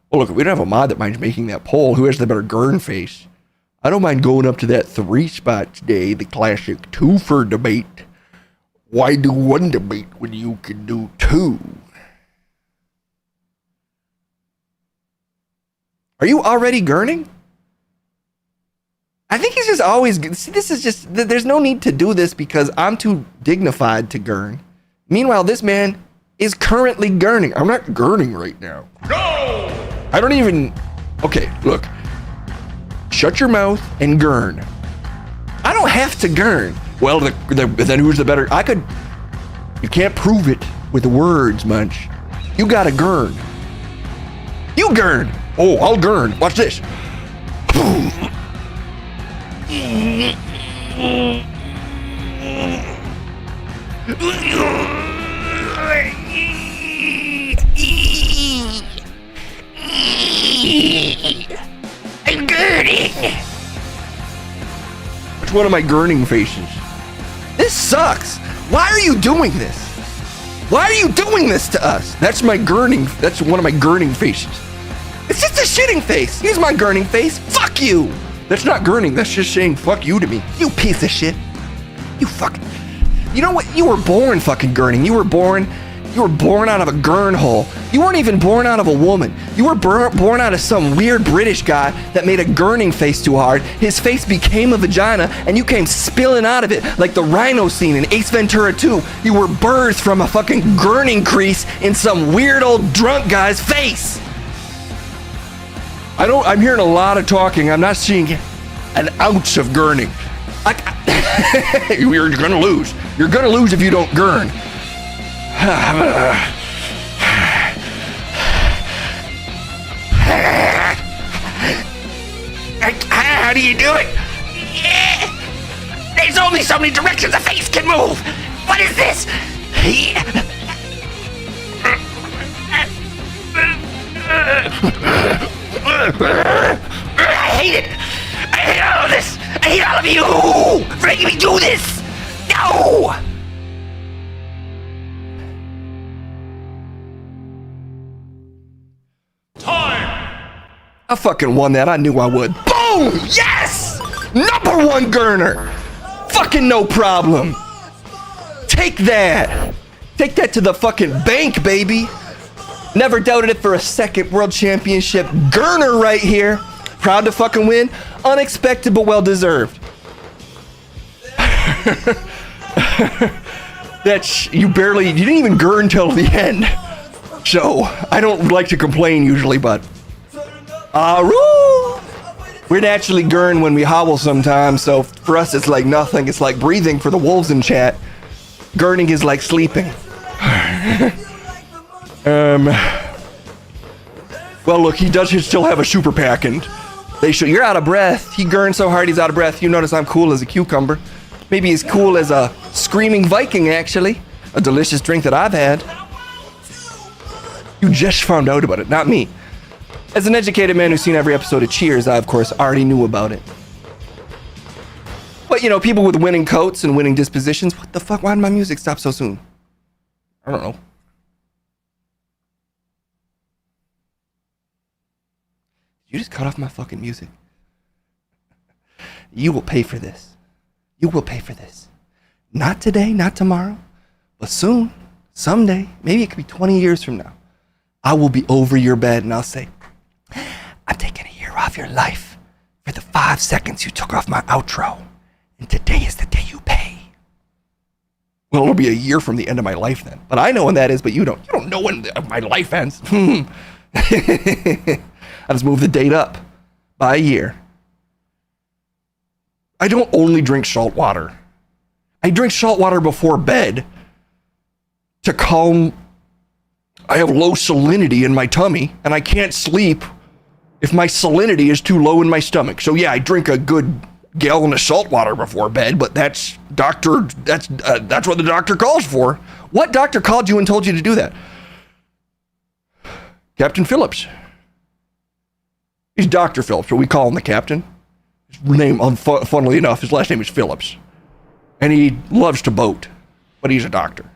Well, look, we don't have a mod that minds making that poll. Who has the better gurn face? I don't mind going up to that 3 spot today, the classic 2 for debate. Why do 1 debate when you can do 2? Are you already gurning? I think he's just always... See, this is just... There's no need to do this because I'm too dignified to gurn. Meanwhile, this man is currently gurning. I'm not gurning right now. No! I don't even... Okay, look. Shut your mouth and gurn. I don't have to gurn. Well, then who's the better... You can't prove it with words, Munch. You gotta gurn. You gurn. Oh, I'll gurn. Watch this. I'm gurning. Which one of my gurning faces? This sucks. Why are you doing this? Why are you doing this to us? That's my gurning. That's one of my gurning faces. It's just a shitting face. Here's my gurning face. Fuck you. That's not gurning. That's just saying fuck you to me. You piece of shit. You fucking... You know what? You were born fucking gurning. You were born out of a gurn hole. You weren't even born out of a woman. You were born out of some weird British guy that made a gurning face too hard. His face became a vagina, and you came spilling out of it like the rhino scene in Ace Ventura 2. You were birthed from a fucking gurning crease in some weird old drunk guy's face. I'm hearing a lot of talking. I'm not seeing an ounce of gurning. You're gonna lose. You're gonna lose if you don't gurn. How do you do it? There's only so many directions a face can move. What is this? I hate it. I hate all of this. I hate all of you for making me do this. No. I fucking won that. I knew I would. Boom! Yes! Number 1 gurner. Fucking no problem. Take that. Take that to the fucking bank, baby. Never doubted it for a second. World Championship gurner right here. Proud to fucking win. Unexpected but well deserved. You didn't even gurn till the end. So I don't like to complain usually, but we naturally gurn when we howl sometimes, so for us it's like nothing. It's like breathing for the wolves in chat. Gurning is like sleeping. Well, look, he does still have a super pack, and you're out of breath. He gurns so hard he's out of breath. You notice I'm cool as a cucumber. Maybe as cool as a screaming Viking, actually. A delicious drink that I've had. You just found out about it, not me. As an educated man who's seen every episode of Cheers, I, of course, already knew about it. But, you know, people with winning coats and winning dispositions, what the fuck? Why did my music stop so soon? I don't know. You just cut off my fucking music. You will pay for this. You will pay for this. Not today, not tomorrow, but soon. someday, maybe it could be 20 years from now, I will be over your bed and I'll say, I'm taking a year off your life for the 5 seconds you took off my outro. And today is the day you pay. Well, it'll be a year from the end of my life then. But I know when that is, but you don't. You don't know when my life ends. I just move the date up by a year. I don't only drink salt water. I drink salt water before bed to calm. I have low salinity in my tummy, and I can't sleep if my salinity is too low in my stomach. So yeah, I drink a good gallon of salt water before bed, but that's what the doctor calls for. What doctor called you and told you to do that? Captain Phillips. He's Dr. Phillips, but we call him the captain. His name, funnily enough, his last name is Phillips. And he loves to boat, but he's a doctor.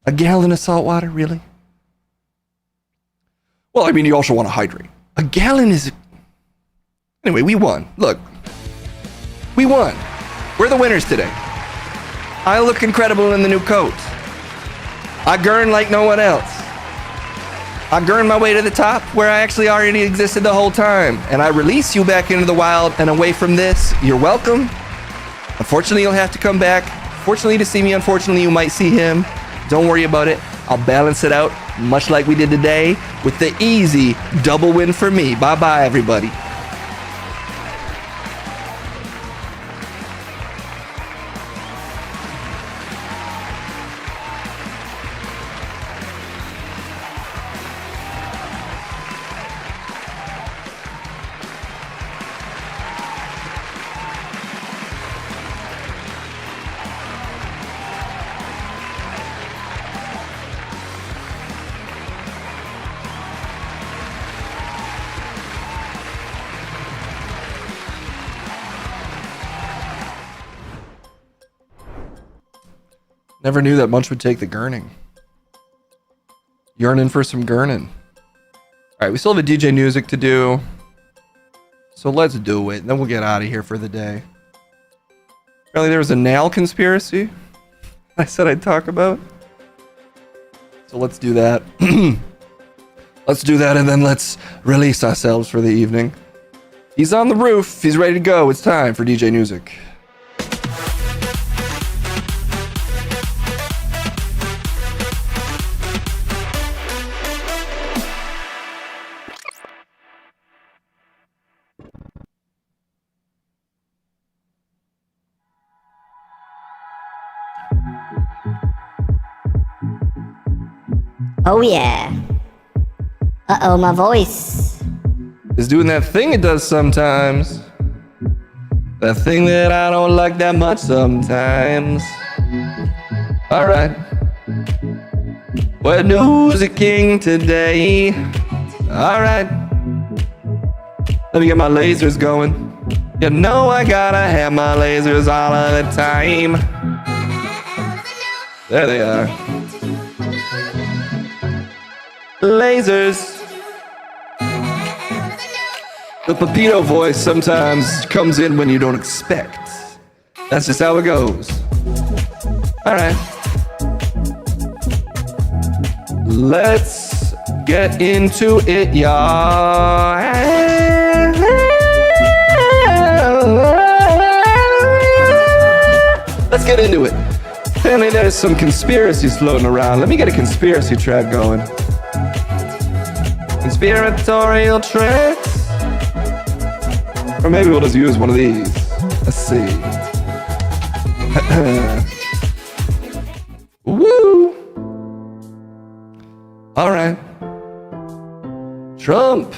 A gallon of salt water, really? Well, I mean, you also want to hydrate. A gallon is... Anyway, we won. Look. We won. We're the winners today. I look incredible in the new coat. I gurn like no one else. I gurn my way to the top where I actually already existed the whole time. And I release you back into the wild and away from this. You're welcome. Unfortunately, you'll have to come back. Fortunately to see me, unfortunately, you might see him. Don't worry about it. I'll balance it out, much like we did today, with the easy double win for me. Bye-bye, everybody. Never knew that Munch would take the gurning. Yearning for some gurning. Alright, we still have a DJ Music to do. So let's do it. Then we'll get out of here for the day. Apparently there was a Nal conspiracy I said I'd talk about. So let's do that. Let's do that and then let's release ourselves for the evening. He's on the roof. He's ready to go. It's time for DJ Music. Oh yeah. Uh-oh, my voice. Is doing that thing it does sometimes. That thing that I don't like that much sometimes. Alright. We're Music King today. Alright. Let me get my lasers going. You know I gotta have my lasers all of the time. There they are. Lasers. The Pepito voice sometimes comes in when you don't expect. That's just how it goes. Alright. Let's get into it, y'all. Let's get into it. Apparently there's some conspiracies floating around. Let me get a conspiracy track going. Conspiratorial tracks? Or maybe we'll just use one of these. Let's see. Woo! Alright. Trump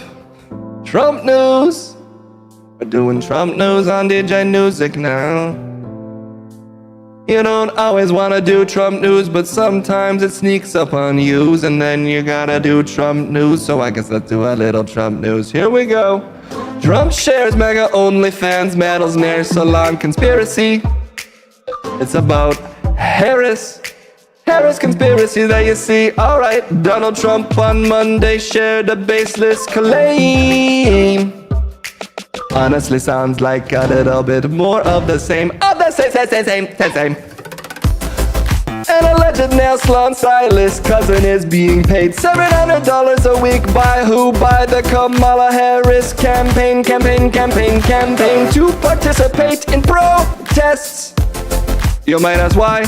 news. We're doing Trump news on DJ Music now. You don't always want to do Trump news, but sometimes it sneaks up on you, and then you gotta do Trump news, so I guess let's do a little Trump news. Here we go. Trump shares mega OnlyFans medals nair salon conspiracy. It's about Harris conspiracy that you see. Alright, Donald Trump on Monday shared a baseless claim. Honestly sounds like a little bit more of the same. Of the same. And alleged nail salon stylist cousin is being paid $700 a week by who? By the Kamala Harris campaign to participate in protests. You might ask why?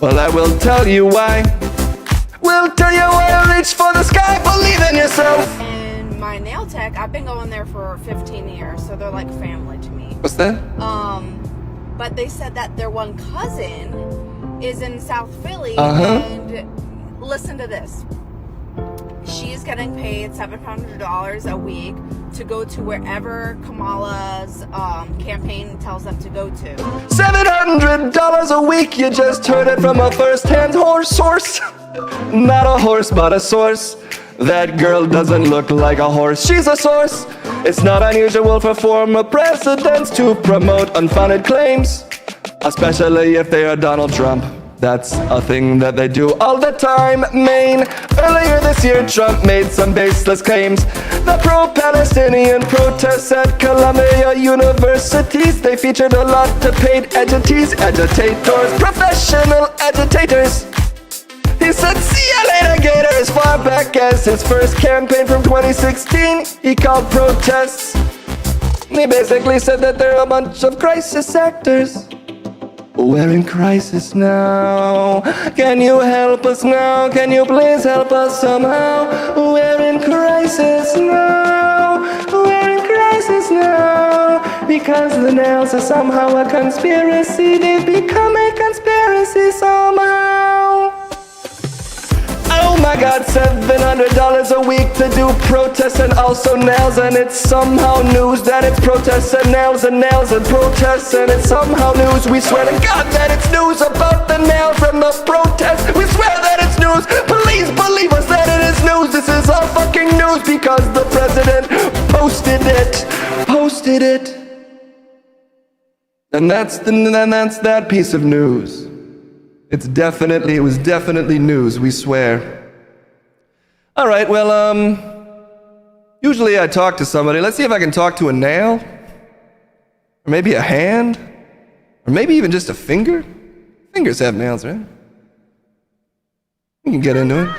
Well, I will tell you why. We'll tell you why I reach for the sky. Believe in yourself. And my nail tech, I've been going there for 15 years, so they're like family to me. What's that? But they said that their one cousin is in South Philly, and listen to this. She's getting paid $700 a week to go to wherever Kamala's campaign tells them to go to. $700 a week, you just heard it from a first-hand source. Not a horse, but a source. That girl doesn't look like a horse, she's a source. It's not unusual for former presidents to promote unfounded claims, especially if they are Donald Trump. That's a thing that they do all the time, Maine. Earlier this year, Trump made some baseless claims. The pro-Palestinian protests at Columbia universities, they featured a lot of paid agitators, professional agitators. He said, see ya later, Gator, as far back as his first campaign from 2016. He called protests. He basically said that they're a bunch of crisis actors. We're in crisis now. Can you help us now? Can you please help us somehow? We're in crisis now. We're in crisis now. Because the nails are somehow a conspiracy. They've become a conspiracy somehow. Oh my God, $700 a week to do protests and also nails, and it's somehow news that it's protests and nails and protests, and it's somehow news. We swear to God that it's news about the nails and the protests. We swear that it's news. Please believe us that it is news. This is all fucking news because the president posted it. And that's that piece of news. It was definitely news, we swear. All right, well, usually I talk to somebody. Let's see if I can talk to a nail, or maybe a hand, or maybe even just a finger. Fingers have nails, right? We can get into it.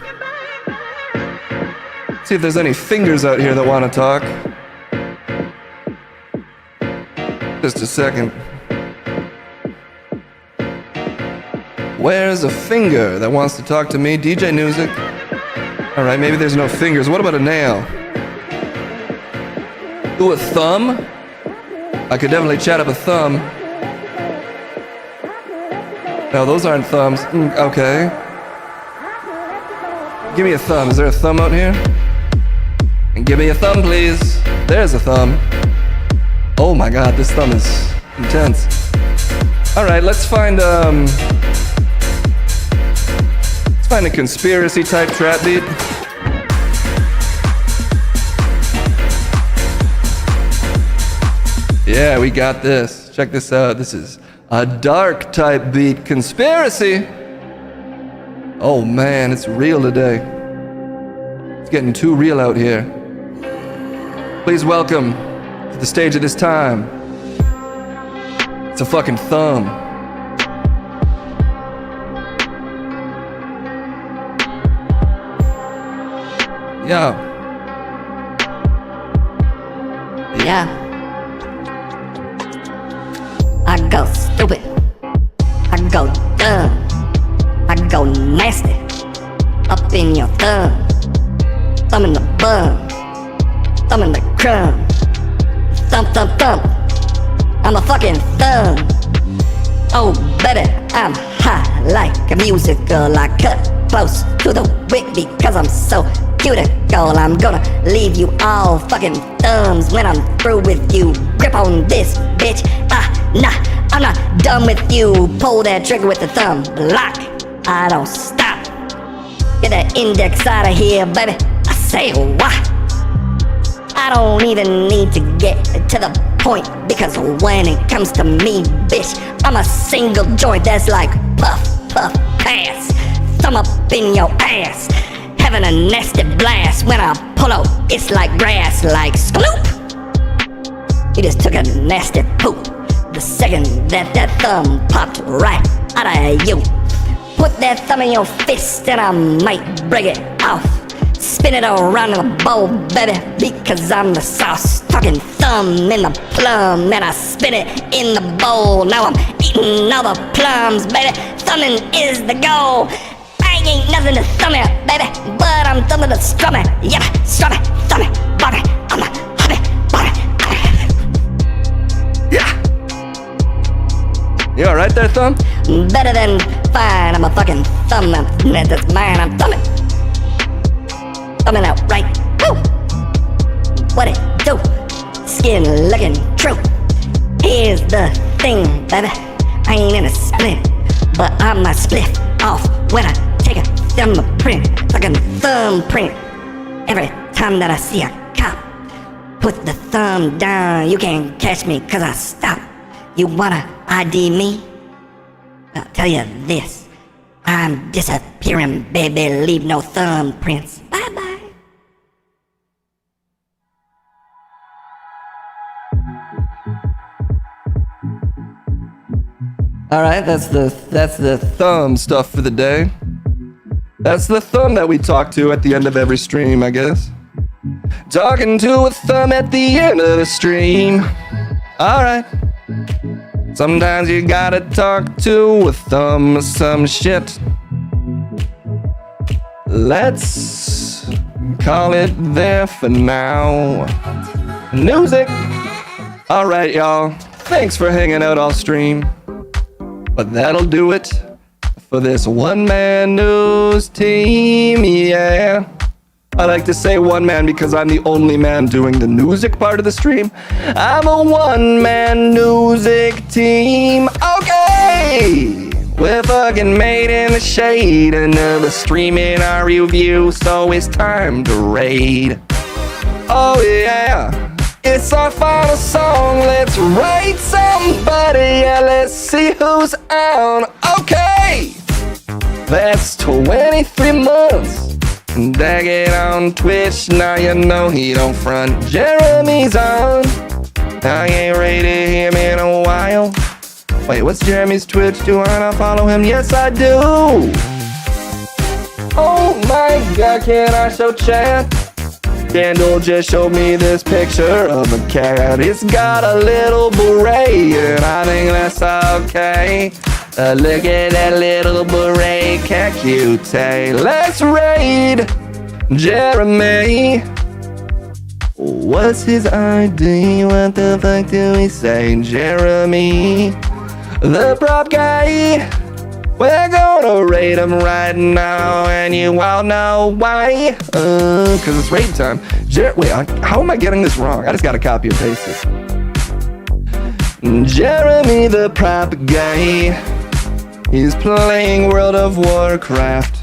See if there's any fingers out here that want to talk. Just a second. Where's a finger that wants to talk to me? DJ Music. All right, maybe there's no fingers. What about a nail? Ooh, a thumb? I could definitely chat up a thumb. No, those aren't thumbs. Okay. Give me a thumb. Is there a thumb out here? And give me a thumb, please. There's a thumb. Oh my God, this thumb is intense. All right, let's find a conspiracy type trap beat. Yeah, we got this. Check this out. This is a dark type beat. Conspiracy. Oh man, it's real today. It's getting too real out here. Please welcome to the stage of this time. It's a fucking thumb. Yeah. I go stupid. I go dumb. I go nasty. Up in your thumb. Thumb in the bum. Thumb in the crumb. Thump, thump, thump. I'm a fucking thumb. Oh, baby, I'm high like a musical. I cut close to the wick because I'm so cuticle. I'm gonna leave you all fucking thumbs when I'm through with you. Grip on this, bitch. Nah, I'm not done with you. Pull that trigger with the thumb. Block. I don't stop. Get that index out of here, baby. I say what? I don't even need to get to the point, because when it comes to me, bitch, I'm a single joint that's like puff, puff, pass. Thumb up in your ass. Having a nasty blast. When I pull out, it's like grass, like skloop. You just took a nasty poop the second that thumb popped right out of you. Put that thumb in your fist and I might break it off. Spin it around in the bowl, baby, because I'm the sauce. Talking thumb in the plum, and I spin it in the bowl. Now I'm eating all the plums, baby. Thumbing is the goal. I ain't nothing to thumb it, baby, but I'm thumbing to strum it. Yeah, strum it, thumb it, bump it, I'm a hum it, bump it. Yeah. You alright there, Thumb? Better than fine, I'm a fucking thumb. That's mine, I'm thumbing. Thumbing out right. Woo! What it do? Skin looking true. Here's the thing, baby. I ain't in a split, but I might split off when I take a thumbprint. Fucking thumbprint. Every time that I see a cop, put the thumb down. You can't catch me cause I stop. You wanna ID me? I'll tell you this. I'm disappearing, baby. Leave no thumbprints. Bye bye. Alright, that's the thumb stuff for the day. That's the thumb that we talk to at the end of every stream, I guess. Talking to a thumb at the end of the stream. Alright. Sometimes you gotta talk to a thumb or some shit. Let's call it there for now. Music! Alright, y'all. Thanks for hanging out all stream. But that'll do it for this one-man news team, yeah. I like to say one man because I'm the only man doing the music part of the stream. I'm a one-man music team, okay! We're fucking made in the shade, another stream in our review, so it's time to raid. Oh yeah, it's our final song, let's raid somebody, yeah, let's see who's on. Okay! That's 23 months. Dag it on Twitch, now you know he don't front. Jeremy's on. I ain't rated him in a while. Wait, what's Jeremy's Twitch? Do I not follow him? Yes, I do. Oh my god, can I show chat? Kendall just showed me this picture of a cat. It's got a little beret, and I think that's okay. Look at that little beret, cat cute. Let's raid Jeremy. What's his ID? What the fuck do we say? Jeremy, the prop guy. We're gonna raid him right now, and you all know why. Cause it's raid time. Wait, how am I getting this wrong? I just gotta copy and paste this. Jeremy, the prop guy. He's playing World of Warcraft,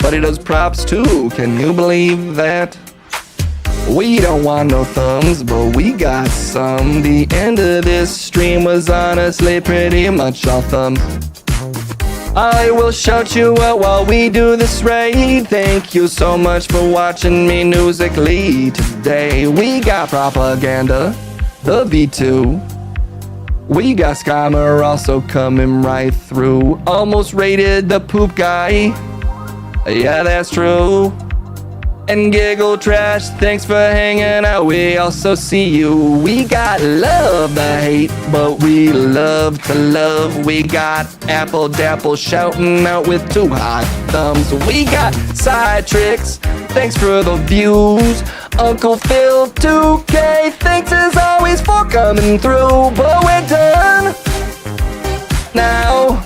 but he does props too, can you believe that? We don't want no thumbs, but we got some. The end of this stream was honestly pretty much all thumbs. I will shout you out while we do this raid. Thank you so much for watching me musically today. We got propaganda, the V2. We got Scammer also coming right through. Almost raided the poop guy. Yeah, that's true. And Giggle Trash, thanks for hanging out. We also see you. We got love to hate, but we love to love. We got Apple Dapple shouting out with 2 hot thumbs. We got Side Tricks, thanks for the views. Uncle Phil 2K, thanks as always for coming through. But we're done now.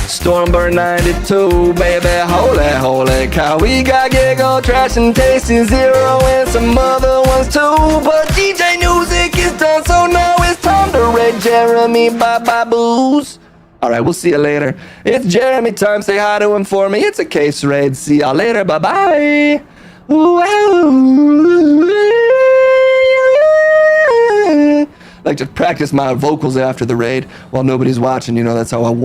Stormburn 92, baby, holy cow. We got Giggle Trash and Tasty Zero and some other ones too. But DJ Music is done, so now it's time to raid Jeremy. Bye booze. Alright, we'll see you later. It's Jeremy time, say hi to him for me. It's a case raid. See y'all later, bye bye. Like to practice my vocals after the raid while nobody's watching, you know, that's how I